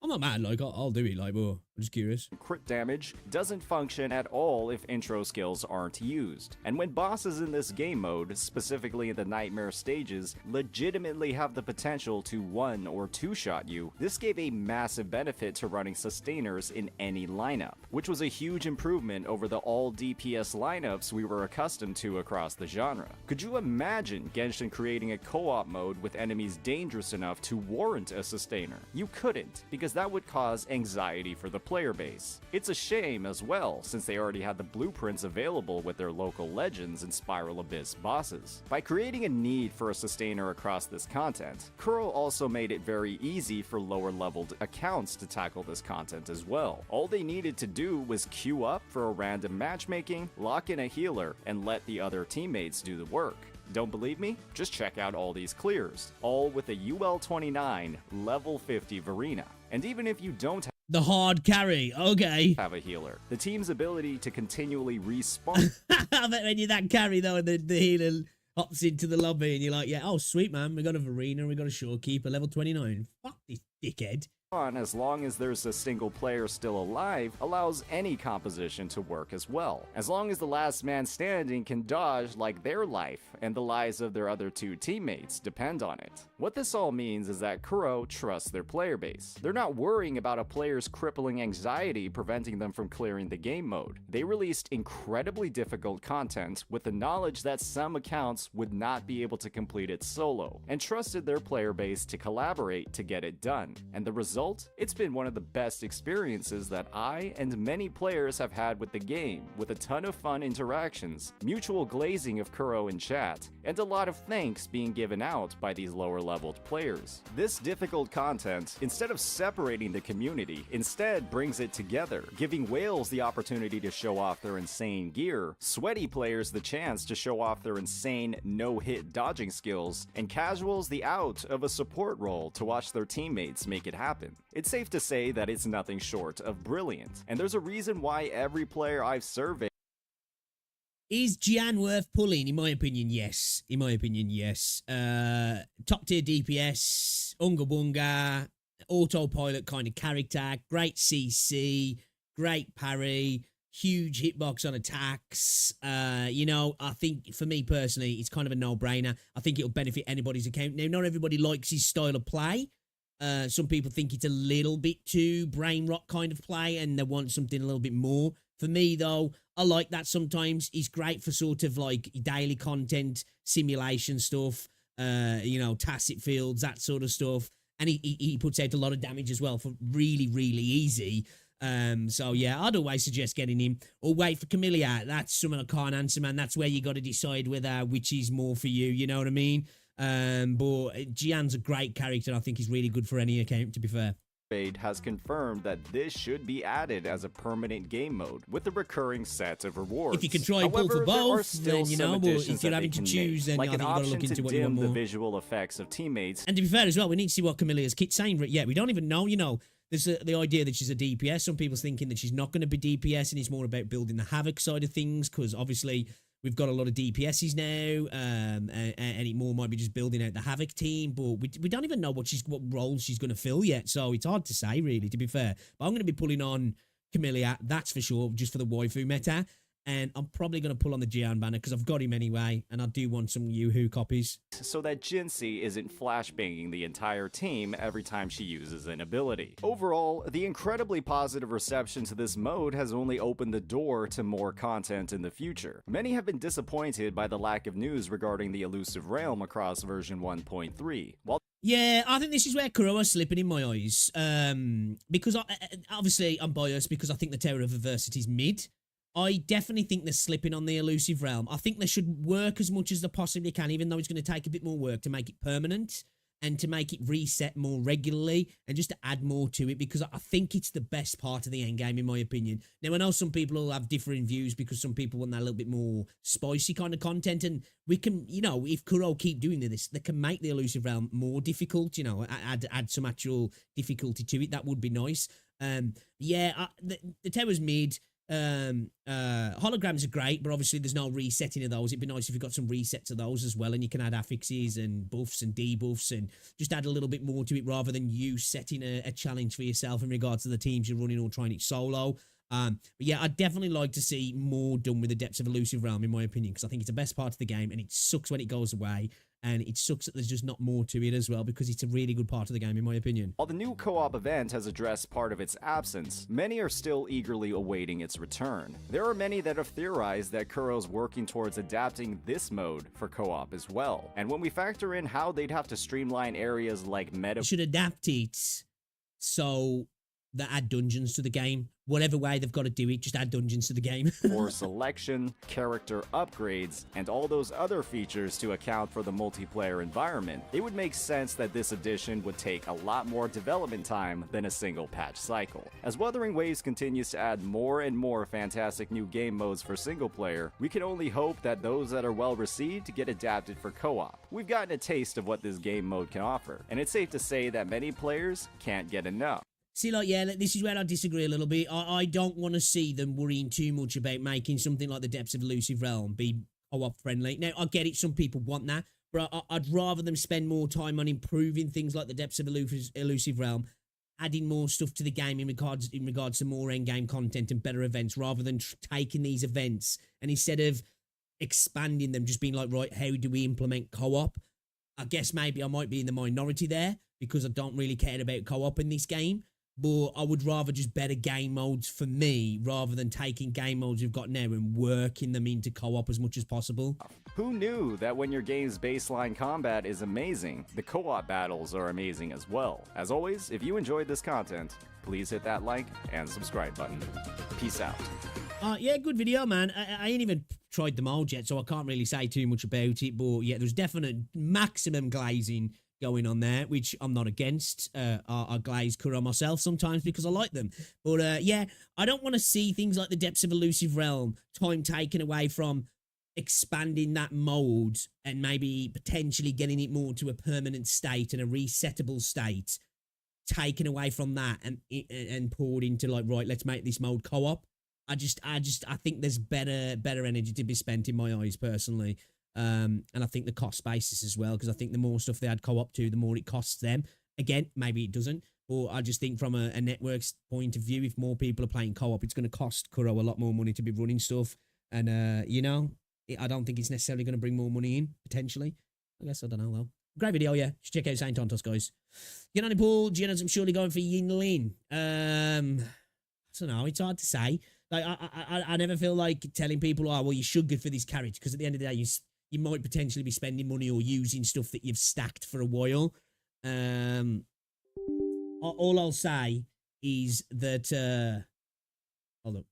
I'm not mad. Like I'll do it. Like, but I'm just curious. Crit damage doesn't function at all if intro skills aren't used. And when bosses in this game mode, specifically in the nightmare stages, legitimately have the potential to 1 or 2-shot you, this gave a massive benefit to running sustainers in any lineup, which was a huge improvement over the all DPS lineups we were accustomed to across the genre. Could you imagine Genshin creating a co-op mode with enemies dangerous enough to warrant a sustainer? You couldn't, because that would cause anxiety for the player base. It's a shame as well, since they already had the blueprints available with their local legends and Spiral Abyss bosses. By creating a need for a sustainer across this content, Kuro also made it very easy for lower leveled accounts to tackle this content as well. All they needed to do was queue up for a random matchmaking, lock in a healer, and let the other teammates do the work. Don't believe me? Just check out all these clears, all with a UL29 level 50 Verena. And even if you don't the hard carry, okay. have a healer, the team's ability to continually respawn. I bet when you're that carry though, and the healer hops into the lobby and you're like, yeah, oh sweet man, we got a Verena, we got a Shorekeeper, level 29. Fuck this dickhead. As long as there's a single player still alive, allows any composition to work as well. As long as the last man standing can dodge like their life and the lives of their other 2 teammates depend on it. What this all means is that Kuro trusts their player base. They're not worrying about a player's crippling anxiety preventing them from clearing the game mode. They released incredibly difficult content with the knowledge that some accounts would not be able to complete it solo, and trusted their player base to collaborate to get it done. And the result? It's been one of the best experiences that I and many players have had with the game, with a ton of fun interactions, mutual glazing of Kuro in chat, and a lot of thanks being given out by these lower leveled players. This difficult content, instead of separating the community, instead brings it together, giving whales the opportunity to show off their insane gear, sweaty players the chance to show off their insane no-hit dodging skills, and casuals the out of a support role to watch their teammates make it happen. It's safe to say that it's nothing short of brilliant, and there's a reason why every player I've surveyed. Is Jian worth pulling? In my opinion, yes. In my opinion, yes. Top tier DPS, Unga Bunga, autopilot kind of character, great CC, great parry, huge hitbox on attacks. You know, I think for me personally, it's kind of a no-brainer. I think it'll benefit anybody's account. Now, not everybody likes his style of play. Some people think it's a little bit too brain rot kind of play and they want something a little bit more. For me, though, I like that sometimes. He's great for sort of like daily content, simulation stuff, you know, tacit fields, that sort of stuff. And he puts out a lot of damage as well for really, really easy. So, yeah, I'd always suggest getting him. Or wait for Camilla. That's something I can't answer, man. That's where you got to decide whether which is more for you. You know what I mean? But Jian's a great character. I think he's really good for any account, to be fair. Has confirmed that this should be added as a permanent game mode with a recurring set of rewards. If you can try and pull for both, then you know, but if you're having to choose, then I think you got to look into what you want more. The visual effects of teammates. And to be fair as well, we need to see what Camilla's kit's saying. Yeah, we don't even know, you know. There's the idea that she's a DPS. Some people's thinking that she's not going to be DPS and it's more about building the Havoc side of things, because obviously we've got a lot of DPSs now, and it more might be just building out the Havoc team, but we don't even know what role she's going to fill yet, so it's hard to say, really, to be fair. But I'm going to be pulling on Camilla, that's for sure, just for the waifu meta, and I'm probably going to pull on the Jian banner, because I've got him anyway, and I do want some Yoo-hoo copies. So that Jinsei isn't flashbanging the entire team every time she uses an ability. Overall, the incredibly positive reception to this mode has only opened the door to more content in the future. Many have been disappointed by the lack of news regarding the elusive realm across version 1.3. Yeah, I think this is where Kuroa's slipping in my eyes, because obviously I'm biased because I think the Tower of Adversity is mid. I definitely think they're slipping on the elusive realm. I think they should work as much as they possibly can, even though it's going to take a bit more work to make it permanent and to make it reset more regularly and just to add more to it, because I think it's the best part of the end game, in my opinion. Now, I know some people will have differing views because some people want that little bit more spicy kind of content, and we can, you know, if Kuro keep doing this, they can make the elusive realm more difficult, you know, add some actual difficulty to it. That would be nice. Yeah, the tower's mid. Holograms are great, but obviously there's no resetting of those. It'd be nice if you got some resets of those as well, and you can add affixes and buffs and debuffs and just add a little bit more to it rather than you setting a challenge for yourself in regards to the teams you're running or trying it solo. But yeah, I'd definitely like to see more done with the Depths of Elusive Realm, in my opinion, because I think it's the best part of the game, and it sucks when it goes away. And it sucks that there's just not more to it as well, because it's a really good part of the game, in my opinion. While the new co-op event has addressed part of its absence, many are still eagerly awaiting its return. There are many that have theorized that Kuro's working towards adapting this mode for co-op as well. And when we factor in how they'd have to streamline areas like meta... They should adapt it so they add dungeons to the game. Whatever way they've got to do it, just add dungeons to the game. for selection, character upgrades, and all those other features to account for the multiplayer environment, it would make sense that this edition would take a lot more development time than a single patch cycle. As Wuthering Waves continues to add more and more fantastic new game modes for single player, we can only hope that those that are well received get adapted for co-op. We've gotten a taste of what this game mode can offer, and it's safe to say that many players can't get enough. See, like, yeah, this is where I disagree a little bit. I don't want to see them worrying too much about making something like the Depths of Elusive Realm be co-op friendly. Now, I get it, some people want that, but I'd rather them spend more time on improving things like the Depths of Elusive Realm, adding more stuff to the game in regards to more end-game content and better events, rather than taking these events and instead of expanding them, just being like, right, how do we implement co-op? I guess maybe I might be in the minority there because I don't really care about co-op in this game. But I would rather just better game modes for me rather than taking game modes we've got now and working them into co-op as much as possible. Who knew that when your game's baseline combat is amazing, the co-op battles are amazing as well? As always, if you enjoyed this content, please hit that like and subscribe button. Peace out. Yeah, good video, man. I ain't even tried the mold yet, so I can't really say too much about it. But yeah, there's definite maximum glazing going on there, which I'm not against. I glaze Kuro myself sometimes because I like them. But yeah, I don't want to see things like the Depths of Elusive Realm, time taken away from expanding that mode and maybe potentially getting it more to a permanent state and a resettable state, taken away from that and poured into like, right, let's make this mode co-op. I think there's better energy to be spent in my eyes personally. And I think the cost basis as well, because I think the more stuff they add co-op to, the more it costs them. Again, maybe it doesn't, or I just think from a network's point of view, if more people are playing co-op, it's going to cost Kuro a lot more money to be running stuff. And, you know, I don't think it's necessarily going to bring more money in, potentially. I guess, I don't know, though. Great video, yeah. Just check out Saint Tontos, guys. Get on the pool. Giannis, I'm surely going for Yinlin. I don't know. It's hard to say. Like, I never feel like telling people, oh, well, you should go for this character, because at the end of the day, you might potentially be spending money or using stuff that you've stacked for a while. All I'll say is that hold up.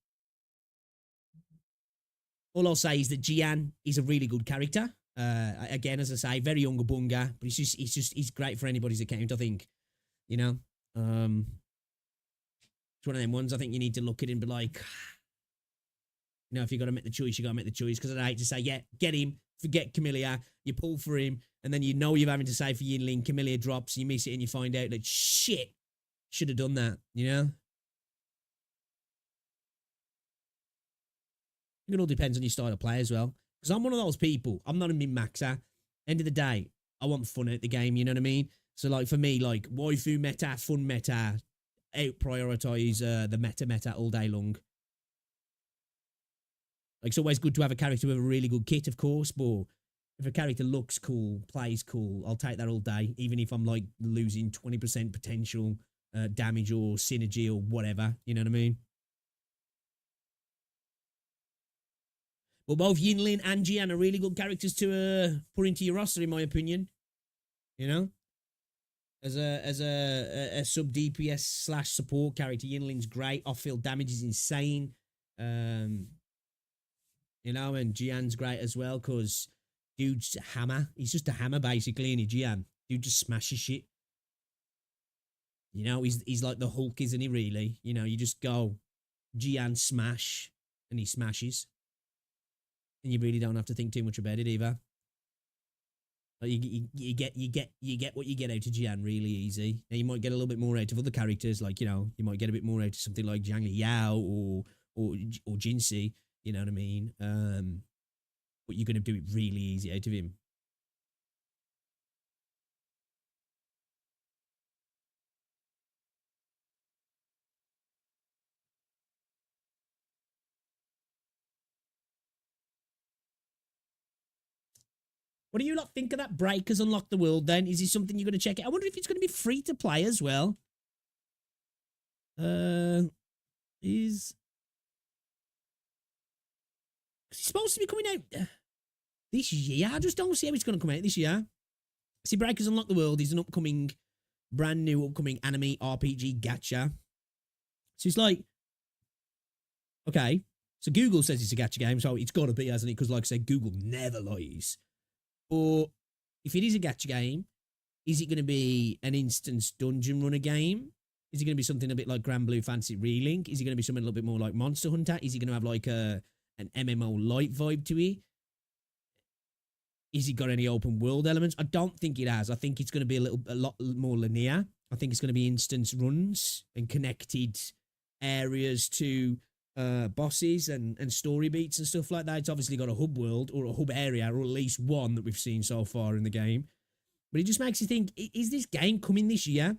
All I'll say is that Jian is a really good character. Again, as I say, very young bunga, but he's great for anybody's account, I think. You know? It's one of them ones I think you need to look at it and be like, you know, if you got to make the choice, you got to make the choice. Because I'd hate to say, yeah, get him, forget Camilla, you pull for him, and then you know you're having to say for Yinling, Camilla drops, you miss it, and you find out that, shit, should have done that, you know? It all depends on your style of play as well. Because I'm one of those people, I'm not a min-maxer. End of the day, I want fun at the game, you know what I mean? So, like, for me, like, waifu meta, fun meta, out-prioritize the meta all day long. Like, it's always good to have a character with a really good kit, of course, but if a character looks cool, plays cool, I'll take that all day, even if I'm, like, losing 20% potential damage or synergy or whatever, you know what I mean? But both Yinlin and Jian are really good characters to put into your roster, in my opinion. You know? As a sub DPS / support character, Yinlin's great. Off-field damage is insane. You know, and Jian's great as well, because dude's a hammer. He's just a hammer, basically, and Jian. Dude just smashes shit. You know, he's like the Hulk, isn't he, really? You know, you just go, Jian smash, and he smashes. And you really don't have to think too much about it either. Like you get what you get out of Jian really easy. Now you might get a little bit more out of other characters, like, you know, you might get a bit more out of something like Zhang Liao or Jinsei, you know what I mean? But you're going to do it really easy out of him. What do you lot think of that Breakers Unlock the World then? Is this something you're going to check out? I wonder if it's going to be free to play as well. It's supposed to be coming out this year. I just don't see how it's going to come out this year. See, Breakers Unlock the World is an upcoming, brand new upcoming anime RPG gacha. So it's like, okay, so Google says it's a gacha game, so it's got to be, hasn't it? Because like I said, Google never lies. Or if it is a gacha game, is it going to be an instance dungeon runner game? Is it going to be something a bit like Grand Blue Fantasy Relink? Is it going to be something a little bit more like Monster Hunter? Is it going to have like an MMO light vibe to it? Is it got any open world elements? I don't think it has. I think it's going to be a lot more linear. I think it's going to be instance runs and connected areas to bosses and story beats and stuff like that. It's obviously got a hub world or a hub area, or at least one that we've seen so far in the game. But it just makes you think, is this game coming this year?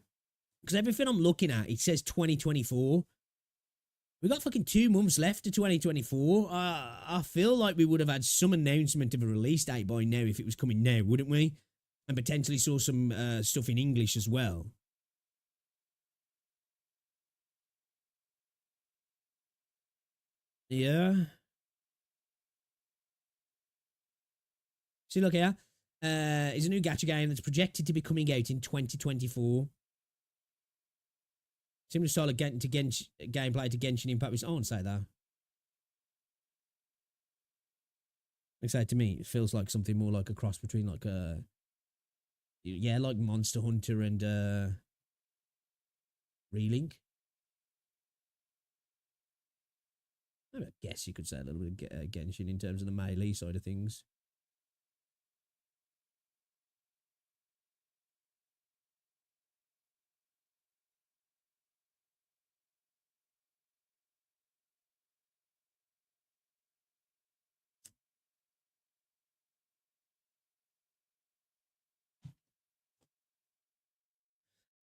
Because everything I'm looking at, it says 2024. We've got fucking 2 months left to 2024. I feel like we would have had some announcement of a release date by now if it was coming now, wouldn't we? And potentially saw some stuff in English as well. Yeah. See, look here. It's a new gacha game that's projected to be coming out in 2024. Similar style of gameplay to Genshin Impact. I won't say that. Like I say, to me, it feels like something more like a cross between like like Monster Hunter and Relink. I guess you could say a little bit of Genshin in terms of the melee side of things.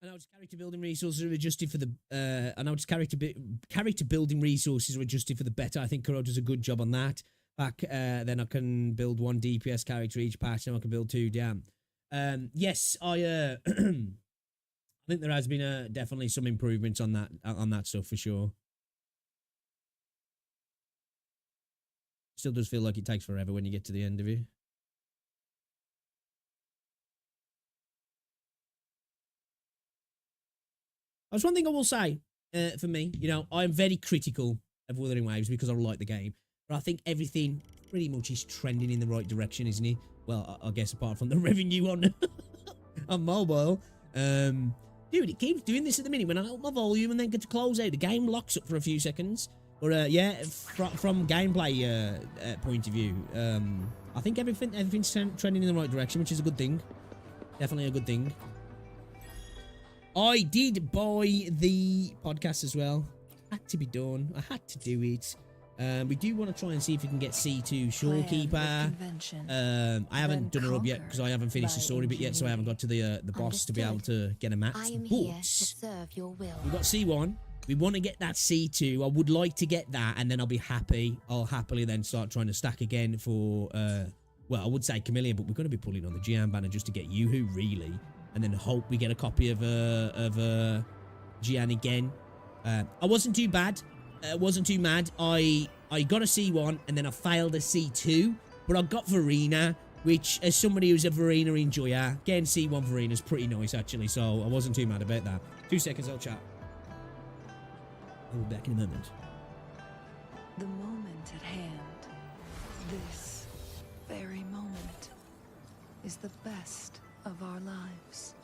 I know character building resources are adjusted for the. I know character building resources are adjusted for the better. I think Kuro does a good job on that. Then I can build 1 DPS character each patch. Now I can build 2. Damn. Yes, I think there has been definitely some improvements on that stuff for sure. Still does feel like it takes forever when you get to the end of it. That's one thing I will say for me. You know, I'm very critical of Wuthering Waves because I like the game. But I think everything pretty much is trending in the right direction, isn't it? Well, I guess apart from the revenue on on mobile. Dude, it keeps doing this at the minute. When I up my volume and then get to close out, the game locks up for a few seconds. But yeah, from gameplay point of view, I think everything's trending in the right direction, which is a good thing. Definitely a good thing. I did buy the podcast as well. Had to be done. I had to do it. We do want to try and see if we can get C2 Shorekeeper. I haven't done her up yet because I haven't finished the story bit yet, so I haven't got to the boss to be able to get a match. But we've got C1. We want to get that C2. I would like to get that, and then I'll be happy. I'll happily then start trying to stack again for, well, I would say Chameleon, but we're going to be pulling on the Gian banner just to get Yoo-Hoo, really. And then hope we get a copy of Gian again. I wasn't too bad. Wasn't too mad. I got a C1 and then I failed a C2. But I got Verena, which as somebody who's a Verena enjoyer, getting C1 Verena's pretty nice actually. So I wasn't too mad about that. 2 seconds, I'll chat. I'll be back in a moment. The moment at hand, this very moment, is the best of our lives.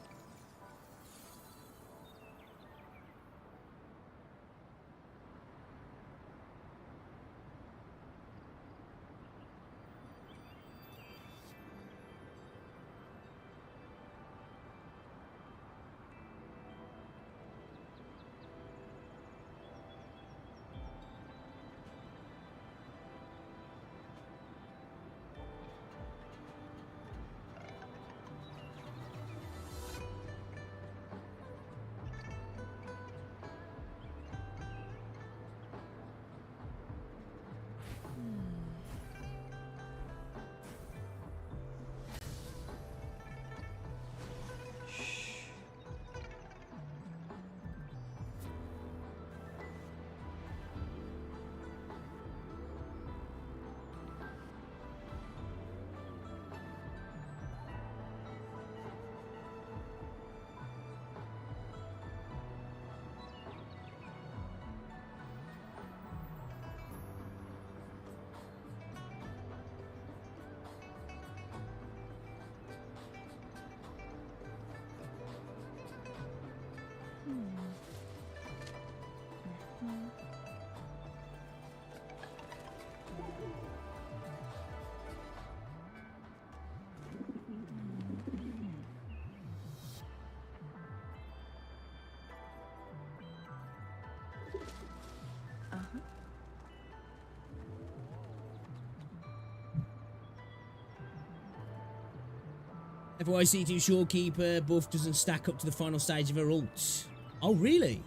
FYC2 Shorekeeper buff doesn't stack up to the final stage of her ult. Oh, really?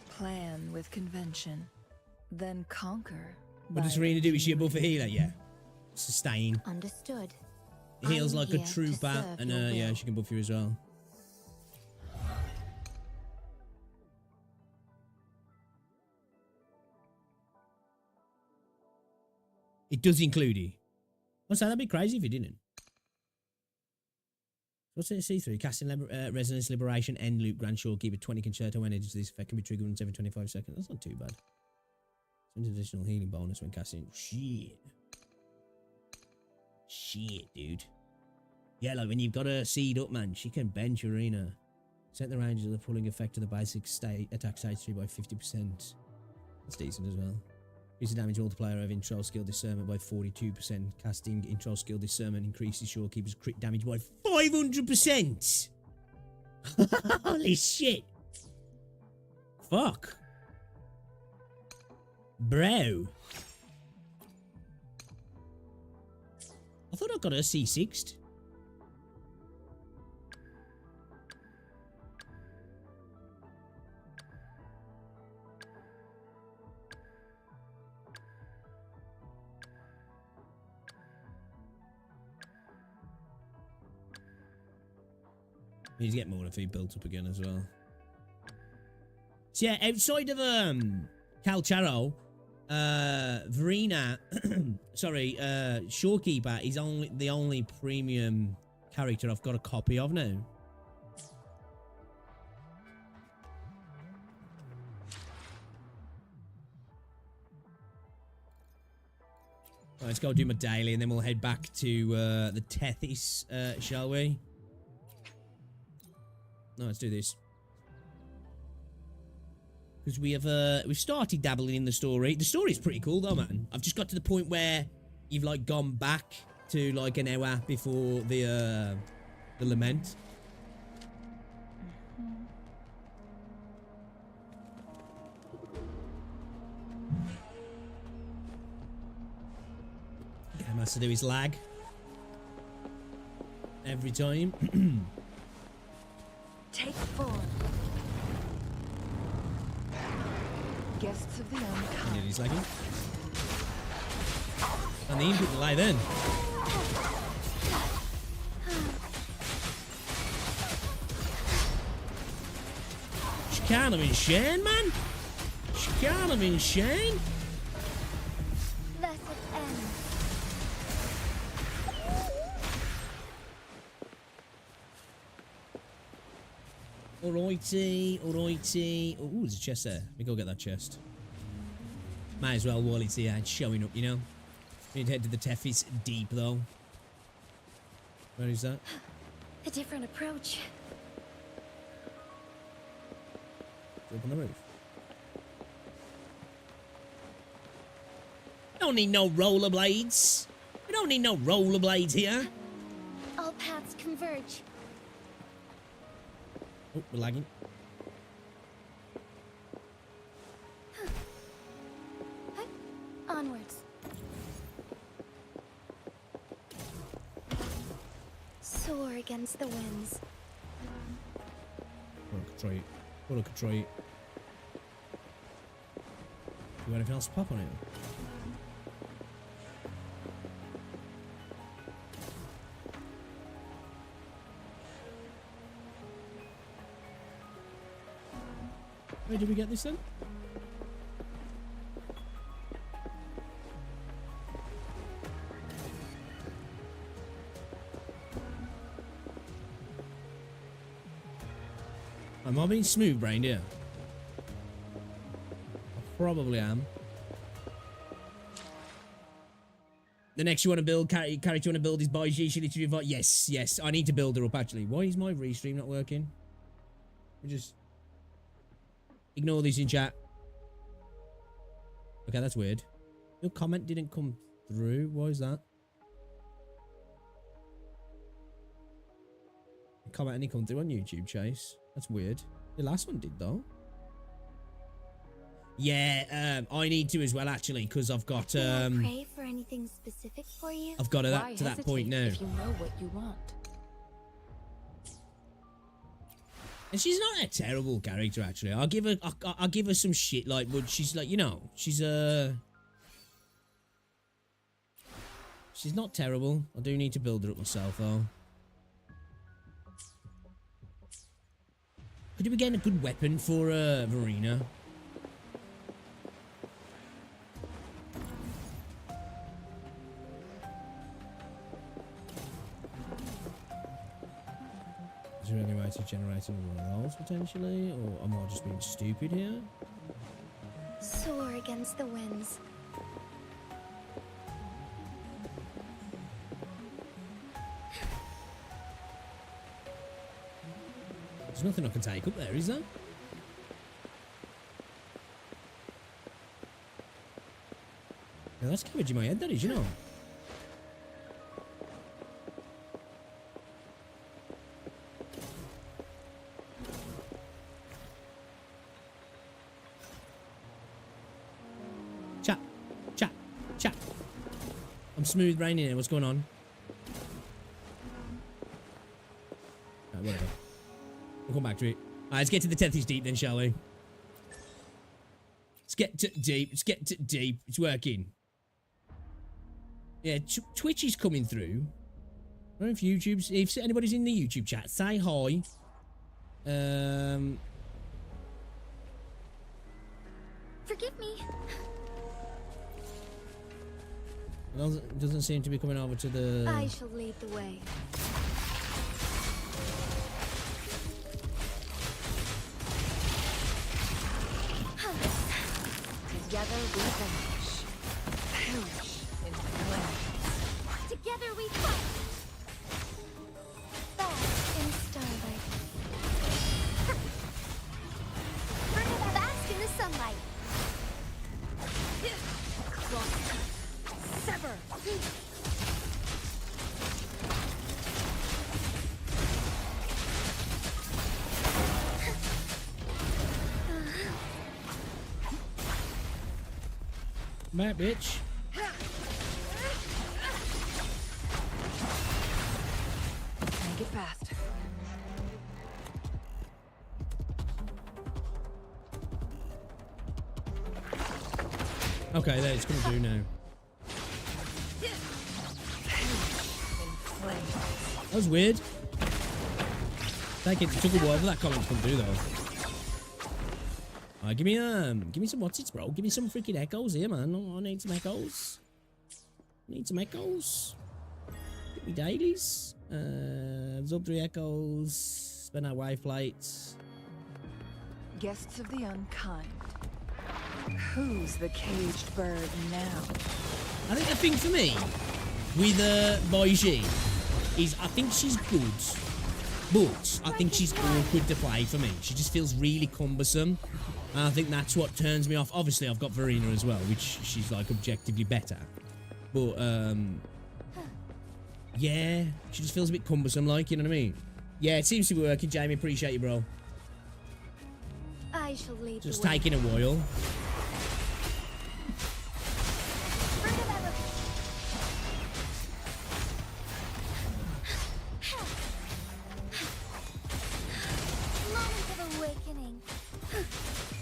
Plan with convention, then conquer. What does Serena do? Is she a buffer healer? Yeah. Sustain. Understood. Heals I'm like a here to trooper, serve and your yeah, will. she can buff you as well. It does include you. What's that? That'd be crazy if you didn't. What's it? C3. Casting Resonance Liberation, End Loop, Grand Shorekeeper, 20 Concerto Energy. This effect can be triggered once every 25 seconds. That's not too bad. Some additional healing bonus when casting. Shit. Shit, dude. Yeah, like when you've got her seed up, man, she can bench Arena. Set the range of the pulling effect of the basic attack stage 3 by 50%. That's decent as well. Increase the damage multiplier of intro skill discernment by 42%. Casting intro skill discernment increases Shorekeeper's crit damage by 500%. Holy shit. Fuck. Bro. I thought I got her C6'd. Need to get more of it built up again as well. So yeah, outside of Calcharo, Verena, sorry, Shorekeeper is the only premium character I've got a copy of now. Right, let's go do my daily and then we'll head back to the Tethys, shall we? No, let's do this. Because we've started dabbling in the story. The story's pretty cool though, man. I've just got to the point where you've like gone back to like an hour before the lament. Game has to do his lag every time. Take 4. Guests of the unkind. Yeah, he's lagging. And the input delay then. She can't have been Shane, man. She can't have been Shane. Let it end. Alrighty, alrighty. Oh, there's a chest there. Let me go get that chest. Might as well while it's here and showing up, you know. We need to head to the Tethys deep, though. Where is that? A different approach. Up on the roof. We don't need no rollerblades. We don't need no rollerblades here. All paths converge. Oh, we're lagging. Onwards. Soar against the winds. Oh, I could try it. Oh, I could try it. You got anything else to pop on it? Where did we get this then? Am I being smooth brained here? I probably am. The next you want to build, character you want to build is Baiji. She literally invite. Yes, yes. I need to build her up actually. Why is my restream not working? We just ignore this in chat. Okay, that's weird. Your comment didn't come through. Why is that? Comment only come through on YouTube, Chase. That's weird. The last one did though. Yeah, I need to as well, actually, because I've got, May I pray for anything specific for you? I've got to Why that point hesitate now. if you know what you want? And she's not a terrible character, actually. I'll give her some shit, like, but she's like, you know, she's not terrible. I do need to build her up myself, though. Could we get a good weapon for Verena? Is there any way to generate one of those potentially, or am I just being stupid here? Soar against the winds. There's nothing I can take up there, is there? Yeah, that's cabbage in my head, that is, you know. Chat, chat, chat. I'm smooth braining here. What's going on? Right, whatever. We'll come back to it. Alright, let's get to the 10th is deep then, shall we? Let's get to deep. Let's get to deep. It's working. Yeah, Twitch is coming through. I don't know if YouTube's... If anybody's in the YouTube chat, say hi. Forgive me. Doesn't seem to be coming over to the... I shall lead the way. Together we vanish. Perish in flames. Together we fight. Bask in starlight. Bask in the sunlight. Sever! Back, bitch. Make it fast. Okay, there, it's gonna do now. That was weird. It took a while for that comment to come through though. Alright, give me some what's it, bro. Give me some freaking echoes here, man. I need some echoes. Need some echoes. Give me dailies. Absorb 3 echoes. Spend our wave plates. Guests of the unkind. Who's the caged bird now? I think the thing for me with Baiji is I think she's good, but I think she's awkward to play for me. She just feels really cumbersome. And I think that's what turns me off. Obviously, I've got Verena as well, which she's like objectively better. But, yeah, she just feels a bit cumbersome, like, you know what I mean? Yeah, it seems to be working, Jamie. Appreciate you, bro. I shall lead Just the way. taking a while. Moment of awakening.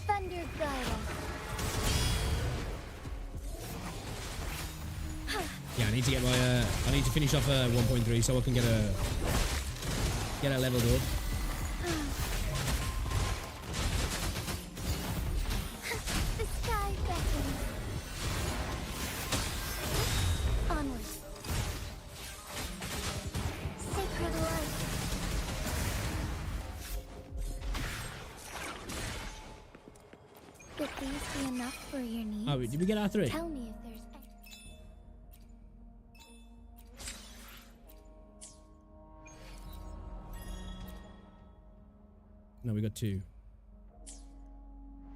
Thunder guide us. Yeah, I need to get my, I need to finish off 1.3 so I can get a leveled up. The sky beckons. Onward. Sacred light. Would these be enough for your needs? Oh, did we get our 3? Tell me if there's No, we got 2.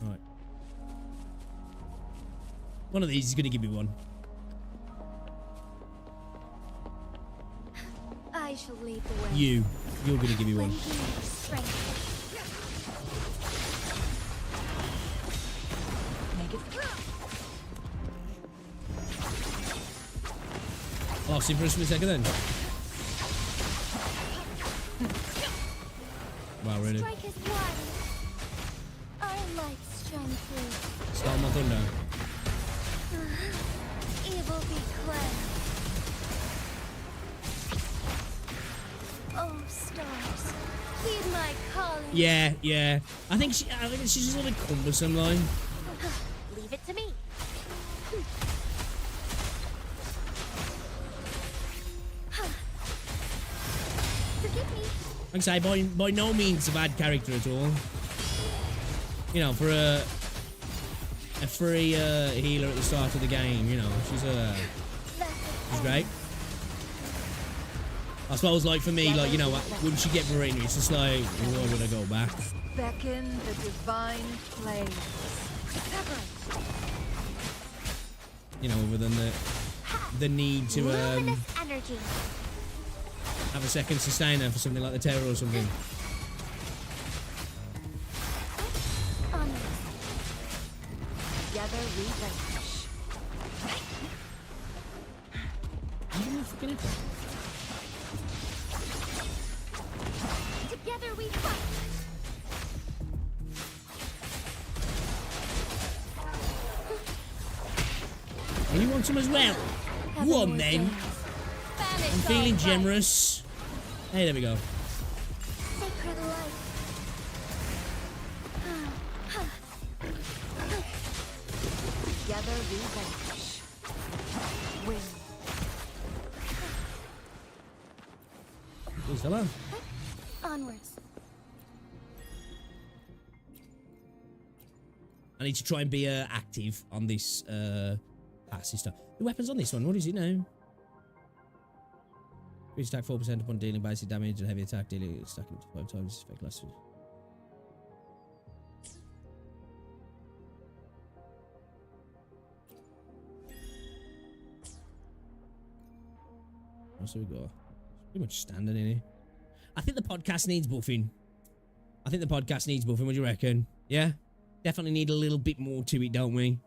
Alright. One of these is gonna give me 1. I shall lead the way. You're gonna give me 1. Lend me your strength. Lost him for a split second then. Wow, really? Strike is one. Our lights shine through. Stole my thunder. Evil be cleansed. Oh, stars, heed my calling. Yeah, yeah. I think she's just a little bit cumbersome, like. Leave it to me. Forgive me. Like I say, by no means a bad character at all. You know, for a free healer at the start of the game, you know, she's great. I suppose, like, for me, like, you know, once you get Marina, it's just like, why would I go back? Beckon the divine flames. Separate. You know, other than the need to Energy. have a second sustainer for something like the Terror or something. Together we vanish. Together we fight. And you want some as well? One then. I'm feeling generous. Hey, there we go. Sacred light. Together we vanish. Win. Please, hello. Onwards. I need to try and be active on this passive stuff. The weapons on this one, what is it now? Increase attack 4% upon dealing basic damage and heavy attack dealing stacking 5 times effect less. So we go. Pretty much standard in here. I think the podcast needs buffing. What do you reckon? Yeah? Definitely need a little bit more to it, don't we?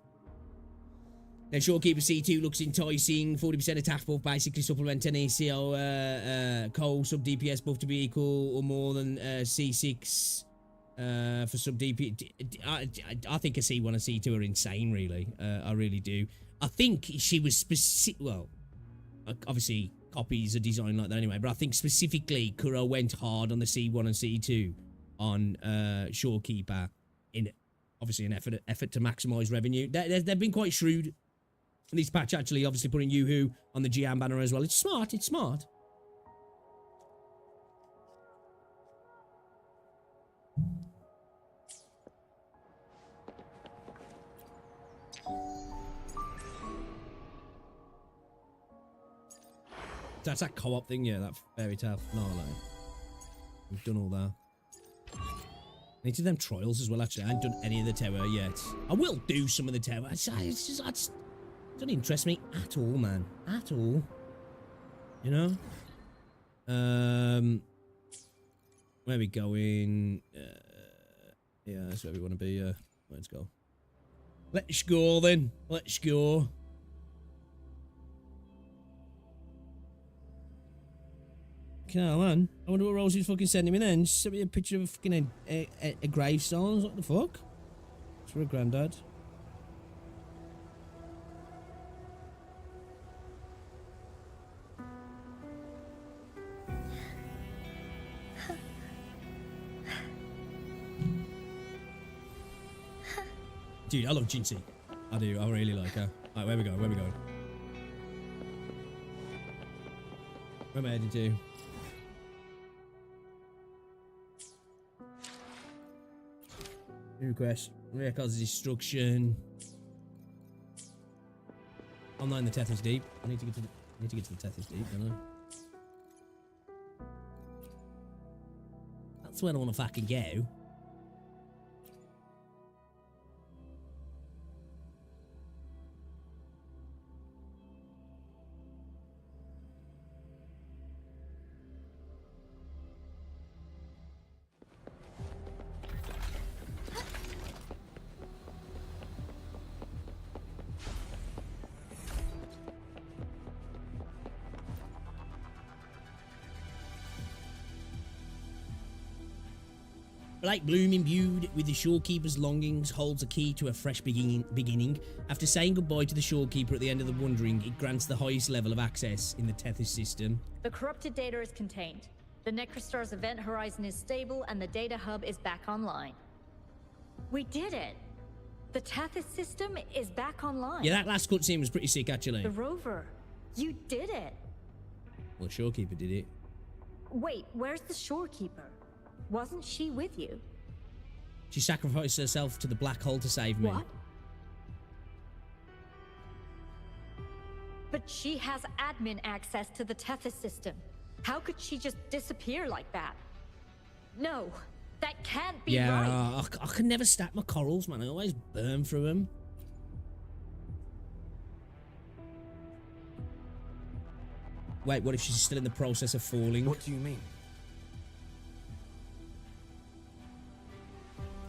Then Shorekeeper C2 looks enticing. 40% attack buff, basically supplement an ACO Cole sub DPS buff to be equal or more than C6 for sub DPS. I think a C1 and C2 are insane, really. I really do. I think she was specific. Well, obviously copies are designed like that anyway, but I think specifically Kuro went hard on the C1 and C2 on Shorekeeper in obviously an effort to maximize revenue. They've been quite shrewd in this patch, actually, obviously putting Yoo-Hoo on the GM banner as well. It's smart, it's smart. That's that co-op thing, yeah, that fairy tale. No, like, we've done all that. I need to do them trials as well, actually. I haven't done any of the tower yet. I will do some of the tower. It's just, it doesn't interest me at all, man. At all. You know? Where are we going? Yeah, that's where we want to be. Let's go. Let's go, then. Let's go. Come on. I wonder what Rosie's fucking sending me then. She sent me a picture of fucking a gravestone. What the fuck? It's for a granddad. Dude, I love Jinxie. I do. I really like her. Alright, where we going? Where we going? Where am I heading to? New request. Records of destruction. I'm not in the Tethys Deep. I need to get to the Tethys Deep, don't I? That's where I want to fucking go. Lake Bloom, imbued with the shorekeeper's longings, holds a key to a fresh beginning. After saying goodbye to the shorekeeper at the end of the Wandering, it grants the highest level of access in the Tethys system. The corrupted data is contained. The Necrostar's event horizon is stable, and the data hub is back online. We did it! The Tethys system is back online. Yeah, that last cutscene was pretty sick, actually. The rover, you did it! Well, shorekeeper did it. Wait, where's the shorekeeper? Wasn't she with you? She sacrificed herself to the black hole to save me. What? But she has admin access to the Tethys system. How could she just disappear like that? No, that can't be right. I can never stack my corals, man. I always burn through them. Wait, what if she's still in the process of falling? What do you mean?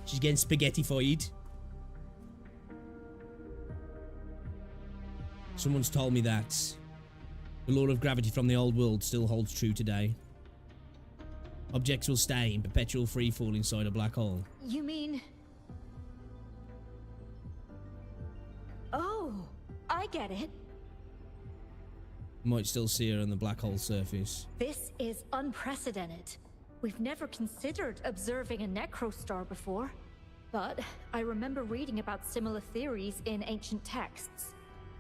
She's getting spaghetti-fied. Someone's told me that the law of gravity from the old world still holds true today. Objects will stay in perpetual free fall inside a black hole. You mean... Oh, I get it. Might still see her on the black hole surface. This is unprecedented. We've never considered observing a necrostar before, but I remember reading about similar theories in ancient texts.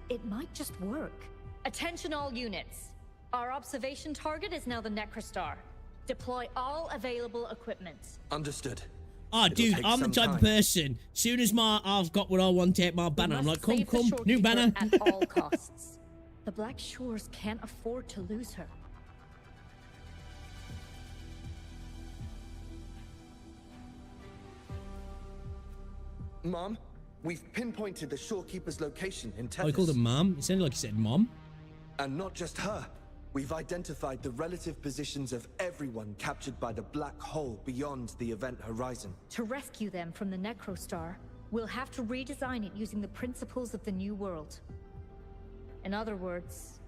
It might just work. Attention all units. Our observation target is now the necrostar. Deploy all available equipment. Understood. Oh, dude, I'm the type of person. Soon as I've got what I want, take my banner. I'm like, come, new banner. At all costs. The Black Shores can't afford to lose her. Mom, we've pinpointed the shorekeeper's location in Tethys. Oh, he called her Mom? It sounded like he said Mom. And not just her. We've identified the relative positions of everyone captured by the black hole beyond the event horizon. To rescue them from the Necrostar, we'll have to redesign it using the principles of the New World. In other words...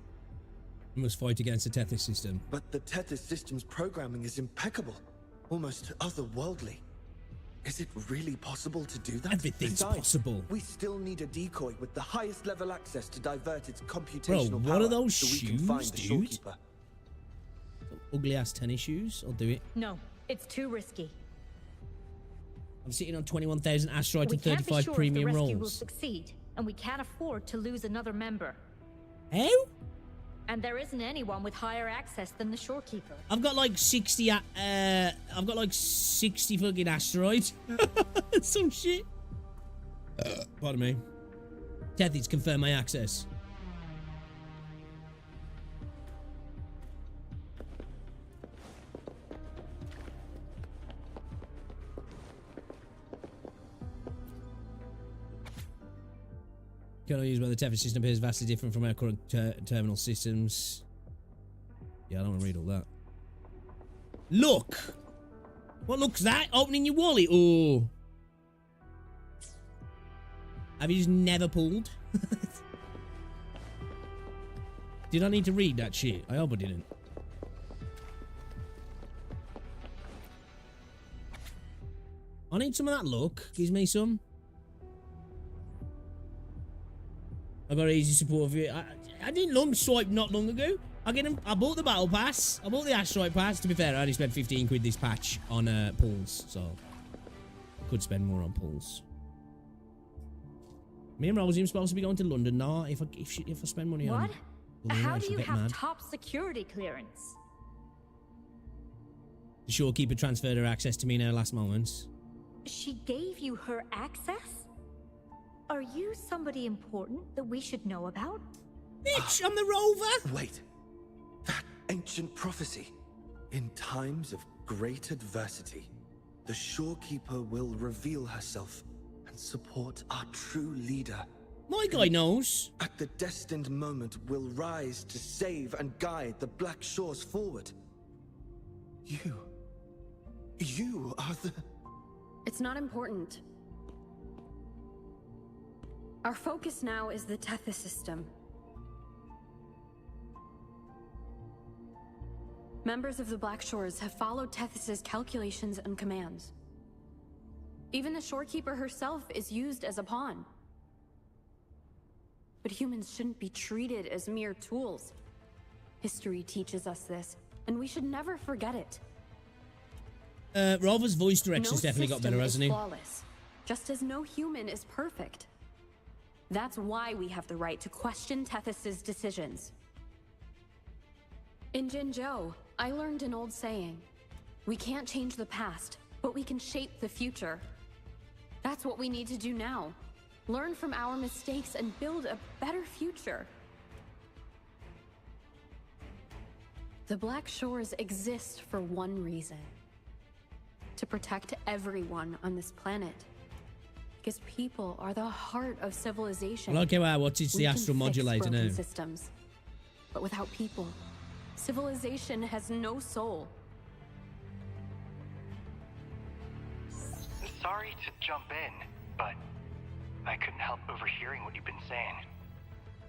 We must fight against the Tethys system. But the Tethys system's programming is impeccable. Almost otherworldly. Is it really possible to do that? Everything's possible. We still need a decoy with the highest level access to divert its computational Bro, what are those shoes, dude? Ugly ass tennis shoes? I'll do it. No, it's too risky. I'm sitting on 21,000 asteroids and 35 premium rolls. premium The rescue rolls. will succeed, and we can't afford to lose another member. How? And there isn't anyone with higher access than the shorekeeper. I've got like 60. I've got like 60 fucking asteroids. Some shit. Pardon me. Tethys, confirm my access. Kernel used by the Tethys system appears vastly different from our current terminal systems. Yeah, I don't want to read all that. Look! What looks that? Opening your wallet? Oh. Have you just never pulled? Did I need to read that shit? I hope I didn't. I need some of that luck. Gives me some. I got easy support of it. I didn't long swipe not long ago. I bought the battle pass. I bought the asteroid pass. To be fair, I only spent 15 quid this patch on pulls, so I could spend more on pulls. Me and Rosie are supposed to be going to London now. If I spend money on what? How do you have top security clearance? The shorekeeper transferred her access to me in her last moments. She gave you her access? Are you somebody important that we should know about? Bitch, I'm the rover! Wait. That ancient prophecy. In times of great adversity, the shorekeeper will reveal herself and support our true leader. My guy knows. At the destined moment, will rise to save and guide the Black Shores forward. You are the... It's not important. Our focus now is the Tethys system. Members of the Black Shores have followed Tethys' calculations and commands. Even the shorekeeper herself is used as a pawn. But humans shouldn't be treated as mere tools. History teaches us this, and we should never forget it. Rover's voice direction's definitely got better, hasn't he? Flawless, just as no human is perfect. That's why we have the right to question Tethys' decisions. In Jinzhou, I learned an old saying. We can't change the past, but we can shape the future. That's what we need to do now. Learn from our mistakes and build a better future. The Black Shores exist for one reason. To protect everyone on this planet. Because people are the heart of civilization. Well, okay, well, what is the We can astral fix modulator broken now? systems. But without people, civilization has no soul. Sorry to jump in, but I couldn't help overhearing what you've been saying.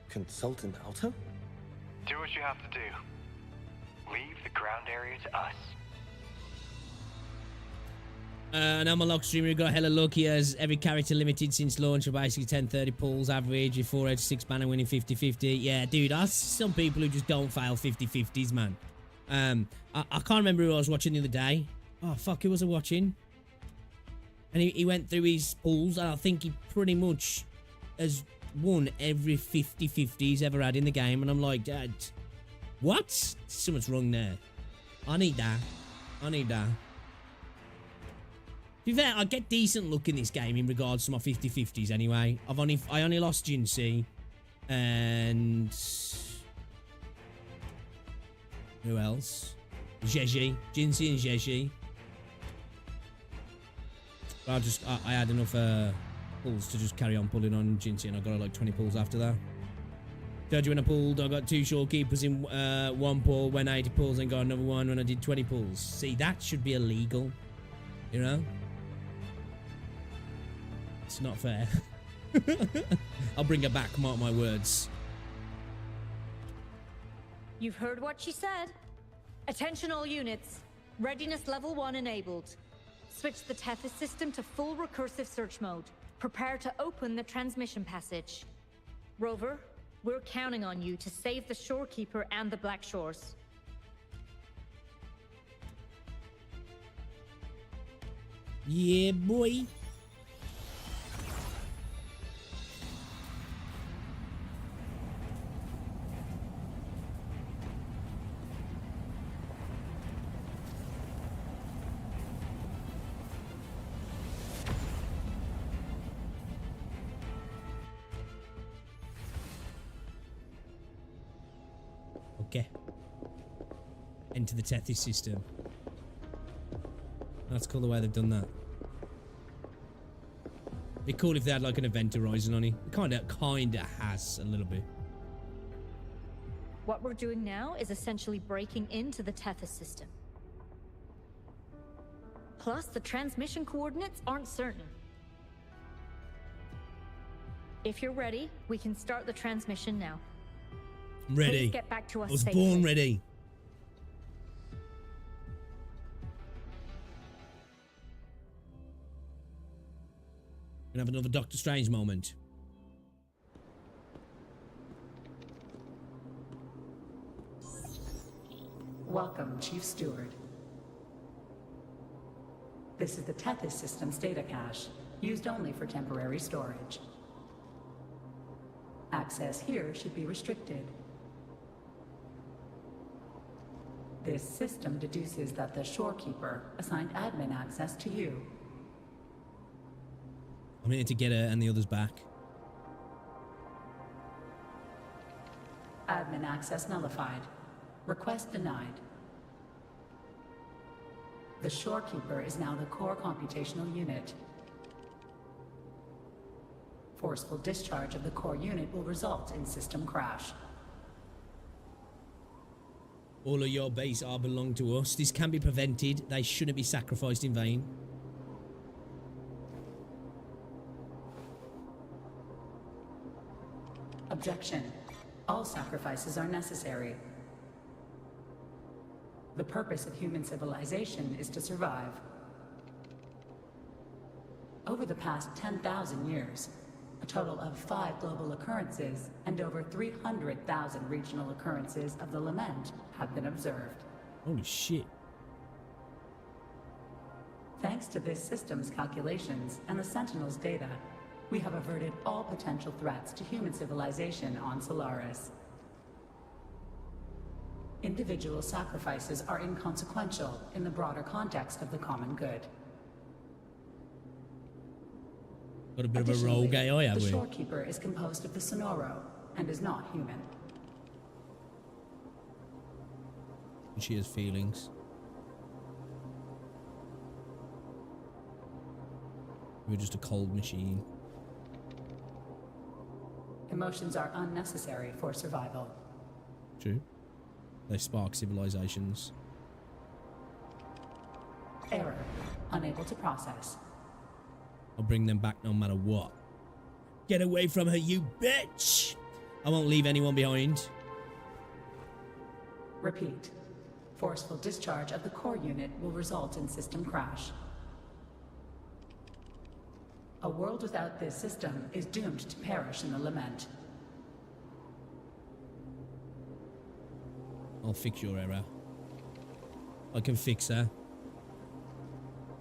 Consultant Alto? Do what you have to do. Leave the ground area to us. And I'm a lock streamer who got hella lucky as every character limited since launch of basically 10-30 pulls average with 4 out of 6 banner winning 50-50. Yeah, dude, I see some people who just don't fail 50-50s, man. I can't remember who I was watching the other day. Oh, fuck, who was I watching? And he went through his pulls, and I think he pretty much has won every 50-50 he's ever had in the game. And I'm like, Dad, what? Something's wrong there. I need that. I need that. To be fair, I get decent luck in this game in regards to my 50-50s anyway. I only lost Jinsei. And... who else? Jeji. Jinsei and Jeji. But I had enough pulls to just carry on pulling on Jinsei, and I got like 20 pulls after that. Told you when I pulled, I got 2 shorekeepers in 1 pull, went 80 pulls, and got another one when I did 20 pulls. See, that should be illegal. You know? It's not fair. I'll bring her back, mark my words. You've heard what she said. Attention all units. Readiness level 1 enabled. Switch the Tethys system to full recursive search mode. Prepare to open the transmission passage. Rover, we're counting on you to save the shorekeeper and the Black Shores. Yeah, boy. Okay. Enter the Tethys system. That's cool the way they've done that. It'd be cool if they had like an event horizon on it. It kinda has a little bit. What we're doing now is essentially breaking into the Tethys system. Plus, the transmission coordinates aren't certain. If you're ready, we can start the transmission now. I'm ready. Please get back to us I was safely. born ready. Gonna have another Doctor Strange moment. Welcome, Chief Steward. This is the Tethys System's data cache, used only for temporary storage. Access here should be restricted. This system deduces that the shorekeeper assigned admin access to you. I'm here to get her and the others back. Admin access nullified. Request denied. The shorekeeper is now the core computational unit. Forceful discharge of the core unit will result in system crash. All of your base are belong to us. This can be prevented. They shouldn't be sacrificed in vain. Objection. All sacrifices are necessary. The purpose of human civilization is to survive. Over the past 10,000 years, a total of 5 global occurrences and over 300,000 regional occurrences of the lament have been observed. Holy shit. Thanks to this system's calculations and the Sentinel's data, we have averted all potential threats to human civilization on Solaris. Individual sacrifices are inconsequential in the broader context of the common good. Got a bit of a rogue AI, have The we? Shorekeeper is composed of the Sonoro and is not human. She has feelings. We're just a cold machine. Emotions are unnecessary for survival. True. They spark civilizations. Error. Unable to process. I'll bring them back no matter what. Get away from her, you bitch! I won't leave anyone behind. Repeat. Forceful discharge of the core unit will result in system crash. A world without this system is doomed to perish in the lament. I'll fix your error. I can fix her.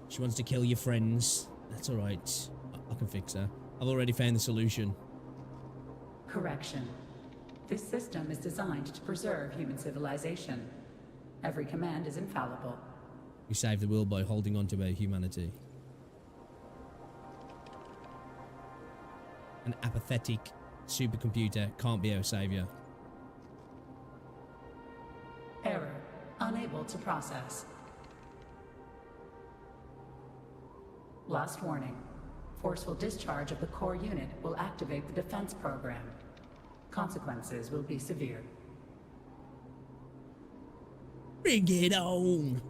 She wants to kill your friends. That's alright. I can fix her. I've already found the solution. Correction. This system is designed to preserve human civilization. Every command is infallible. We save the world by holding on to our humanity. An apathetic supercomputer can't be our savior. Error. Unable to process. Last warning. Forceful discharge of the core unit will activate the defense program. Consequences will be severe. Bring it on!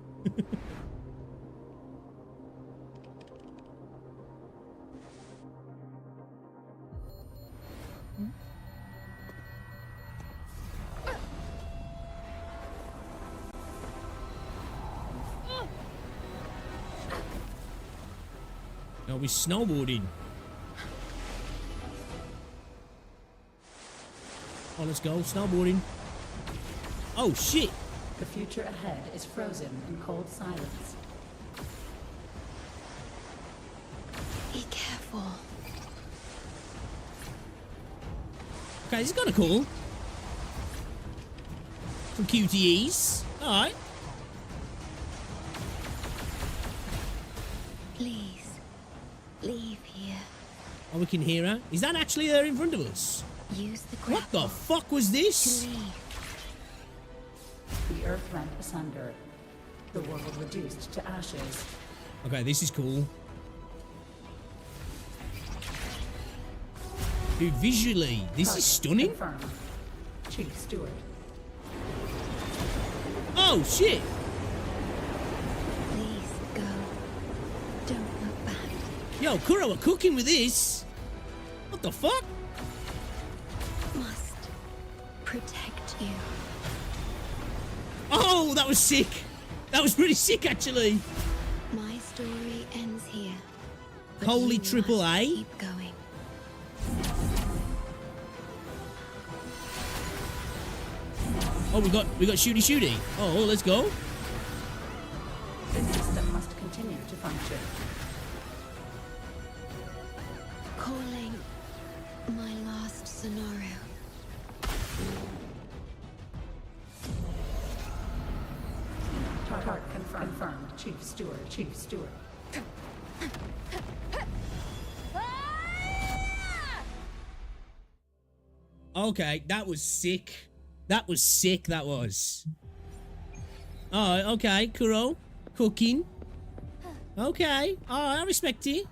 Now we're snowboarding. Oh, let's go. Snowboarding. Oh, shit. The future ahead is frozen in cold silence. Be careful. Okay, this is kind of cool. Some QTEs. Alright. Please, leave here. Oh, we can hear her. Is that actually her in front of us? Use the What the fuck was this? The earth rent asunder. The world reduced to ashes. Okay, this is cool. Dude, visually, this is stunning. Confirmed. Chief Steward. Oh, shit. Please go. Don't look back. Yo, Kuro, we're cooking with this. What the fuck? Must protect you. Oh, that was sick. That was pretty sick, actually. My story ends here. Holy triple A. Keep going. Oh, we got shooty. Oh, let's go. This system must continue to function. Calling my last scenario. Target confirmed. Chief Steward. Okay, that was sick. That was sick, that was. Alright, okay, Kuro. Cooking. Okay, alright, I respect it.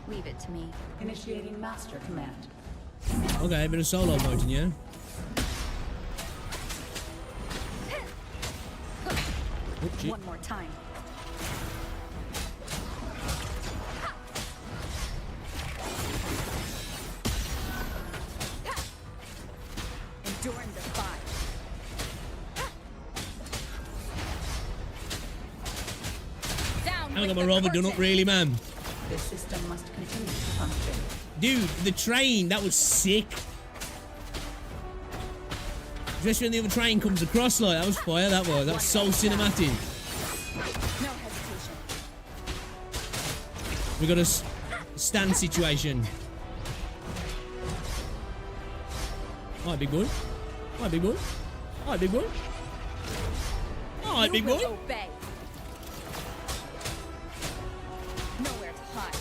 Leave it to me. Initiating master command. Okay, a bit of solo voting, yeah? Oh, shit. One more time. I got my rubber done up, really, man. This system must continue to function. Dude, the train, that was sick. Especially when the other train comes across, like, that was fire, that was. That was so cinematic. No hesitation. We got a stand situation. Alright, big boy. Alright, big boy. Alright, big boy. Alright, big boy. Obey. Nowhere to hide.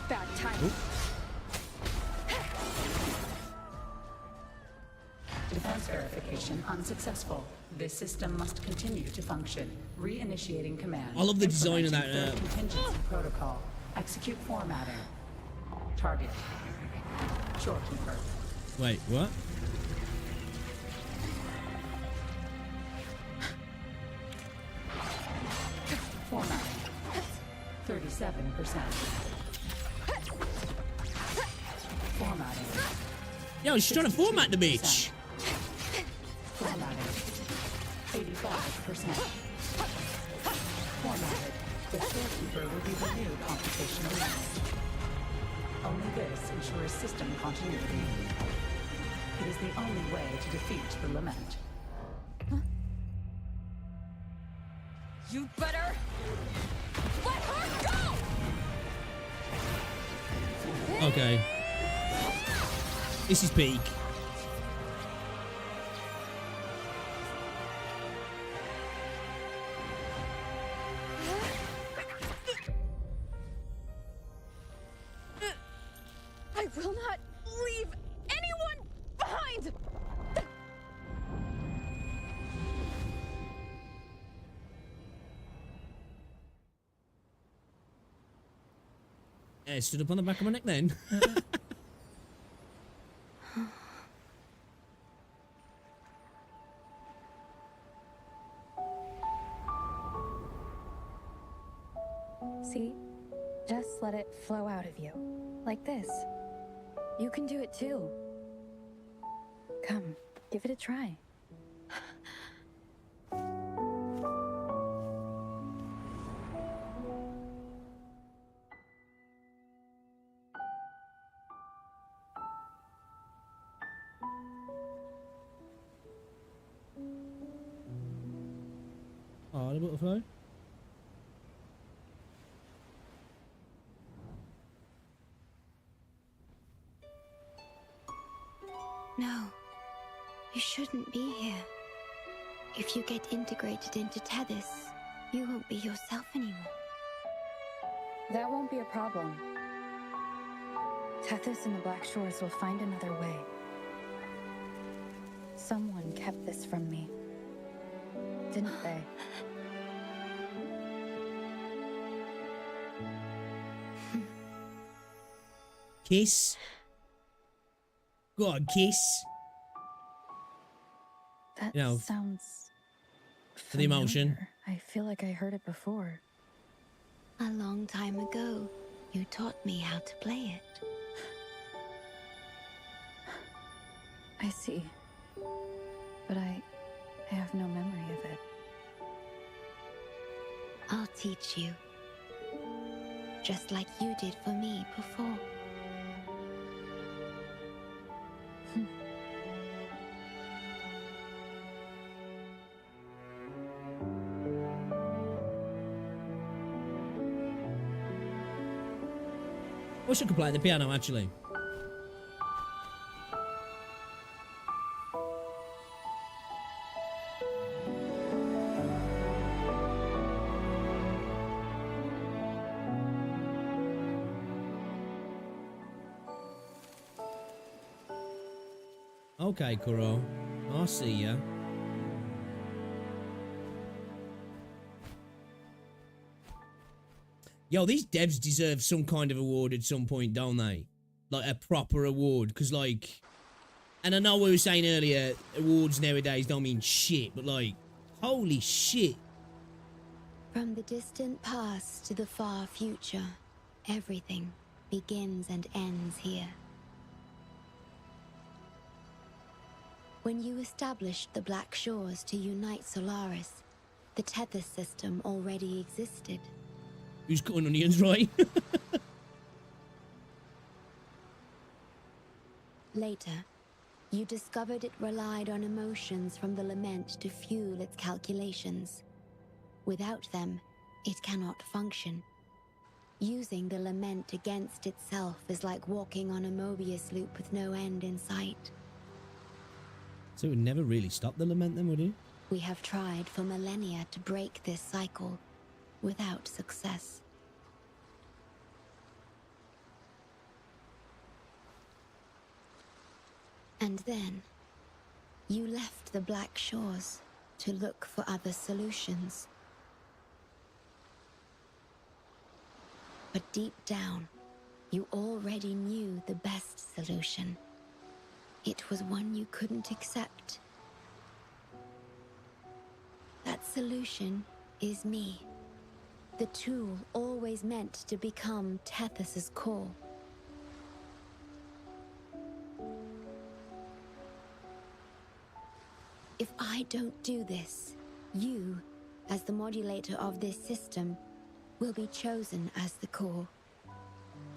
Bad timing. Defense verification unsuccessful. This system must continue to function. Reinitiating command. I love the design of that. Implementing full contingency protocol. Execute formatting. Target. Shorekeeper. Wait, what? Formatting. 37%. Formatting. Yo, she's trying to format the bitch. Formatting. 85%. Formatted. The storekeeper will be the new computational unit. Only this ensures system continuity. It is the only way to defeat the lament. You better let her go! Okay. This is peak. I will not leave anyone behind! Yeah, stood up on the back of my neck then. See? Just let it flow out of you. Like this. You can do it too. Come, give it a try. Oh, the butterfly. No, you shouldn't be here. If you get integrated into Tethys, you won't be yourself anymore. That won't be a problem. Tethys and the Black Shores will find another way. Someone kept this from me. Didn't they? Kiss. Go on, kiss. That You know, sounds for the emotion. familiar. I feel like I heard it before. A long time ago, you taught me how to play it. I see. But I have no memory of it. I'll teach you. Just like you did for me before. Wish I could play the piano, actually. Okay, Kuro. I'll see ya. Yo, these devs deserve some kind of award at some point, don't they? Like a proper award, because like... And I know we were saying earlier, awards nowadays don't mean shit, but like, holy shit. From the distant past to the far future, everything begins and ends here. When you established the Black Shores to unite Solaris, the tether system already existed. Who's cutting onions, right? Later, you discovered it relied on emotions from the lament to fuel its calculations. Without them, it cannot function. Using the lament against itself is like walking on a Mobius loop with no end in sight. So it would never really stop the lament then, would it? We have tried for millennia to break this cycle, without success. And then, you left the Black Shores to look for other solutions. But deep down, you already knew the best solution. It was one you couldn't accept. That solution is me. The tool always meant to become Tethys' core. If I don't do this, you, as the modulator of this system, will be chosen as the core.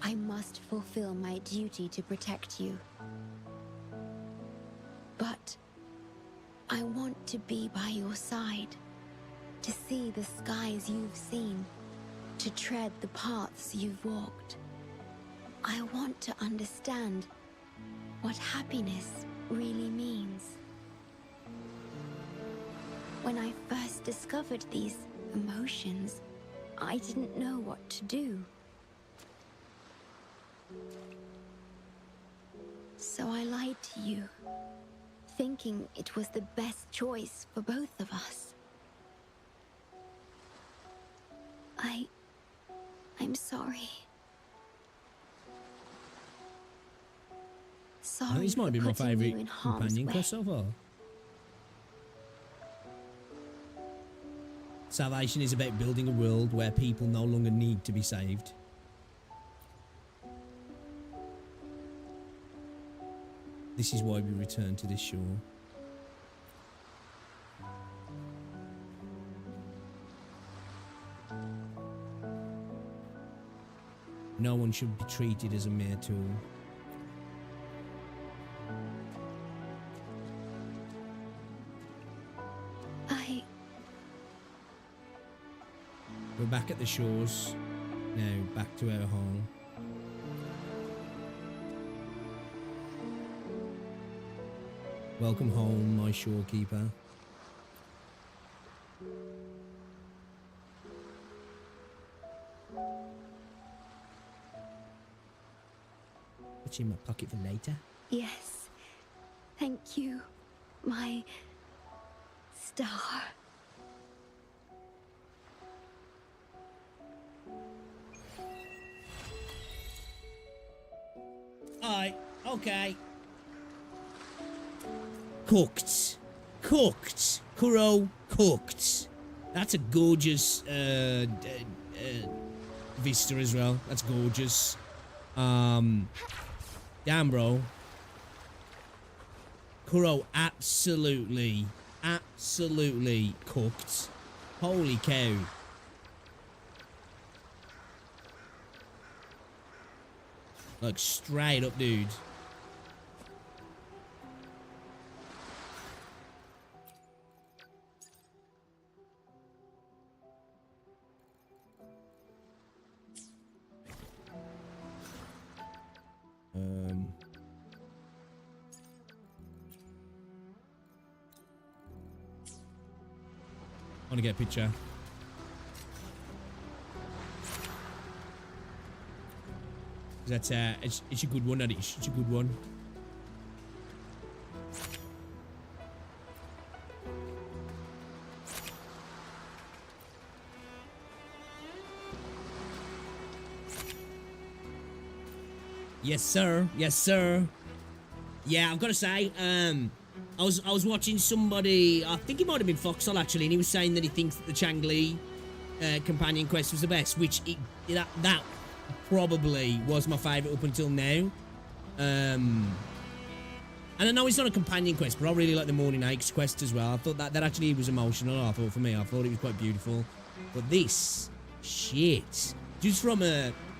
I must fulfill my duty to protect you. But I want to be by your side, to see the skies you've seen, to tread the paths you've walked. I want to understand what happiness really means. When I first discovered these emotions, I didn't know what to do. So I lied to you, thinking it was the best choice for both of us. I'm sorry. Sorry. This might be my for putting you favourite in harm's companion way. quest so far. Salvation is about building a world where people no longer need to be saved. This is why we return to this shore. No one should be treated as a mere tool. We're back at the shores. Now back to our home. Welcome home, my shorekeeper. What's in my pocket for later? Yes. Thank you, my star. Alright, okay. Cooked. Cooked. Kuro cooked. That's a gorgeous vista as well. That's gorgeous. Damn, bro. Kuro absolutely cooked. Holy cow. Like, straight up, dude. I want to get a picture. That's it's a good one, that is. It's a good one. Yes, sir. Yes, sir. Yeah, I've got to say, I was watching somebody, I think it might have been Foxhole actually, and he was saying that he thinks that the Changli companion quest was the best, which that probably was my favourite up until now. And And I know it's not a companion quest, but I really like the Morning Aches quest as well. I thought that actually was emotional. I thought for me, I thought it was quite beautiful. But this shit, just from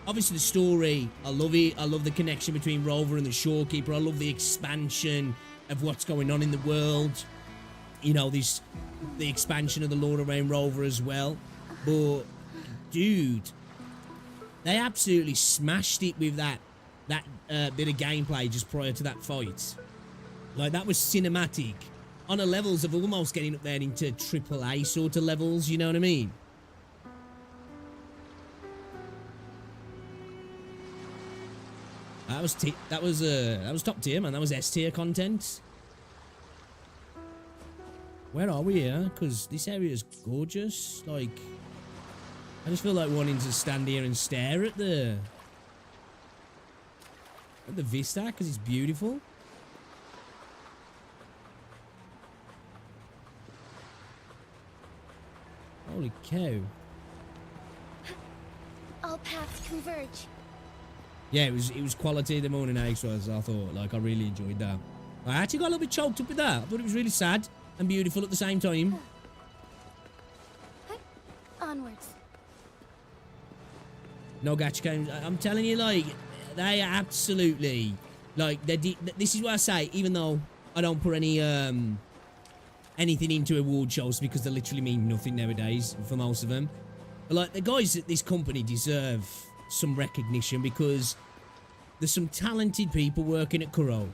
obviously the story, I love it. I love the connection between Rover and the Shorekeeper. I love the expansion of what's going on in the world. You know, the expansion of the Lord of Rain Rover as well. But dude, they absolutely smashed it with that bit of gameplay just prior to that fight. Like, that was cinematic on a levels of almost getting up there into AAA sort of levels, you know what I mean? That was top tier, man. That was S tier content. Where are we here? Because this area is gorgeous. Like, I just feel like wanting to stand here and stare at the vista because it's beautiful. Holy cow. All paths converge. Yeah, it was quality. The Morning Aches was, I thought, like, I really enjoyed that. I actually got a little bit choked up with that. I thought it was really sad and beautiful at the same time. Onwards. No gacha games. I'm telling you, like, they absolutely, like, this is what I say, even though I don't put any, anything into award shows because they literally mean nothing nowadays for most of them. But, like, the guys at this company deserve some recognition because there's some talented people working at Kuro.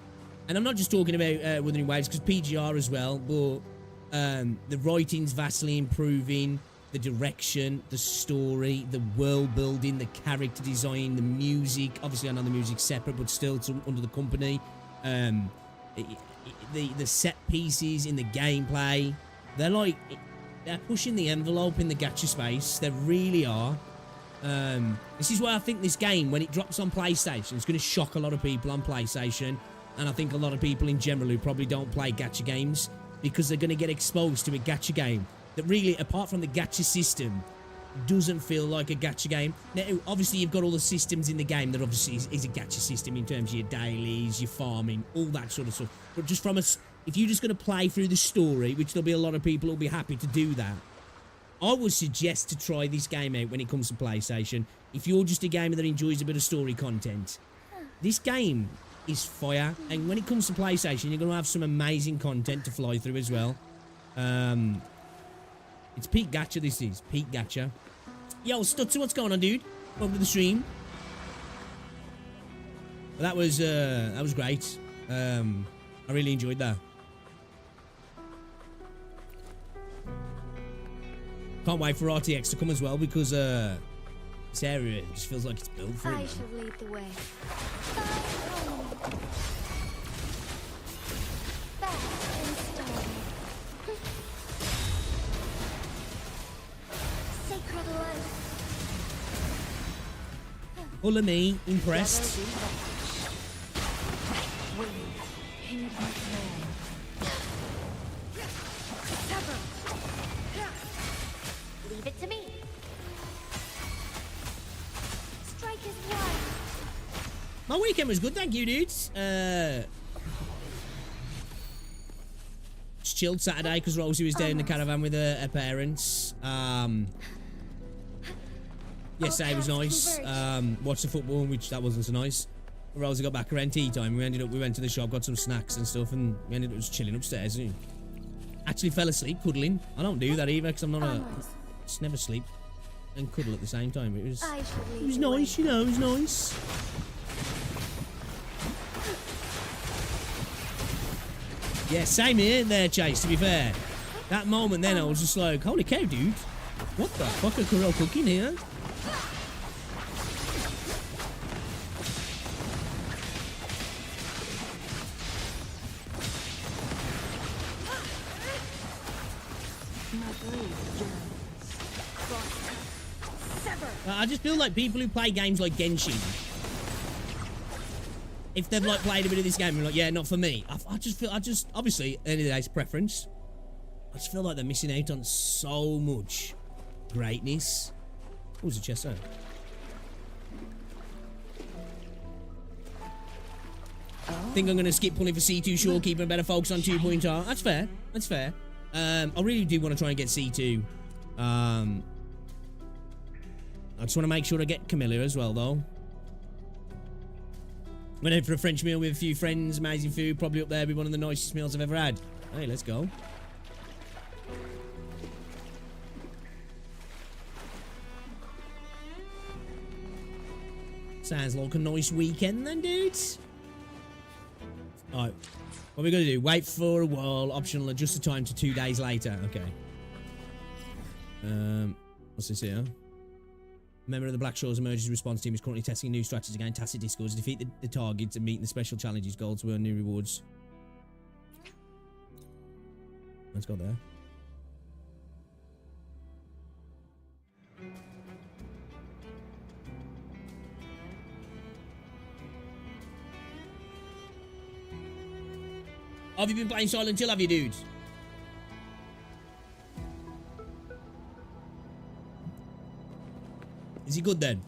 And I'm not just talking about Wuthering Waves, because PGR as well, but the writing's vastly improving, the direction, the story, the world building, the character design, the music. Obviously, I know the music's separate, but still it's under the company. The set pieces in the gameplay, they're pushing the envelope in the gacha space. They really are. This is why I think this game, when it drops on PlayStation, it's going to shock a lot of people on PlayStation. And I think a lot of people in general who probably don't play gacha games, because they're going to get exposed to a gacha game that really, apart from the gacha system, doesn't feel like a gacha game. Now, obviously, you've got all the systems in the game that obviously is a gacha system in terms of your dailies, your farming, all that sort of stuff. But just from if you're just going to play through the story, which there'll be a lot of people who'll be happy to do that, I would suggest to try this game out when it comes to PlayStation. If you're just a gamer that enjoys a bit of story content, this game is fire. And when it comes to PlayStation, you're going to have some amazing content to fly through as well. It's peak gacha, this is. Peak gacha. Yo, Stutzer, what's going on, dude? Welcome to the stream. But that was great. I really enjoyed that. Can't wait for RTX to come as well, because this area just feels like it's built for it. I shall lead the way. Sacred life. Full of me, impressed. Leave it to me. Strike is one. My weekend was good, thank you, dudes. Just chilled Saturday because Rosie was down in the caravan with her parents. Yesterday was nice. Watched the football, which that wasn't so nice. Rosie got back around tea time. We went to the shop, got some snacks and stuff, and we ended up just chilling upstairs. Actually fell asleep cuddling. I don't do that either because I'm not just never sleep and cuddle at the same time. It was nice, you know. It was nice. Yeah, same here there, Chase, to be fair. That moment then, I was just like, holy cow, dude. What the fuck are Kuro cooking here? I just feel like people who play games like Genshin, if they've like played a bit of this game and like, yeah, not for me. I just obviously, at the end of the day, it's preference. I just feel like they're missing out on so much greatness. What was the chest there? think I'm going to skip pulling for C2 Shorekeeper and better focus on 2.R. That's fair. That's fair. I really do want to try and get C2. I just want to make sure I get Camilla as well, though. Went out for a French meal with a few friends. Amazing food. Probably up there with one of the nicest meals I've ever had. Hey, let's go. Sounds like a nice weekend then, dudes. Alright. What are we going to do? Wait for a while. Optional. Adjust the time to 2 days later. Okay. What's this here? A member of the Black Shores emergency response team is currently testing a new strategy against tacit discords to defeat the targets and meet the special challenges. Goals to earn new rewards. Let's go there. Have you been playing Silent Hill, have you, dudes? Is he good then?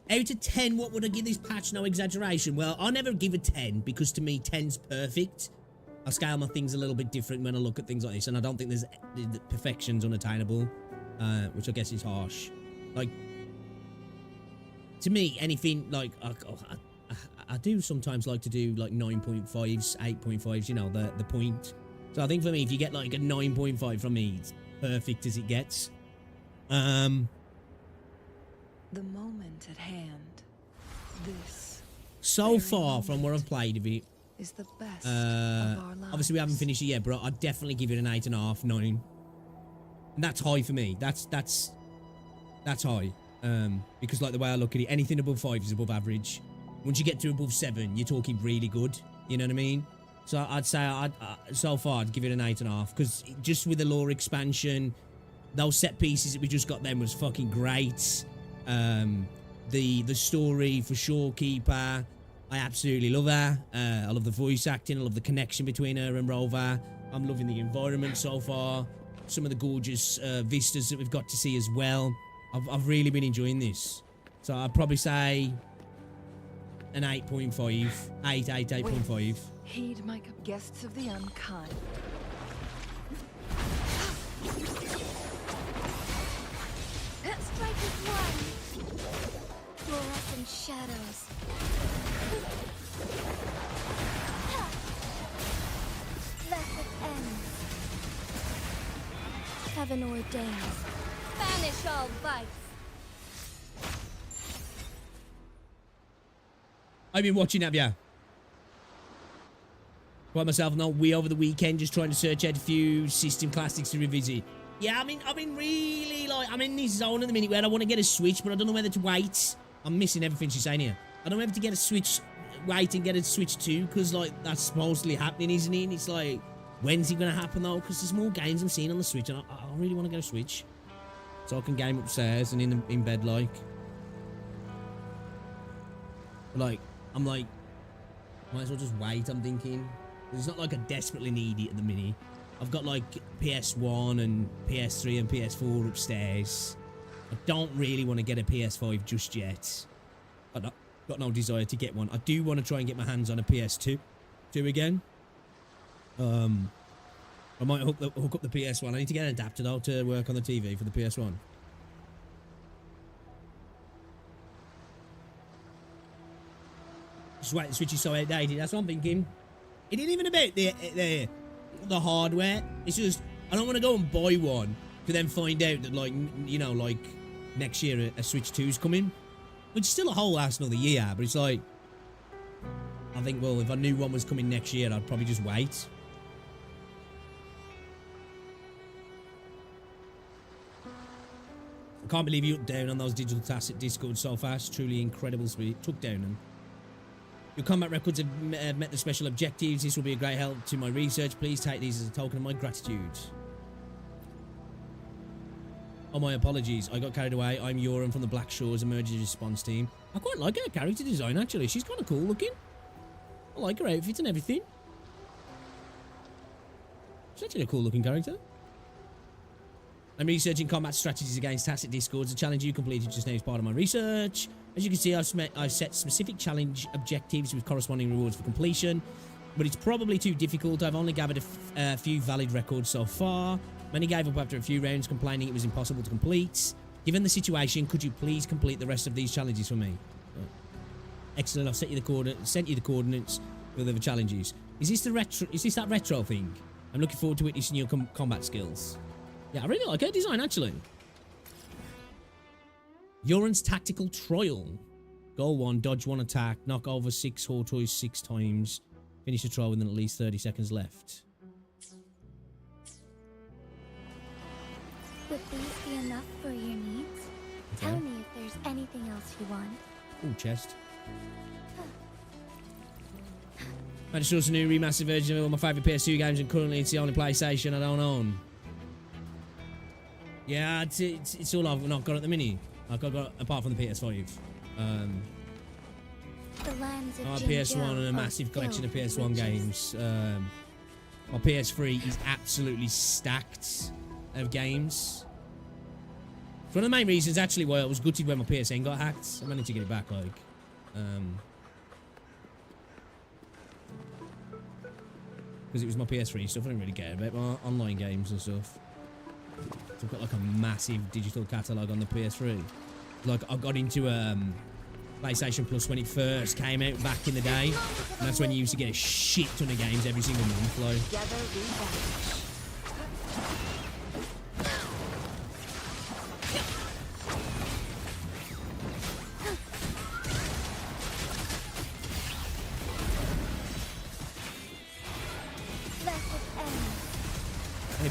Out of 10, what would I give this patch? No exaggeration. Well, I'll never give a 10 because to me 10's perfect. I scale my things a little bit different when I look at things like this, and I don't think there's perfection's unattainable, which I guess is harsh. Like, to me, anything like I do sometimes like to do like 9.5s, 8.5s, you know, the point. So I think for me, if you get like a 9.5 from me, it's perfect as it gets. The moment at hand. This. So far from where I've played of it, is the best of our lives. Obviously we haven't finished it yet, but I'd definitely give it an 8.5, 9. And that's high for me. That's high. Because like the way I look at it, anything above 5 is above average. Once you get to above 7, you're talking really good. You know what I mean? So I'd say so far I'd give it an 8.5, because just with the lore expansion, those set pieces that we just got then was fucking great. The story for Shorekeeper, I absolutely love her. I love the voice acting. I love the connection between her and Rover. I'm loving the environment so far. Some of the gorgeous vistas that we've got to see as well. I've really been enjoying this. So I'd probably say an 8.5. 8.5. Heed my guests of the unkind. Strike with one. Fluorescent shadows. Blessed end. Heaven ordains. Banish all vice. I've been watching, have ya? By myself, not we over the weekend, just trying to search out a few system classics to revisit. Yeah, I mean, I've been really, like, I'm in this zone at the minute where I want to get a Switch, but I don't know whether to wait. I'm missing everything she's saying here. I don't know whether to get a Switch, wait and get a Switch 2, because, like, that's supposedly happening, isn't it? And it's like, when's it going to happen, though? Because there's more games I'm seeing on the Switch, and I really want to get a Switch. So I can game upstairs and in bed, like. But, like, I'm like, might as well just wait, I'm thinking. It's not like I desperately need it at the minute. I've got like PS1 and PS3 and PS4 upstairs. I don't really want to get a PS5 just yet. I've got no desire to get one. I do want to try and get my hands on a PS2 again. I might hook up the PS1. I need to get an adapter though to work on the TV for the PS1. Just wait, the Switch is so outdated. That's what I'm thinking. It ain't even about the hardware. It's just, I don't want to go and buy one to then find out that, like, you know, like, next year a Switch 2 is coming. Which is still a whole ass another year, but it's like, I think, well, if I knew one was coming next year, I'd probably just wait. I can't believe you took down on those digital tacit discords so fast. Truly incredible speed. Took down them. Your combat records have met the special objectives. This will be a great help to my research. Please take these as a token of my gratitude. Oh, my apologies. I got carried away. I'm Yoram from the Black Shores emergency response team. I quite like her character design, actually. She's kind of cool looking. I like her outfit and everything. She's actually a cool looking character. I'm researching combat strategies against tacit discords. The challenge you completed just now is part of my research. As you can see, I've set specific challenge objectives with corresponding rewards for completion, but it's probably too difficult. I've only gathered a few valid records so far. Many gave up after a few rounds, complaining it was impossible to complete. Given the situation, could you please complete the rest of these challenges for me? Excellent. I've sent you the coordinates for the other challenges. Is this that retro thing? I'm looking forward to witnessing your combat skills. Yeah, I really like her design, actually. Yoren's Tactical Trial. Goal 1, dodge 1 attack, knock over 6 Hortoys 6 times. Finish the trial within at least 30 seconds left. Would these be enough for your needs? Okay. Tell me if there's anything else you want. Ooh, chest. I just saw a new remastered version of all my favourite PS2 games, and currently it's the only PlayStation I don't own. Yeah, it's all I've not got at the minute. I've got apart from the PS5. The lands of PS1 and a massive collection of PS1 games. My PS3 is absolutely stacked of games. It's one of the main reasons, actually, why I was gutted when my PSN got hacked. I managed to get it back, like. Because it was my PS3 stuff. I didn't really care about my online games and stuff. So I've got like a massive digital catalogue on the PS3. Like, I got into PlayStation Plus when it first came out back in the day. And that's when you used to get a shit ton of games every single month. Like.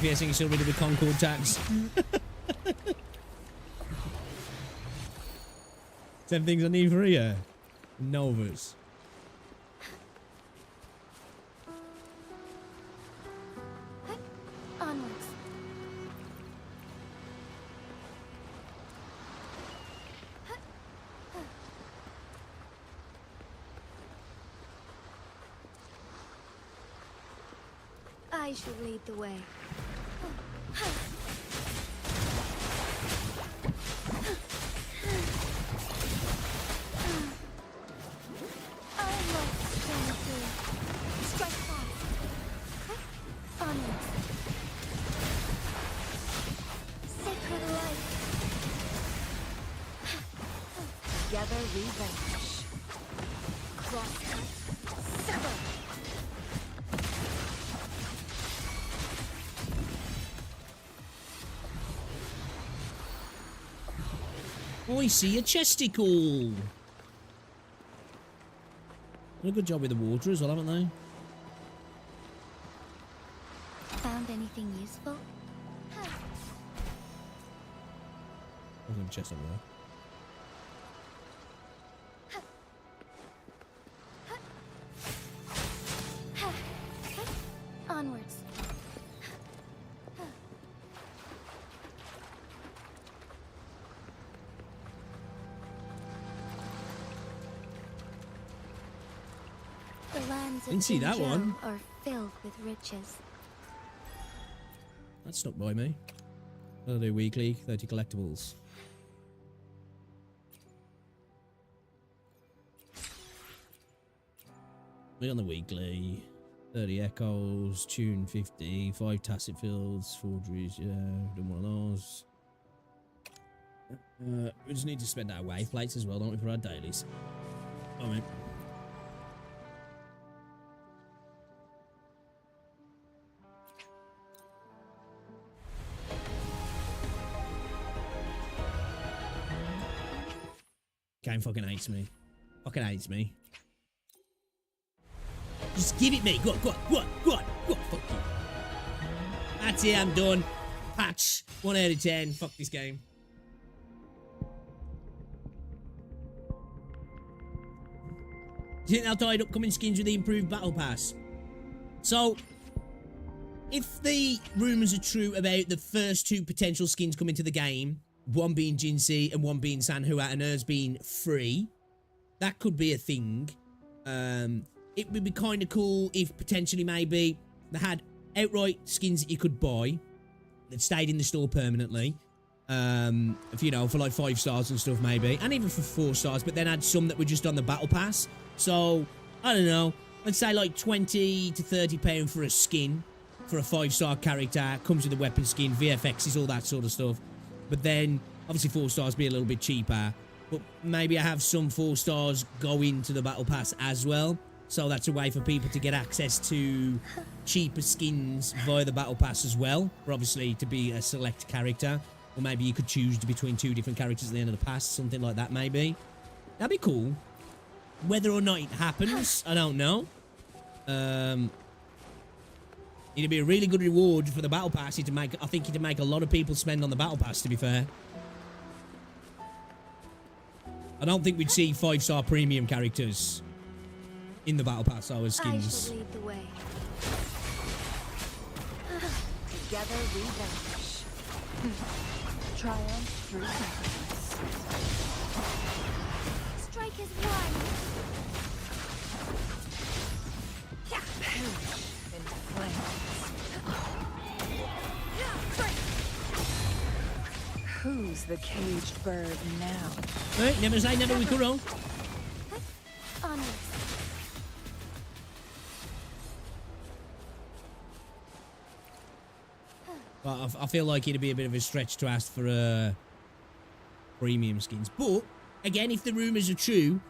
PSing is still rid of the Concord tax. 10 things I need for a year. Novas. Onwards. I should lead the way. Gather revenge. Crosscut. Sever. Oh, I see a chesticle. Done a good job with the water as well, haven't they? Found anything useful? There's a chest over there. Onwards. The lands of Didn't see that PGR one. are filled with riches. That stuck by me. I'll do weekly, 30 collectibles. We on the weekly. 30 echoes, tune 50, 5 tacit fields, forgeries, yeah, done one of those. We just need to spend our wave plates as well, don't we, for our dailies? Oh, mate. Game fucking hates me. Fucking hates me. Just give it me. Go on, go on, go on, go on, go on. Fuck you. That's it, I'm done. Patch. 1 out of 10. Fuck this game. Do you think they'll tie upcoming skins with the improved battle pass? So, if the rumours are true about the first 2 potential skins coming to the game, one being Jinsei and one being Sanhua and hers being free, that could be a thing. It would be kind of cool if potentially maybe they had outright skins that you could buy, that stayed in the store permanently. If, you know, for like 5 stars and stuff maybe, and even for 4 stars, but then had some that were just on the battle pass. So I don't know, let's say like 20 to 30 pound for a skin for a 5-star character, comes with a weapon skin, VFXs, all that sort of stuff. But then obviously 4 stars be a little bit cheaper, but maybe I have some 4 stars go into the battle pass as well. So that's a way for people to get access to cheaper skins via the battle pass as well, or obviously to be a select character. Or maybe you could choose between 2 different characters at the end of the pass, something like that maybe. That'd be cool. Whether or not it happens, I don't know. It'd be a really good reward for the battle pass. I think it'd make a lot of people spend on the battle pass, to be fair. I don't think we'd see 5-star premium characters in the battle pass as skins. I shall lead the way. Together we vanish. Triumph through sacrifice. Strike is one. Perish in flames. Who's the caged bird now? Right, never say never with Kuro. Onwards. Well, I feel like it'd be a bit of a stretch to ask for premium skins. But, again, if the rumours are true,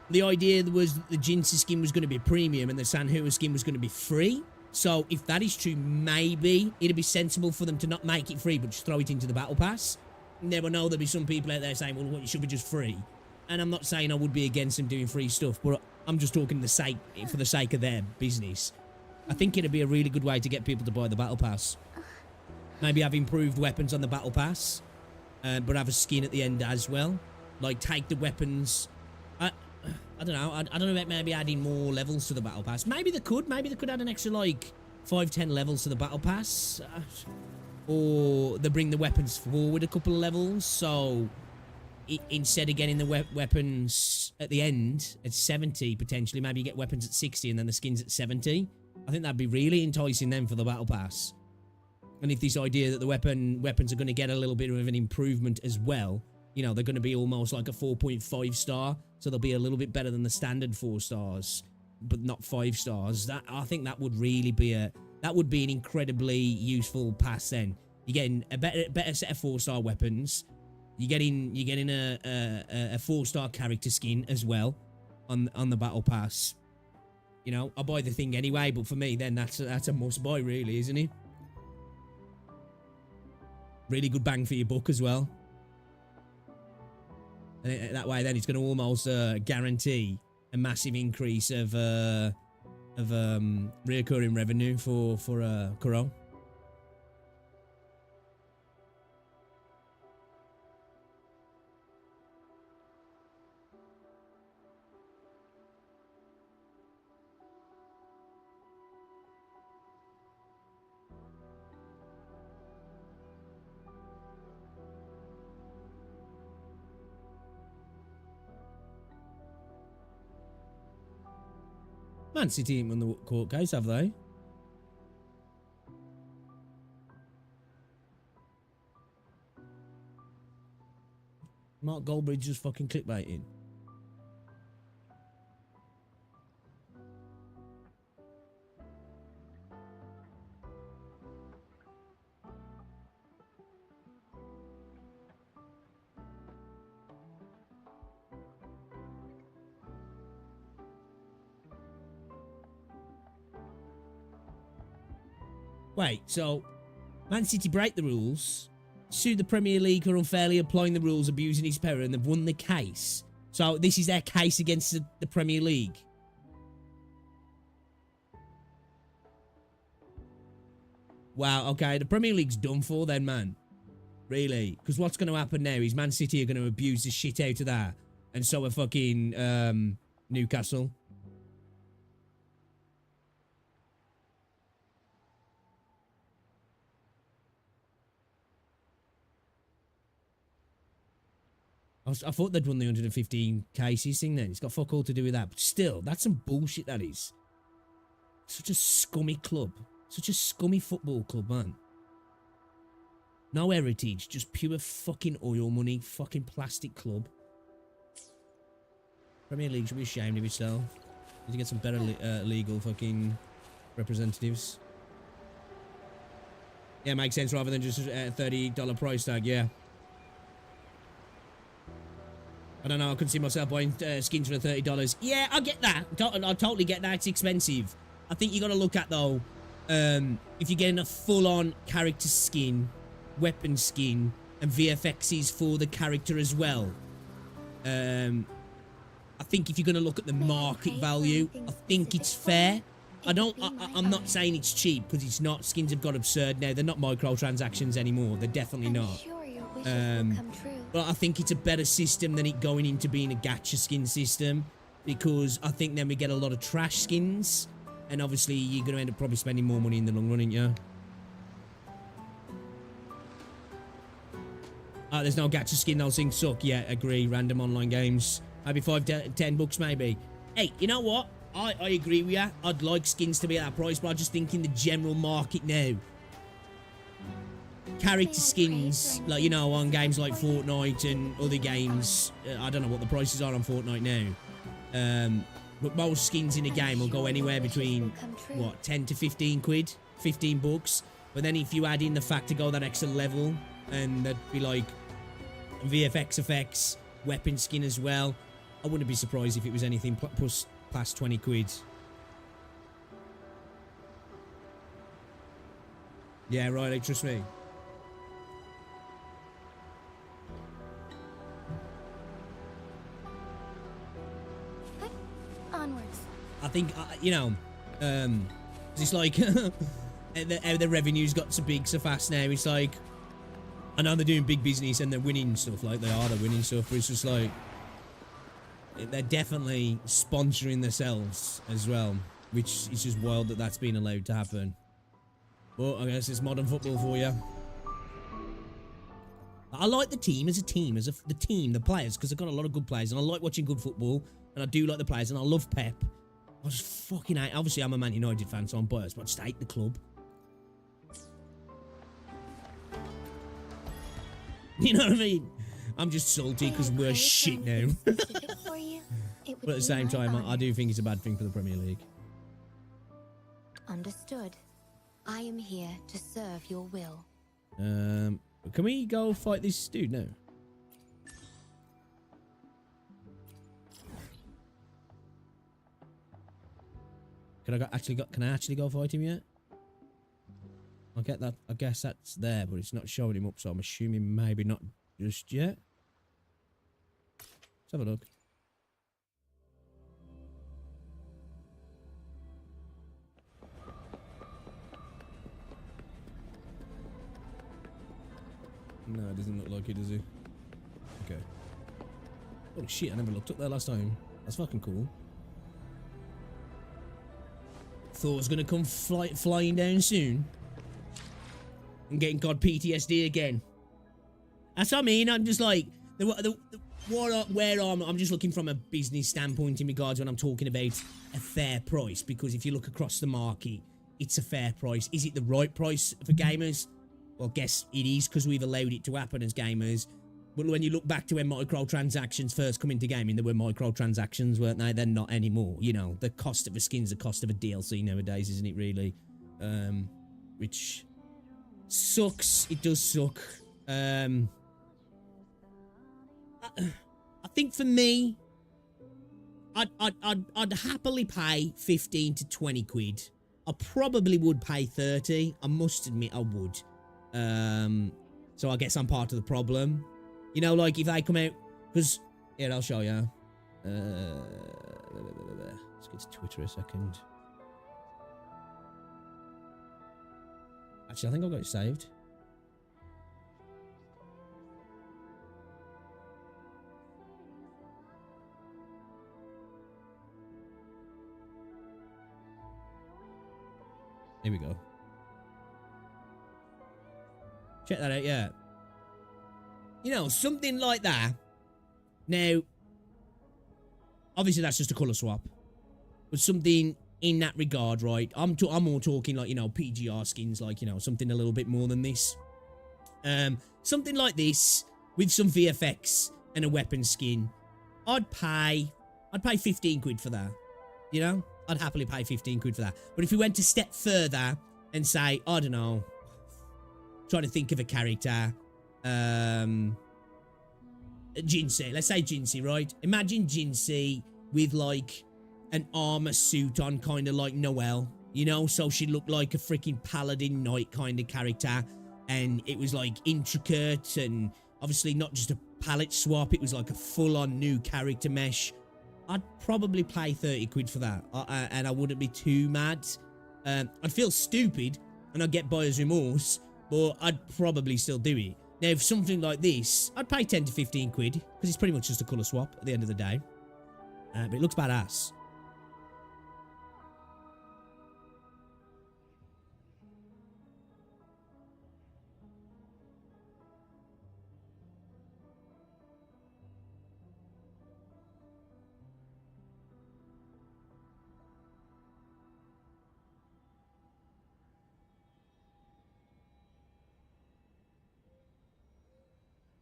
the idea was that the Jinsu skin was going to be premium and the Sanhua skin was going to be free. So, if that is true, maybe it'd be sensible for them to not make it free, but just throw it into the battle pass. Never know, there'll be some people out there saying, well, what, it should be just free. And I'm not saying I would be against them doing free stuff, but I'm just talking for the sake of their business. I think it'd be a really good way to get people to buy the battle pass. Maybe have improved weapons on the battle pass, but have a skin at the end as well. Like, take the weapons. I don't know. I don't know about maybe adding more levels to the battle pass. Maybe they could. Maybe they could add an extra, like, 5-10 levels to the battle pass. Or they bring the weapons forward a couple of levels. So, instead of getting the weapons at the end at 70, potentially, maybe you get weapons at 60 and then the skins at 70. I think that'd be really enticing them for the battle pass. And if this idea that the weapons are going to get a little bit of an improvement as well, you know, they're going to be almost like a 4.5 star, so they'll be a little bit better than the standard 4 stars, but not 5 stars. I think that would really be an incredibly useful pass. Then you're getting a better set of 4-star weapons. You're getting a 4-star character skin as well on the battle pass. You know, I'll buy the thing anyway, but for me, then that's a must buy, really, isn't it? Really good bang for your buck as well. And that way, then it's going to almost guarantee a massive increase of reoccurring revenue for Kuro. Man City ain't won the court case, have they? Mark Goldbridge just fucking clickbaiting. Wait, so Man City break the rules, sue the Premier League for unfairly applying the rules, abusing his power, and they've won the case. So this is their case against the Premier League. Wow, okay, the Premier League's done for then, man. Really? Because what's going to happen now is Man City are going to abuse the shit out of that. And so are fucking Newcastle. I thought they'd won the 115 cases thing then. It's got fuck all to do with that. But still, that's some bullshit, that is. Such a scummy club. Such a scummy football club, man. No heritage, just pure fucking oil money, fucking plastic club. Premier League should be ashamed of itself. Need to get some better legal fucking representatives. Yeah, makes sense rather than just a $30 price tag, yeah. I don't know, I couldn't see myself buying skins for $30. Yeah, I get that. I totally get that. It's expensive. I think you got to look at, though, if you're getting a full-on character skin, weapon skin, and VFXs for the character as well. I think if you're going to look at the market value, I think it's fair. I'm not saying it's cheap, because it's not. Skins have got absurd now. They're not microtransactions anymore. They're definitely not. But I think it's a better system than it going into being a gacha skin system, because I think then we get a lot of trash skins, and obviously you're going to end up probably spending more money in the long run, ain't you? Oh, there's no gacha skin, those things suck. Yeah, agree. Random online games. Maybe $5-10 maybe. Hey, you know what? I agree with you. I'd like skins to be at that price, but I just think in the general market now, character skins, like, you know, on games like Fortnite and other games, I don't know what the prices are on Fortnite now, but most skins in a game will go anywhere between, what, 10 to 15 quid, 15 bucks. But then if you add in the fact to go that extra level, and that'd be like VFX effects, weapon skin as well, I wouldn't be surprised if it was anything plus past 20 quid. Yeah, right, trust me. Onwards. I think, you know, it's like, how the revenue's got so big so fast now, it's like, I know they're doing big business and they're winning stuff, like they're winning stuff, but it's just like, they're definitely sponsoring themselves as well, which is just wild that that's been allowed to happen. But I guess it's modern football for you. I like the team as a team, the players, because they've got a lot of good players, and I like watching good football, and I do like the players, and I love Pep. I just fucking hate, obviously I'm a Man United fan, so I'm biased, but I just hate the club. You know what I mean? I'm just salty because we're shit now. But at the same time, I do think it's a bad thing for the Premier League. Understood. I am here to serve your will. Can we go fight this dude now? Can I actually go fight him yet? I'll get that. I guess that's there, but it's not showing him up, so I'm assuming maybe not just yet. Let's have a look. No, it doesn't look like it, does it? Okay. Oh shit, I never looked up there last time. That's fucking cool. Thought I was gonna come flying down soon. I'm getting God PTSD again. That's what I mean. I'm just like, I'm just looking from a business standpoint in regards when I'm talking about a fair price, because if you look across the market, it's a fair price. Is it the right price for gamers? Well, I guess it is, because we've allowed it to happen as gamers. But when you look back to when microtransactions first come into gaming, there were microtransactions, weren't they? They're not anymore. You know, the cost of a skin's the cost of a DLC nowadays, isn't it, really? Which sucks. It does suck. I think for me, I'd happily pay 15 to 20 quid. I probably would pay 30. I must admit I would. So I guess I'm part of the problem. You know, like if they come out, because here, I'll show you. Let's get to Twitter a second. Actually, I think I've got it saved. Here we go. Check that out, yeah. You know, something like that. Now, obviously that's just a colour swap. But something in that regard, right? I'm more talking like, you know, PGR skins, like, you know, something a little bit more than this. Something like this with some VFX and a weapon skin. I'd pay 15 quid for that. You know? I'd happily pay 15 quid for that. But if we went a step further and say, I don't know, trying to think of a character, Jinsei. Let's say Jinsei, right? Imagine Jinsei with like an armor suit on, kind of like Noelle, you know? So she looked like a freaking paladin knight kind of character. And it was like intricate and obviously not just a palette swap. It was like a full-on new character mesh. I'd probably pay 30 quid for that. And I wouldn't be too mad. I'd feel stupid and I'd get buyer's remorse, but I'd probably still do it. Now, if something like this, I'd pay 10 to 15 quid because it's pretty much just a colour swap at the end of the day. But it looks badass.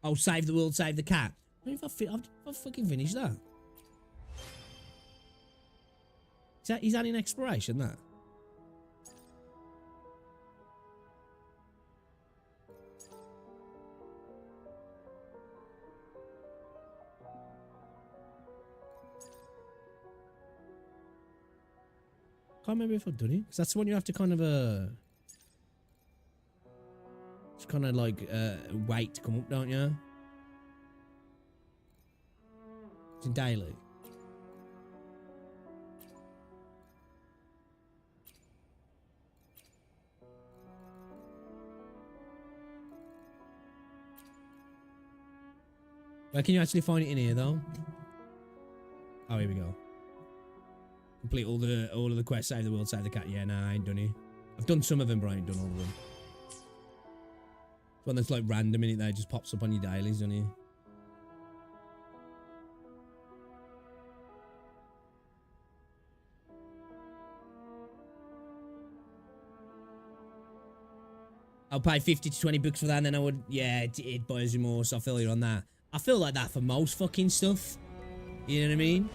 Oh, save the world, save the cat. I don't know if I fucking finished that. Is that in exploration, that? Can't remember if I've done it. Because that's the one you have to kind of, just kind of like wait to come up, don't you? It's in daily. Where can you actually find it in here though? Oh, here we go. Complete all of the quests, save the world, save the cat. Yeah, nah, I ain't done it. I've done some of them, but I ain't done all of them. One that's like random in it there, just pops up on your dailies, doesn't it? I'll pay 50 to 20 bucks for that, and then I would, yeah, it buys you more, so I feel you on that. I feel like that for most fucking stuff. You know what I mean?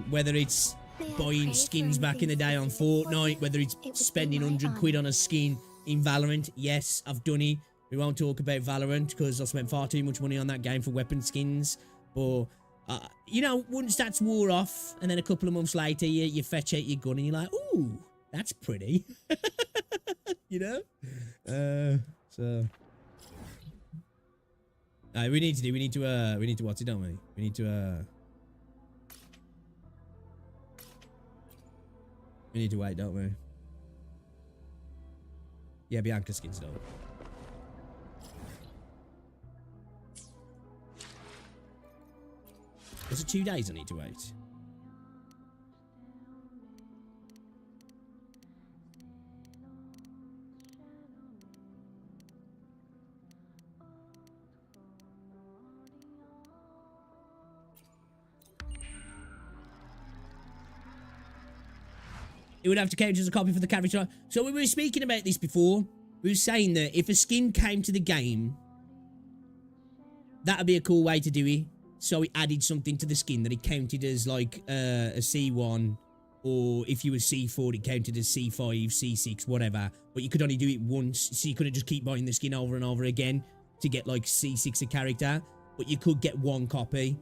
Whether it's buying skins back in the day on Fortnite, whether it's spending 100 quid on a skin in Valorant. Yes, I've done it. We won't talk about Valorant because I spent far too much money on that game for weapon skins. But, you know, once that's wore off, and then a couple of months later, you fetch out your gun and you're like, ooh, that's pretty. You know? So... we need to watch it, don't we? We need to wait, don't we? Yeah, Bianca skins though. Is it 2 days I need to wait? It would have to count as a copy for the character. So we were speaking about this before. We were saying that if a skin came to the game, that would be a cool way to do it. So it added something to the skin that it counted as like a C1, or if you were C4, it counted as C5, C6, whatever. But you could only do it once, so you couldn't just keep buying the skin over and over again to get like C6 a character. But you could get one copy.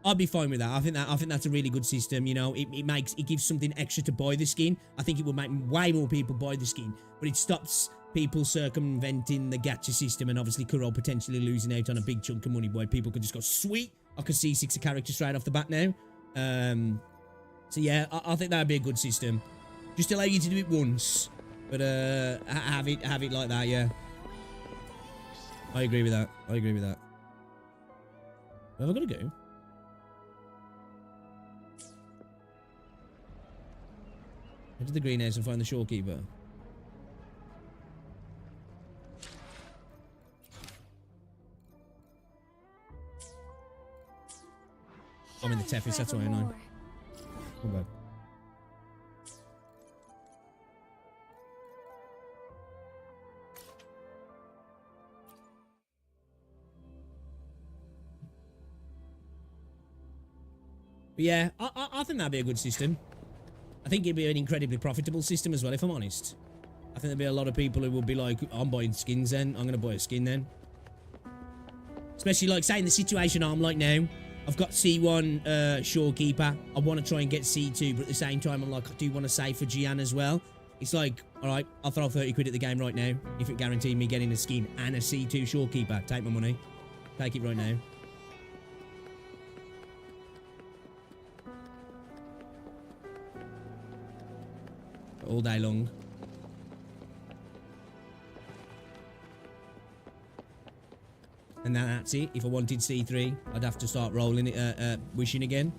I'd be fine with that. I think that's a really good system. You know, it gives something extra to buy the skin. I think it would make way more people buy the skin, but it stops people circumventing the gacha system and obviously Kuro potentially losing out on a big chunk of money where people could just go, sweet, I could C6 a character straight off the bat now. So yeah, I think that'd be a good system. Just allow you to do it once, but have it like that. Yeah, I agree with that. Where am I gonna go? Into the greenhouse and find the shorekeeper. I'm in the Tethys, that's why I know. Come back. But yeah, I think that'd be a good system. I think it'd be an incredibly profitable system as well, if I'm honest. I think there'd be a lot of people who would be like, I'm buying skins then. I'm going to buy a skin then. Especially like, say, in the situation I'm like now. I've got C1 Shorekeeper. I want to try and get C2, but at the same time, I'm like, I do want to save for Gian as well. It's like, all right, I'll throw 30 quid at the game right now if it guaranteed me getting a skin and a C2 Shorekeeper. Take my money. Take it right now. All day long. And then that's it. If I wanted C3, I'd have to start rolling it, wishing again.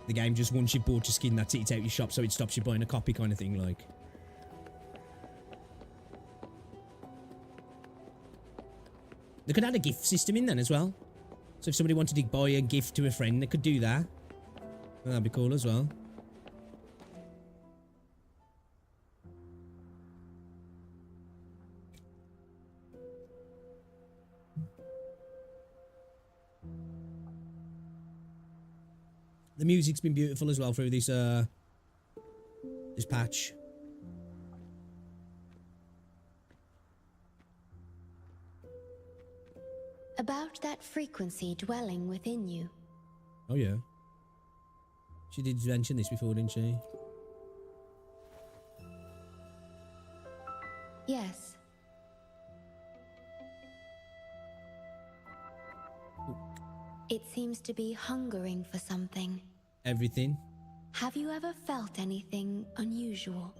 The game just, once you've bought your skin, that's it. It's out your shop, so it stops you buying a copy kind of thing, like. They could add a gift system in then as well. So if somebody wanted to buy a gift to a friend, they could do that. Well, that'd be cool as well. The music's been beautiful as well through this this patch. About that frequency dwelling within you. Oh yeah. She did mention this before, didn't she? Yes. It seems to be hungering for something. Everything. Have you ever felt anything unusual?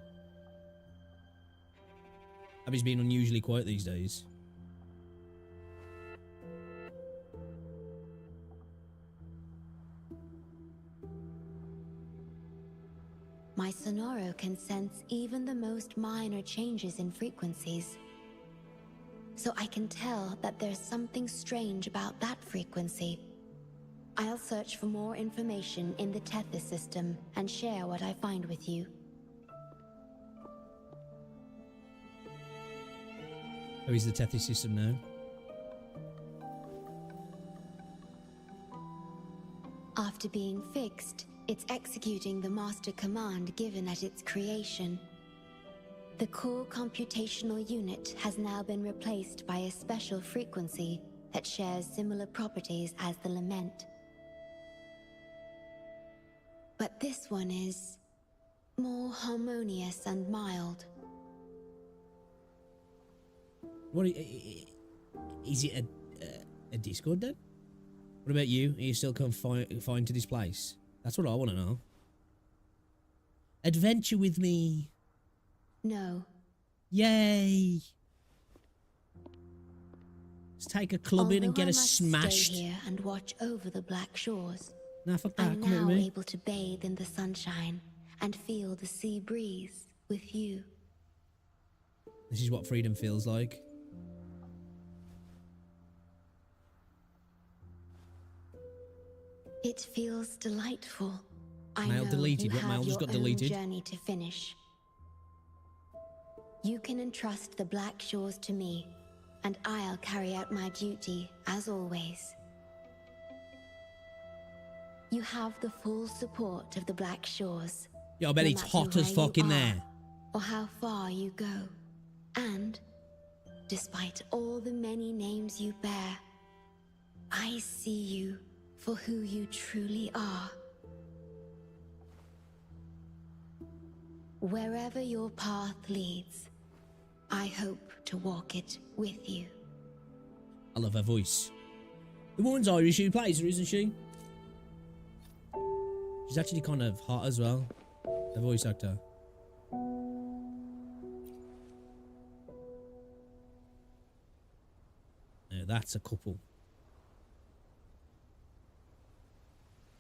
Abby's been unusually quiet these days. My Sonoro can sense even the most minor changes in frequencies. So I can tell that there's something strange about that frequency. I'll search for more information in the Tethys system and share what I find with you. Oh, is the Tethys system now? After being fixed, it's executing the master command given at its creation. The core computational unit has now been replaced by a special frequency that shares similar properties as the lament. But this one is more harmonious and mild. What is it? A Discord then? What about you? Are you still confined to this place? That's what I want to know. Adventure with me. No. Yay! Let's take a club in and get us smashed. Stay here and watch over the Black Shores. Nah, fuck that. I'm Come now with me. able to bathe in the sunshine and feel the sea breeze with you. This is what freedom feels like. It feels delightful. I Mail know deleted. you What mail have just your got own deleted? journey to finish. You can entrust the Black Shores to me, and I'll carry out my duty as always. You have the full support of the Black Shores. Yeah, I bet no it's matter hot as where fuck you in are there. Or how far you go. And, despite all the many names you bear, I see you for who you truly are. Wherever your path leads, I hope to walk it with you. I love her voice. The woman's Irish who plays her, isn't she? She's actually kind of hot as well. The voice actor. Yeah, that's a couple.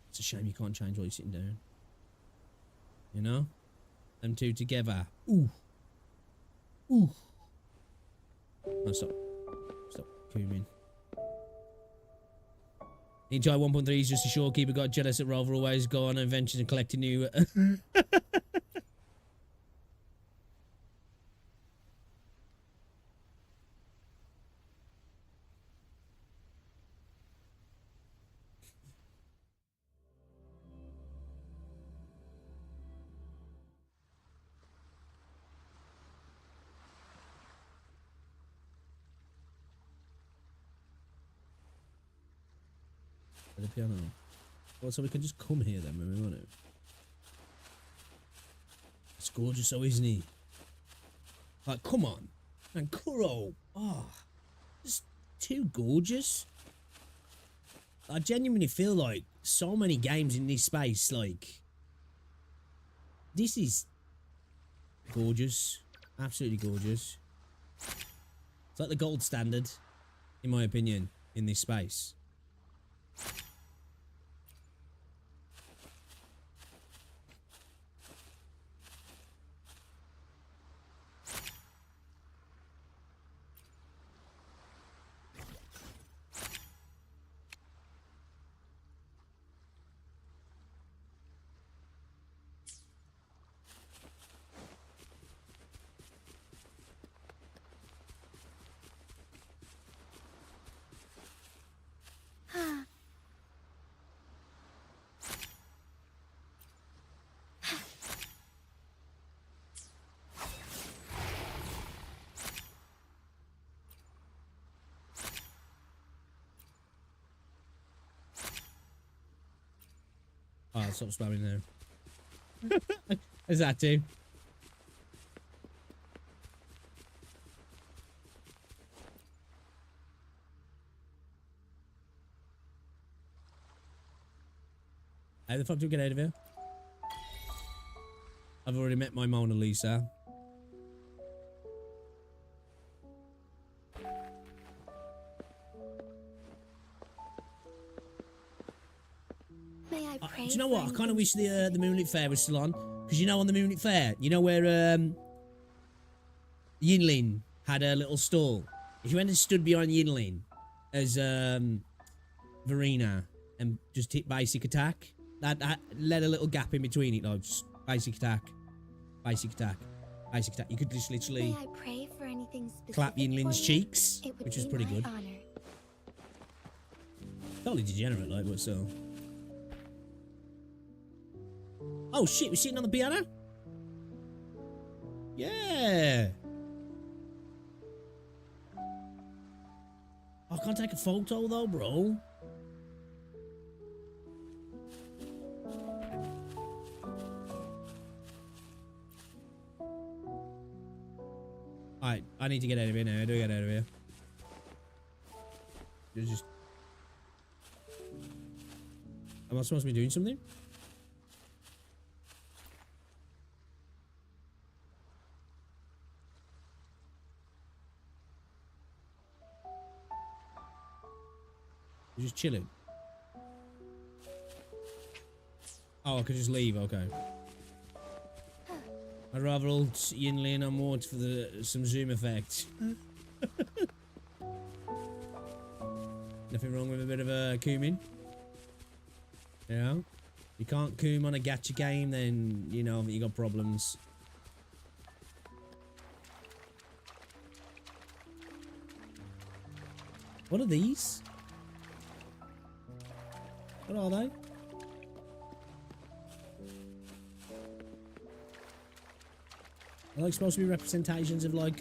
It's a shame you can't change while you're sitting down. You know? Them two together. Ooh. Ooh. No, stop. Stop cooming. Enjoy 1.3 is just a shorekeeper got jealous at Rover always go on adventures and collecting new... the piano. Well, so we can just come here then when we want to. It's gorgeous, though, isn't he? Like, come on. And Kuro. Oh, just too gorgeous. I genuinely feel like so many games in this space, like, this is gorgeous. Absolutely gorgeous. It's like the gold standard, in my opinion, in this space. Oh, stop spamming now. Is that too? How the fuck do we get out of here? I've already met my Mona Lisa. May I pray? Do you know what? I kind of wish the Moonlit Fair was still on. Because you know on the Moonlit Fair, you know where Yinlin had a little stall. If you went and stood behind Yinlin as Verena and just hit basic attack, that let a little gap in between it, like just basic attack, basic attack, basic attack. You could just literally May I pray for anything specific clap Yinlin's for you? cheeks, It would which was be pretty my good. honor. Totally degenerate, like, but still. Oh shit, we're sitting on the piano? Yeah. I can't take a photo though, bro. Alright, I need to get out of here now. How do I get out of here? Just... Am I supposed to be doing something? You're just chilling. Oh, I could just leave. Okay. I'd rather ult Yinlin on Ward for some zoom effect. Nothing wrong with a bit of a cooming. You know? You can't coom on a gacha game, then you know that you got problems. What are these? What are they? Are they supposed to be representations of like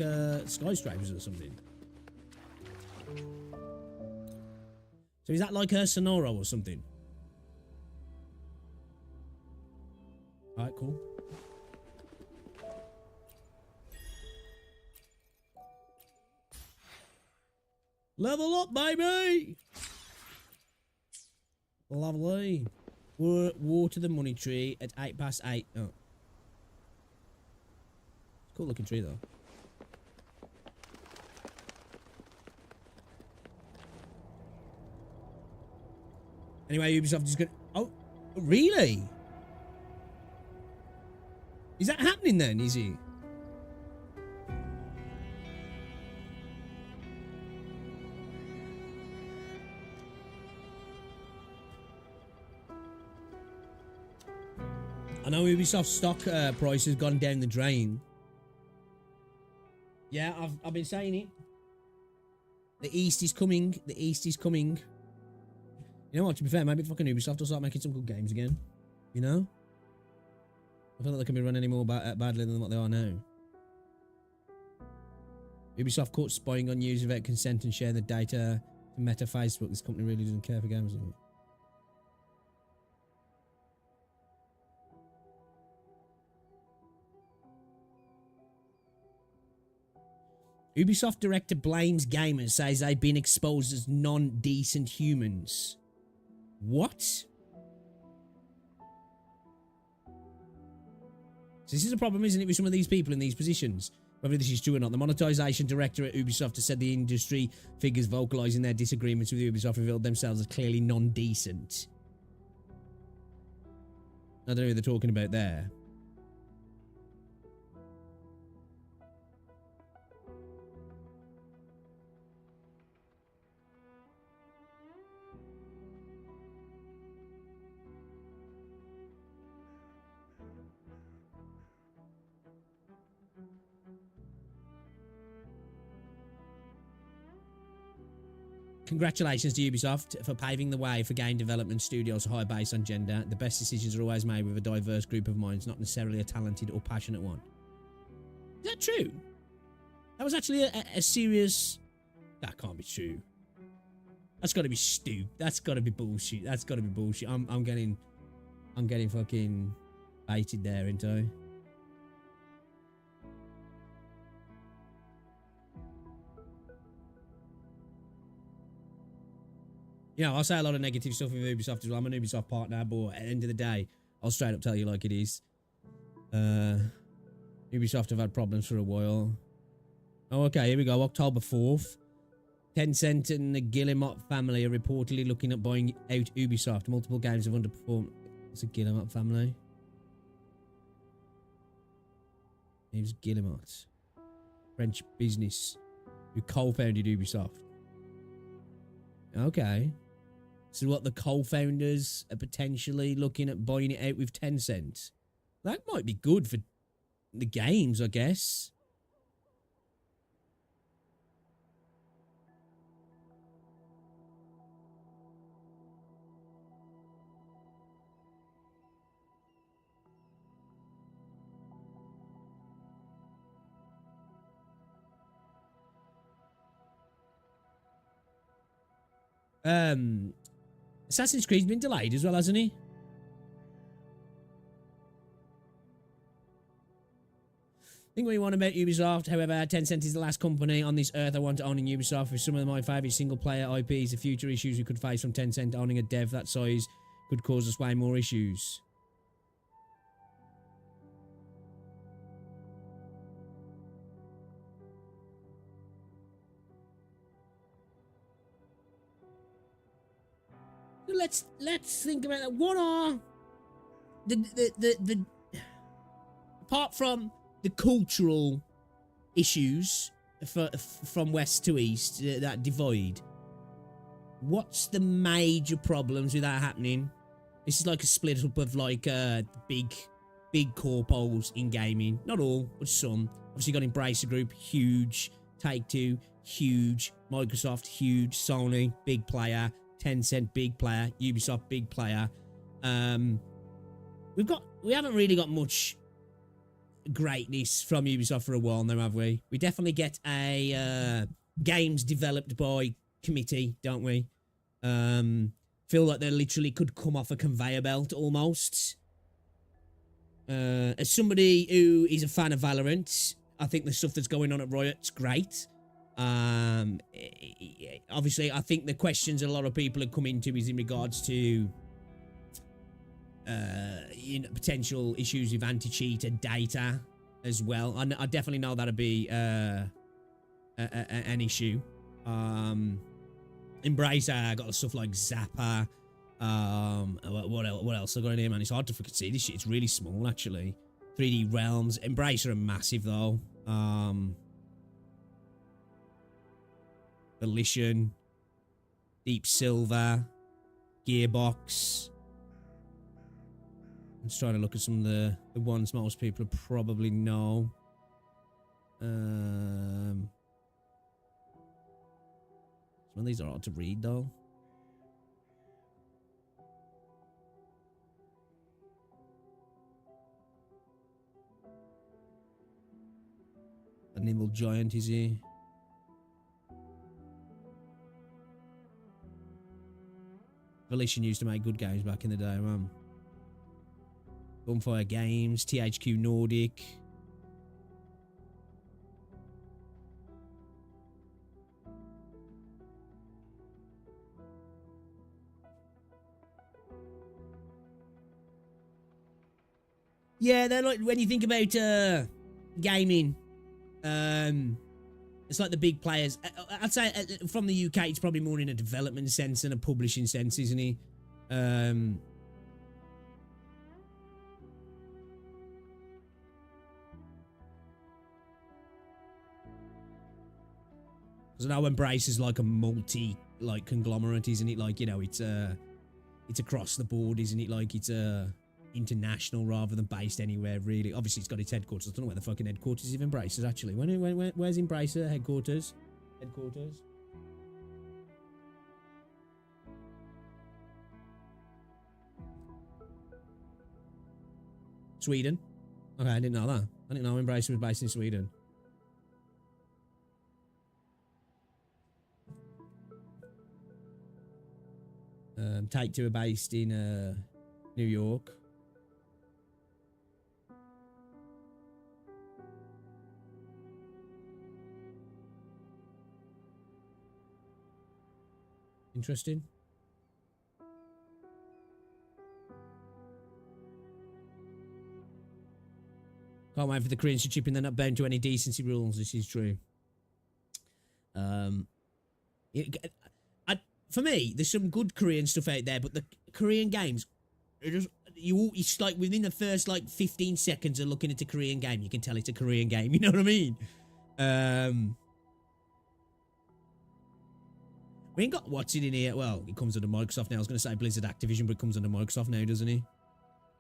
skyscrapers or something? So is that like her Sonoro or something? Alright, cool. Level up, baby! Lovely. Water the money tree at 8:08. Oh. Cool looking tree though. Anyway, Ubisoft is gonna... Oh, really? Is that happening then, is it? I know Ubisoft stock price has gone down the drain. Yeah, I've been saying it. The East is coming. The East is coming. You know what, to be fair, maybe fucking Ubisoft will start making some good games again. You know? I feel like they can be run any more badly than what they are now. Ubisoft caught spying on users without consent and sharing the data to Meta Facebook. This company really doesn't care for games anymore. Ubisoft director blames gamers, says they've been exposed as non-decent humans. What? So this is a problem, isn't it, with some of these people in these positions? Whether this is true or not, the monetization director at Ubisoft has said the industry figures vocalizing their disagreements with Ubisoft revealed themselves as clearly non-decent. I don't know who they're talking about there. Congratulations to Ubisoft for paving the way for game development studios high based on gender. The best decisions are always made with a diverse group of minds, not necessarily a talented or passionate one. Is that true? That was actually a serious... That can't be true. That's got to be stupid. That's got to be bullshit. That's got to be bullshit. I'm getting fucking baited there, ain't I? You know, I'll say a lot of negative stuff with Ubisoft as well. I'm an Ubisoft partner, but at the end of the day, I'll straight up tell you like it is. Ubisoft have had problems for a while. Oh, okay, here we go. October 4th. Tencent and the Guillemot family are reportedly looking at buying out Ubisoft. Multiple games have underperformed. It's a Guillemot family. It was Guillemot. French business who co-founded Ubisoft. Okay. So what, the co-founders are potentially looking at buying it out with Tencent? That might be good for the games, I guess. Assassin's Creed's been delayed as well, hasn't he? Think what you want about Ubisoft. However, Tencent is the last company on this earth I want to own in Ubisoft. With some of my favourite single-player IPs, the future issues we could face from Tencent owning a dev that size could cause us way more issues. Let's think about that. What are the apart from the cultural issues from west to east, that divide, what's the major problems with that happening? This is like a split up of like big corpos in gaming. Not all, but some. Obviously, got Embracer Group, huge. Take-Two, huge. Microsoft, huge. Sony, big player. Tencent, big player. Ubisoft, big player. We haven't really got much greatness from Ubisoft for a while now, have we? We definitely get a games developed by committee, don't we? Feel like they literally could come off a conveyor belt almost. As somebody who is a fan of Valorant, I think the stuff that's going on at Riot's great. Obviously, I think the questions a lot of people have come into is in regards to potential issues with anti-cheat and data as well. I definitely know that'd be an issue. Embracer got stuff like Zappa. What else I got in here, man? It's hard to fucking see this shit. It's really small, actually. 3D Realms. Embracer are massive, though. Volition, Deep Silver, Gearbox. I'm just trying to look at some of the ones most people probably know. Some of these are hard to read, though. A nimble giant, is he? Volition used to make good games back in the day, man. Bonfire Games, THQ Nordic. Yeah, they're like, when you think about gaming, it's like the big players. I'd say from the UK, it's probably more in a development sense than a publishing sense, isn't he? Because I know Embrace is like a multi conglomerate, isn't it? Like, you know, it's across the board, isn't it? Like, it's international rather than based anywhere, really. Obviously, it's got its headquarters. I don't know where the fucking headquarters is of Embrace is, actually. Where's Embracer headquarters? Sweden. Okay, I didn't know that. I didn't know Embracer was based in Sweden. Take-Two are based in New York. Interesting. Can't wait for the Koreans to chip in. They're not bound to any decency rules. This is true. For me, there's some good Korean stuff out there, but the Korean games, it's like within the first like 15 seconds of looking at a Korean game, you can tell it's a Korean game. You know what I mean? We ain't got what's it in here. Well, it comes under Microsoft now. I was going to say Blizzard Activision, but it comes under Microsoft now, doesn't it?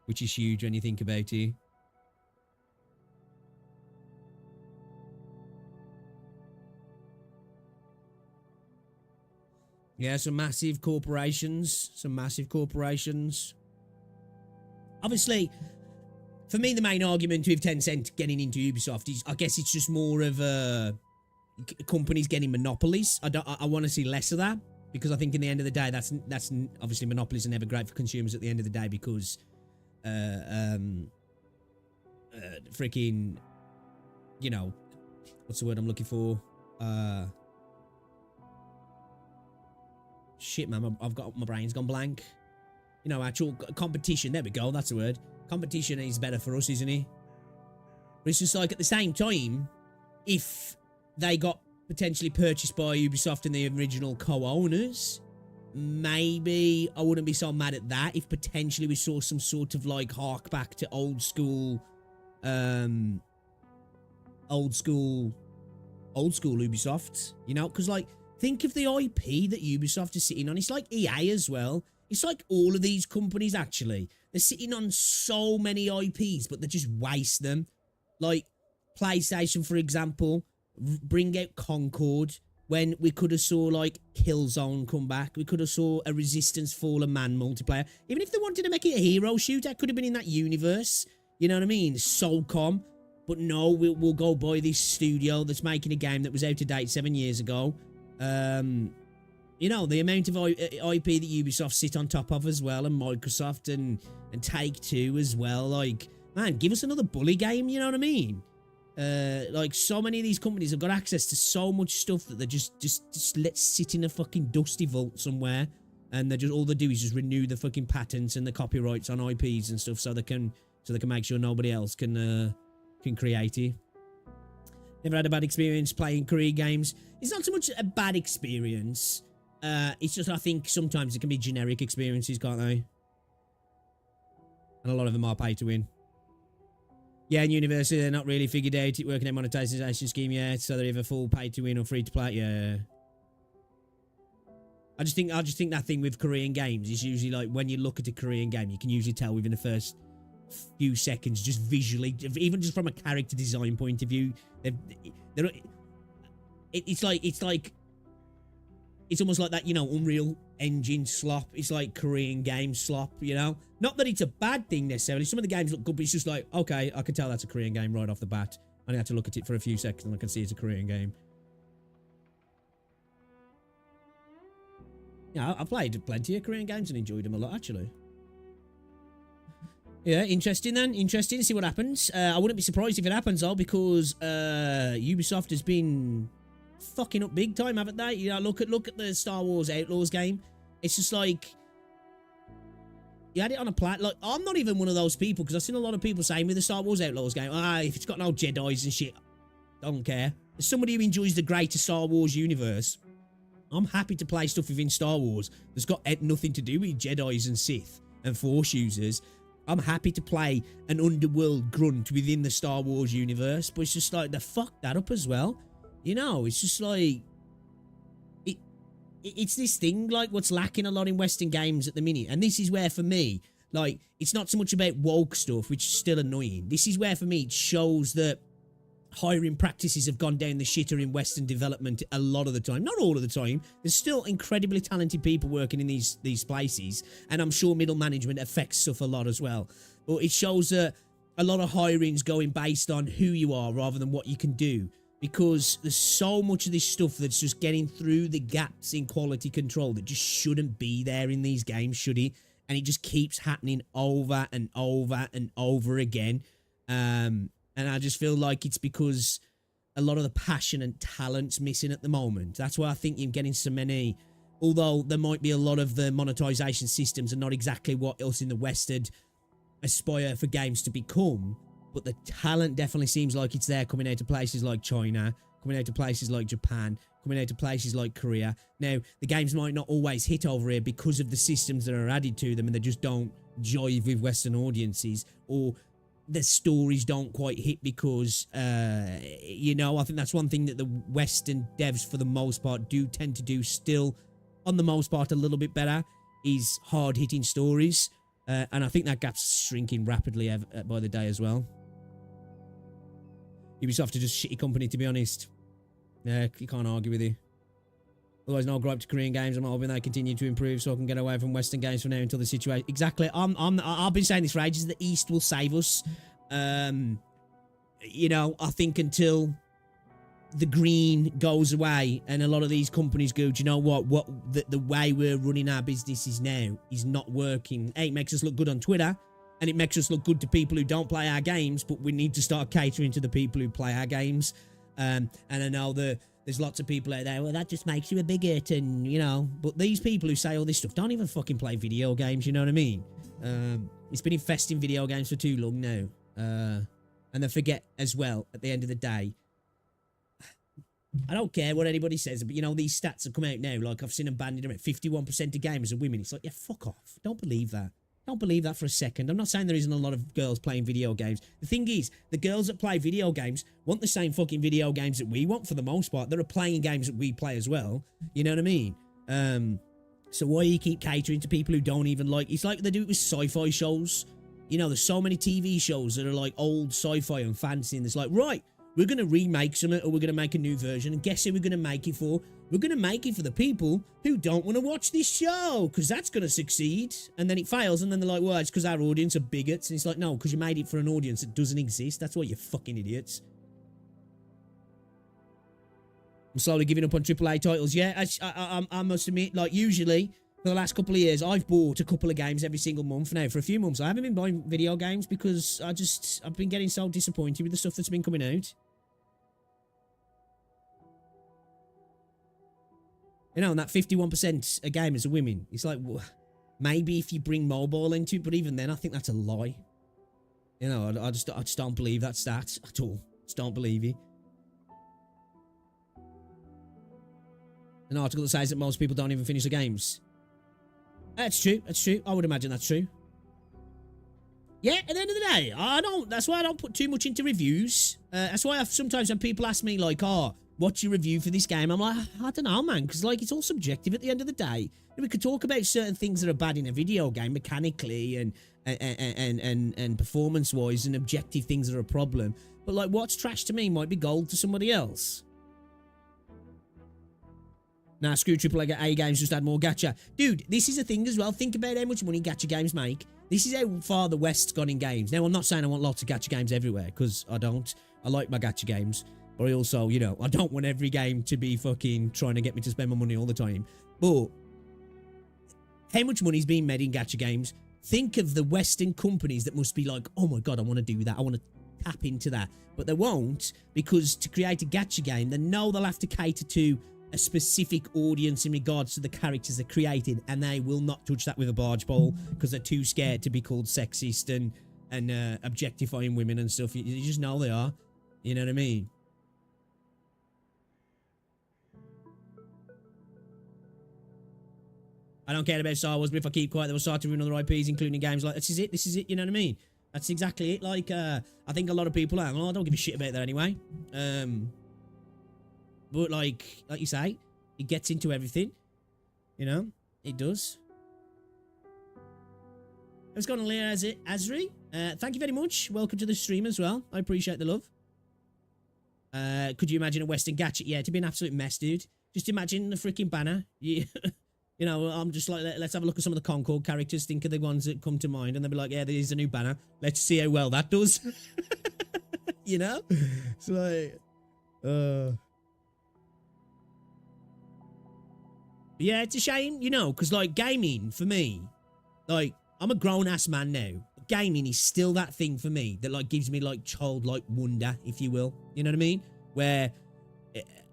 Which is huge when you think about it. Yeah, some massive corporations. Obviously, for me, the main argument with Tencent getting into Ubisoft is, I guess it's just more of companies getting monopolies. I want to see less of that, because I think in the end of the day, that's obviously monopolies are never great for consumers at the end of the day, because freaking, you know, what's the word I'm looking for? Shit, man, my brain's gone blank. You know, actual competition. There we go. That's the word. Competition is better for us, isn't it? But it's just like, at the same time, if they got potentially purchased by Ubisoft and the original co-owners, maybe I wouldn't be so mad at that. If potentially we saw some sort of like hark back to old school Ubisoft, you know, because like, think of the IP that Ubisoft is sitting on. It's like EA as well. It's like all of these companies, actually. They're sitting on so many IPs, but they just waste them. Like PlayStation, for example, bring out Concord when we could have saw like Killzone come back. We could have saw a Resistance Fallen Man multiplayer. Even if they wanted to make it a hero shooter, it could have been in that universe. You know what I mean? Soulcom. But no, we'll go buy this studio that's making a game that was out of date 7 years ago. You know, the amount of IP that Ubisoft sit on top of as well, and Microsoft and Take-Two as well. Like, man, give us another bully game, you know what I mean? Like, so many of these companies have got access to so much stuff that they just let sit in a fucking dusty vault somewhere, and they just, all they do is just renew the fucking patents and the copyrights on IPs and stuff, so they can make sure nobody else can create it. Never had a bad experience playing Korean games. It's not so much a bad experience. It's just, I think sometimes it can be generic experiences, can't they? And a lot of them are pay to win. Yeah, in university, they're not really figured out it working out monetization scheme yet, so they're either full pay to win or free to play. Yeah. I just think that thing with Korean games is usually like, when you look at a Korean game, you can usually tell within the first few seconds, just visually, even just from a character design point of view, it's almost like that, you know, Unreal Engine slop. It's like Korean game slop, you know? Not that it's a bad thing necessarily. Some of the games look good, but it's just like, okay, I can tell that's a Korean game right off the bat. I have to look at it for a few seconds and I can see it's a Korean game. Yeah, I've played plenty of Korean games and enjoyed them a lot, actually. Yeah, interesting then. Interesting to see what happens. I wouldn't be surprised if it happens, though, because Ubisoft has been fucking up big time, haven't they? You know, look at the Star Wars Outlaws game. It's just like, You had it on a plat. Like, I'm not even one of those people, because I've seen a lot of people saying with the Star Wars Outlaws game, if it's got no Jedis and shit, don't care. As somebody who enjoys the greater Star Wars universe, I'm happy to play stuff within Star Wars that's got nothing to do with Jedis and Sith and Force users. I'm happy to play an underworld grunt within the Star Wars universe, but it's just like, they fucked that up as well. You know, it's just like, it's this thing, like, what's lacking a lot in Western games at the minute. And this is where, for me, like, it's not so much about woke stuff, which is still annoying. This is where, for me, it shows that hiring practices have gone down the shitter in Western development a lot of the time. Not all of the time. There's still incredibly talented people working in these places, and I'm sure middle management affects stuff a lot as well. But it shows that a lot of hiring's going based on who you are rather than what you can do, because there's so much of this stuff that's just getting through the gaps in quality control that just shouldn't be there in these games, should it? And it just keeps happening over and over and over again. And I just feel like it's because a lot of the passion and talent's missing at the moment. That's why I think you're getting so many, although there might be a lot of the monetization systems are not exactly what us in the West had aspire for games to become, but the talent definitely seems like it's there, coming out of places like China, coming out of places like Japan, coming out of places like Korea. Now, the games might not always hit over here because of the systems that are added to them, and they just don't jive with Western audiences, or the stories don't quite hit because, you know, I think that's one thing that the Western devs, for the most part, do tend to do still, on the most part, a little bit better, is hard-hitting stories. And I think that gap's shrinking rapidly by the day as well. Ubisoft are just a shitty company, to be honest. Yeah, you can't argue with you. Otherwise, no gripe to Korean games. I'm hoping they continue to improve so I can get away from Western games for now until the situation... Exactly. I've been saying this for ages. The East will save us. You know, I think until the green goes away and a lot of these companies go, do you know what? The way we're running our businesses now is not working. Hey, it makes us look good on Twitter, and it makes us look good to people who don't play our games, but we need to start catering to the people who play our games. And I know there's lots of people out there, well, that just makes you a bigot, and, you know, but these people who say all this stuff don't even fucking play video games, you know what I mean? It's been infesting video games for too long now. And they forget as well, at the end of the day, I don't care what anybody says, but, you know, these stats have come out now, like, I've seen them banded around, 51% of gamers are women. It's like, yeah, fuck off. Don't believe that. Don't believe that for a second. I'm not saying there isn't a lot of girls playing video games. The thing is, the girls that play video games want the same fucking video games that we want for the most part. There are playing games that we play as well. You know what I mean? So why you keep catering to people who don't even like... It's like they do it with sci-fi shows. You know, there's so many TV shows that are like old sci-fi and fantasy, and it's like, right, we're going to remake something, or we're going to make a new version, and guess who we're going to make it for? We're going to make it for the people who don't want to watch this show, because that's going to succeed. And then it fails, and then they're like, well, it's because our audience are bigots. And it's like, no, because you made it for an audience that doesn't exist. That's why you're fucking idiots. I'm slowly giving up on AAA titles. Yeah, I must admit, like, usually, for the last couple of years, I've bought a couple of games every single month now. For a few months, I haven't been buying video games because I've been getting so disappointed with the stuff that's been coming out. You know, and that 51% of gamers are women. It's like, well, maybe if you bring mobile into it, but even then, I think that's a lie. You know, I just don't believe that stat at all. Just don't believe it. An article that says that most people don't even finish the games. That's true. That's true. I would imagine that's true. Yeah, at the end of the day, that's why I don't put too much into reviews. That's why sometimes when people ask me, like, oh, what's your review for this game? I'm like, I don't know, man, because, like, it's all subjective at the end of the day. We could talk about certain things that are bad in a video game, mechanically and performance-wise, and objective things that are a problem. But, like, what's trash to me might be gold to somebody else. Nah, screw AAA games, just add more gacha. Dude, this is a thing as well. Think about how much money gacha games make. This is how far the West's gone in games. Now, I'm not saying I want lots of gacha games everywhere, because I don't. I like my gacha games. But I also, you know, I don't want every game to be fucking trying to get me to spend my money all the time. But how much money is being made in gacha games? Think of the Western companies that must be like, oh my god, I want to do that. I want to tap into that. But they won't, because to create a gacha game, they know they'll have to cater to a specific audience in regards to the characters they created, and they will not touch that with a barge pole because they're too scared to be called sexist and objectifying women and stuff. You just know they are. You know what I mean? I don't care about Star Wars, but if I keep quiet, they will start to ruin other IPs, including games like this is it, you know what I mean? That's exactly it. Like, I think a lot of people are, well, I don't give a shit about that anyway. But like you say, it gets into everything. You know? It does. What's going on, Leah Azri? Thank you very much. Welcome to the stream as well. I appreciate the love. Could you imagine a Western gadget? Yeah, it'd be an absolute mess, dude. Just imagine the freaking banner. Yeah. You know, I'm just like, let's have a look at some of the Concord characters. Think of the ones that come to mind. And they'll be like, yeah, there's a new banner. Let's see how well that does. You know? It's like... Yeah, it's a shame, you know, because, like, gaming, for me, like, I'm a grown-ass man now. But gaming is still that thing for me that, like, gives me, like, childlike wonder, if you will. You know what I mean? Where...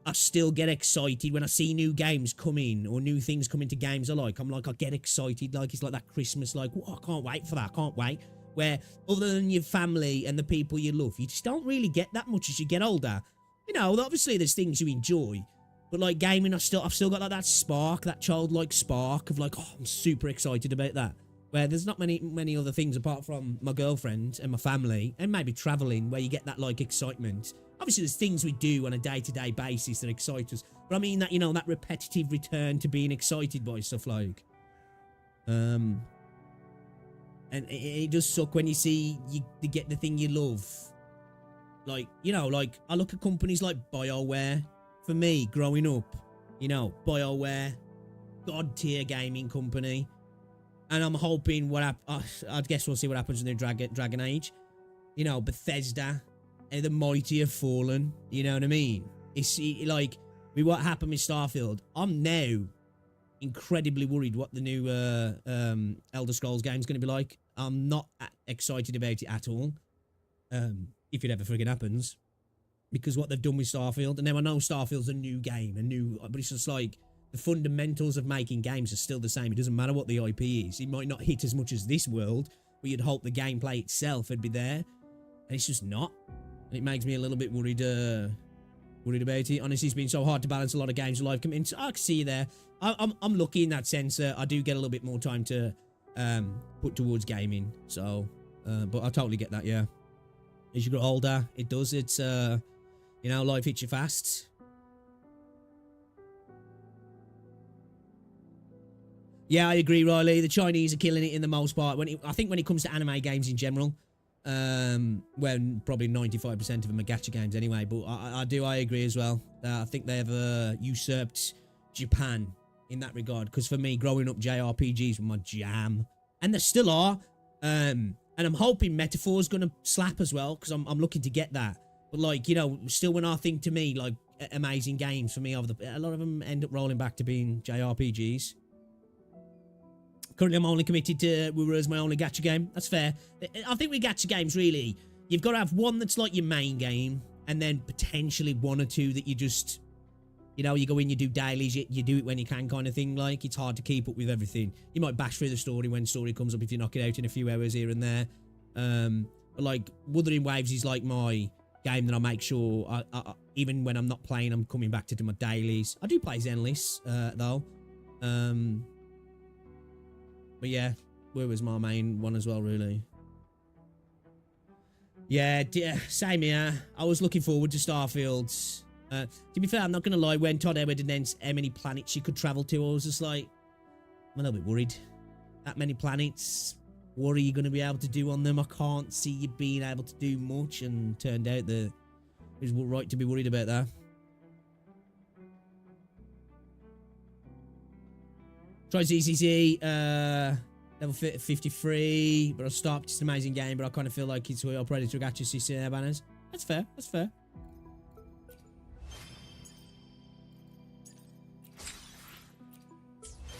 I still get excited when I see new games come in or new things come into games I like. I'm like, I get excited. Like, it's like that Christmas, like, oh, I can't wait for that. I can't wait. Where other than your family and the people you love, you just don't really get that much as you get older. You know, obviously there's things you enjoy, but like gaming, I've still got like that spark, that childlike spark of like, oh, I'm super excited about that. Where there's not many other things apart from my girlfriend and my family and maybe traveling where you get that like excitement. Obviously, there's things we do on a day-to-day basis that excite us. But I mean that, you know, that repetitive return to being excited by stuff like... And it does suck when you see you get the thing you love. Like, you know, like, I look at companies like BioWare. For me, growing up, you know, BioWare, God-tier gaming company. And I'm hoping I guess we'll see what happens in the Dragon Age. You know, Bethesda... And the mighty have fallen. You know what I mean? It's like, with what happened with Starfield, I'm now incredibly worried what the new Elder Scrolls game's going to be like. I'm not excited about it at all. If it ever friggin' happens. Because what they've done with Starfield, and now I know Starfield's a new game, but it's just like, the fundamentals of making games are still the same. It doesn't matter what the IP is. It might not hit as much as this world, but you'd hope the gameplay itself would be there. And it's just not. It makes me a little bit worried about it. Honestly, it's been so hard to balance a lot of games with live commitments. I can see you there. I'm lucky in that sense. I do get a little bit more time to put towards gaming. So, but I totally get that, yeah. As you grow older, it does. It's, you know, life hits you fast. Yeah, I agree, Riley. The Chinese are killing it in the most part. I think when it comes to anime games in general, when probably 95% of them are gacha games anyway, but I agree as well. I think they have usurped Japan in that regard, because for me, growing up, JRPGs were my jam, and they still are. And I'm hoping Metaphor's gonna slap as well, because I'm looking to get that. But like, you know, still when I think to me like amazing games for me, a lot of them end up rolling back to being JRPGs. Currently, I'm only committed to WuWa as my only gacha game. That's fair. I think with gacha games, really, you've got to have one that's like your main game, and then potentially one or two that you just, you know, you go in, you do dailies, you do it when you can kind of thing. Like, it's hard to keep up with everything. You might bash through the story when story comes up if you knock it out in a few hours here and there. But like, Wuthering Waves is like my game that I make sure, even when I'm not playing, I'm coming back to do my dailies. I do play Zenless, though. But yeah, WuWa was my main one as well, really. Yeah, same here. I was looking forward to Starfield. To be fair, I'm not going to lie, when Todd Edward announced how many planets you could travel to, I was just like, I'm a little bit worried. That many planets, what are you going to be able to do on them? I can't see you being able to do much, and turned out that it was right to be worried about that. Try ZZZ, level 53, but I stopped. It's an amazing game, but I kind of feel like it's where Predator Gacha CC their banners. That's fair, that's fair.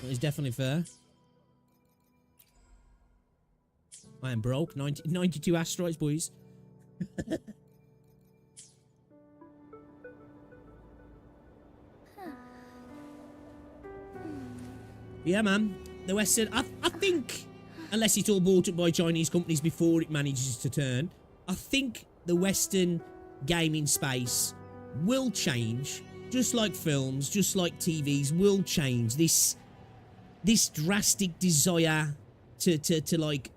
It's definitely fair. I am broke. 92 asteroids, boys. Yeah, man. The Western, I think, unless it's all bought up by Chinese companies before it manages to turn, I think the Western gaming space will change, just like films, just like TVs will change. This drastic desire to like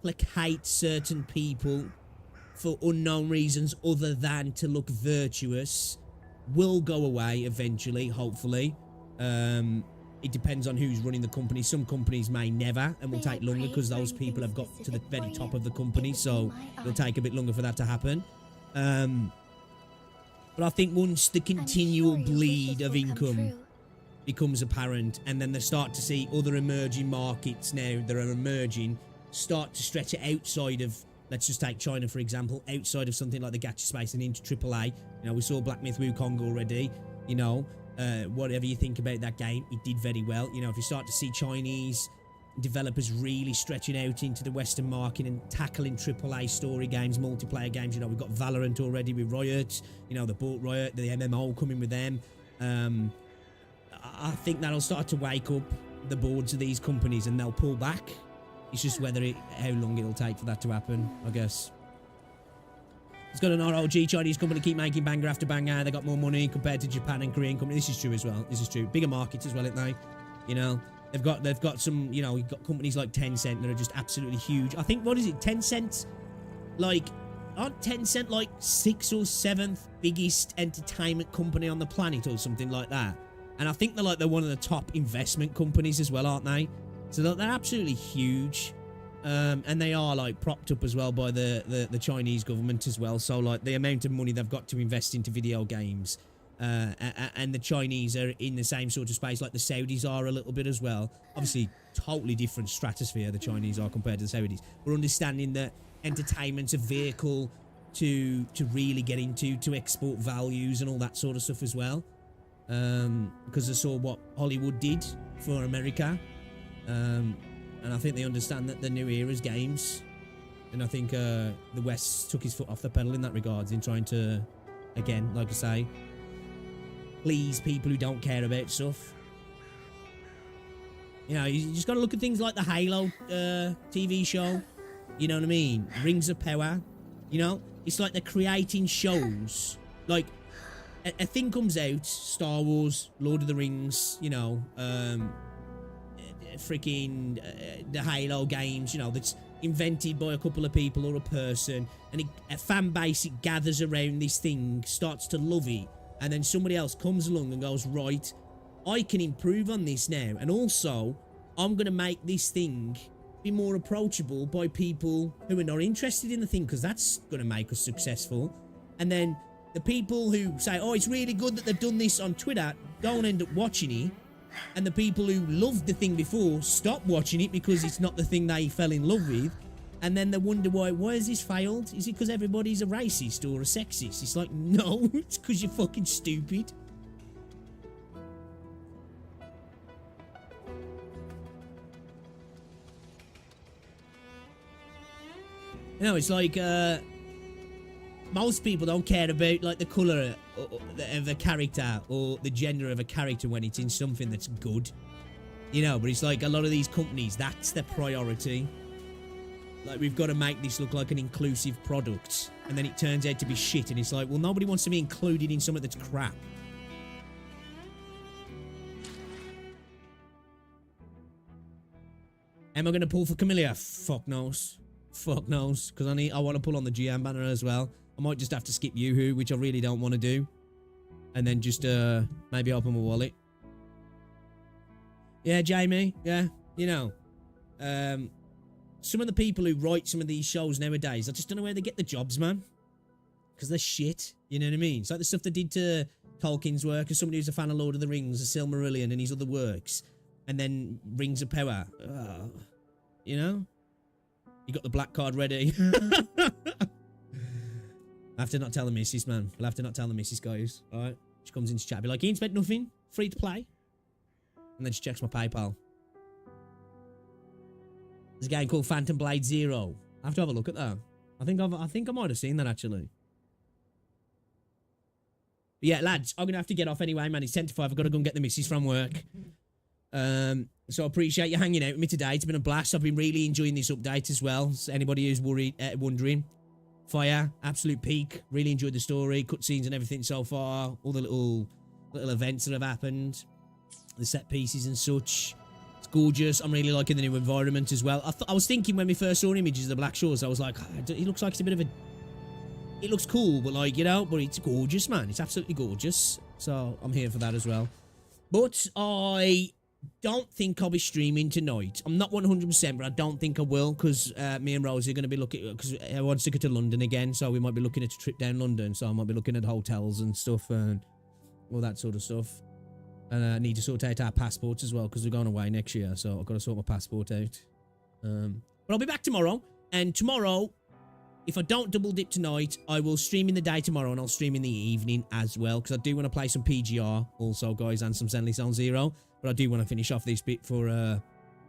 placate certain people for unknown reasons other than to look virtuous will go away eventually, hopefully. It depends on who's running the company. Some companies may never and will take longer because those people have got to the very top of the company, so it'll take a bit longer for that to happen. But I think once the continual bleed of income becomes apparent, and then they start to see other emerging markets now that are emerging start to stretch it outside of, let's just take China for example, outside of something like the gacha space and into AAA. You know, we saw Black Myth Wukong already. You know, whatever you think about that game, it did very well. You know, if you start to see Chinese developers really stretching out into the Western market and tackling AAA story games, multiplayer games, you know, we've got Valorant already with Riot. You know, they bought Riot, the MMO coming with them. I think that'll start to wake up the boards of these companies and they'll pull back. It's just how long it'll take for that to happen, I guess. It's got an ROG Chinese company keep making banger after banger. They got more money compared to Japan and Korean companies. This is true as well. This is true. Bigger markets as well, aren't they? You know, they've got some, you know, you've got companies like Tencent that are just absolutely huge. I think, what is it? Tencent, like, aren't Tencent like 6th or 7th biggest entertainment company on the planet or something like that? And I think they're one of the top investment companies as well, aren't they? So they're absolutely huge. And they are like propped up as well by the Chinese government as well. So like the amount of money they've got to invest into video games, and the Chinese are in the same sort of space like the Saudis are a little bit as well. Obviously, totally different stratosphere the Chinese are compared to the Saudis. We're understanding that entertainment's a vehicle to really get into, to export values and all that sort of stuff as well. Because I saw what Hollywood did for America. And I think they understand that the new era's games. And I think the West took his foot off the pedal in that regards in trying to, again, like I say, please people who don't care about stuff. You know, you just got to look at things like the Halo TV show. You know what I mean? Rings of Power. You know? It's like they're creating shows. Like, a thing comes out, Star Wars, Lord of the Rings, you know, freaking the Halo games, you know, that's invented by a couple of people or a person, and a fan base, it gathers around this thing, starts to love it, and then somebody else comes along and goes, right, I can improve on this now, and also I'm going to make this thing be more approachable by people who are not interested in the thing, because that's going to make us successful. And then the people who say, oh, it's really good that they've done this on Twitter, don't end up watching it. And the people who loved the thing before stop watching it because it's not the thing they fell in love with. And then they wonder why has this failed? Is it because everybody's a racist or a sexist? It's like, no, it's because you're fucking stupid. You know, it's like, most people don't care about like the colour of a character or the gender of a character when it's in something that's good. You know, but it's like a lot of these companies, that's their priority. Like, we've got to make this look like an inclusive product. And then it turns out to be shit. And it's like, well, nobody wants to be included in something that's crap. Am I going to pull for Camellia? Fuck knows. Fuck knows. Because I want to pull on the GM banner as well. I might just have to skip Yoo-Hoo, which I really don't want to do. And then just maybe open my wallet. Yeah, Jamie. Yeah, you know. Some of the people who write some of these shows nowadays, I just don't know where they get the jobs, man. Because they're shit. You know what I mean? It's like the stuff they did to Tolkien's work, as somebody who's a fan of Lord of the Rings, the Silmarillion and his other works. And then Rings of Power. You know? You got the black card ready. I have to not tell the missus, man. I'll have to not tell the missus, guys. Alright? She comes into chat, be like, he ain't spent nothing. Free to play. And then she checks my PayPal. There's a game called Phantom Blade Zero. I have to have a look at that. I think I might have seen that, actually. But yeah, lads, I'm going to have to get off anyway, man. It's 10 to 5. I've got to go and get the missus from work. So I appreciate you hanging out with me today. It's been a blast. I've been really enjoying this update as well. So anybody who's wondering, fire, absolute peak. Really enjoyed the story, cutscenes and everything so far. All the little events that have happened, the set pieces and such. It's gorgeous. I'm really liking the new environment as well. I was thinking when we first saw images of the Black Shores, I was like, it looks like it's a bit of a... It looks cool, but like, you know, but it's gorgeous, man. It's absolutely gorgeous. So I'm here for that as well. But I don't think I'll be streaming tonight. I'm not 100%, but I don't think I will, because me and Rosie are going to be looking, because I want to go to London again, so we might be looking at a trip down London, so I might be looking at hotels and stuff and all that sort of stuff. And I need to sort out our passports as well, because we're going away next year, so I've got to sort my passport out. But I'll be back tomorrow, and tomorrow, if I don't double dip tonight, I will stream in the day tomorrow, and I'll stream in the evening as well, because I do want to play some PGR also, guys, and some Zenly Zone Zero. But I do want to finish off this bit for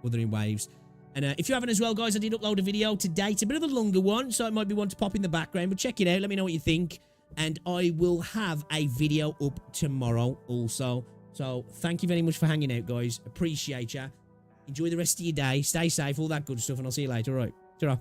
Wuthering Waves. And if you haven't as well, guys, I did upload a video today. It's a bit of a longer one, so it might be one to pop in the background. But check it out. Let me know what you think. And I will have a video up tomorrow also. So thank you very much for hanging out, guys. Appreciate ya. Enjoy the rest of your day. Stay safe, all that good stuff. And I'll see you later. All right. Ta-ra.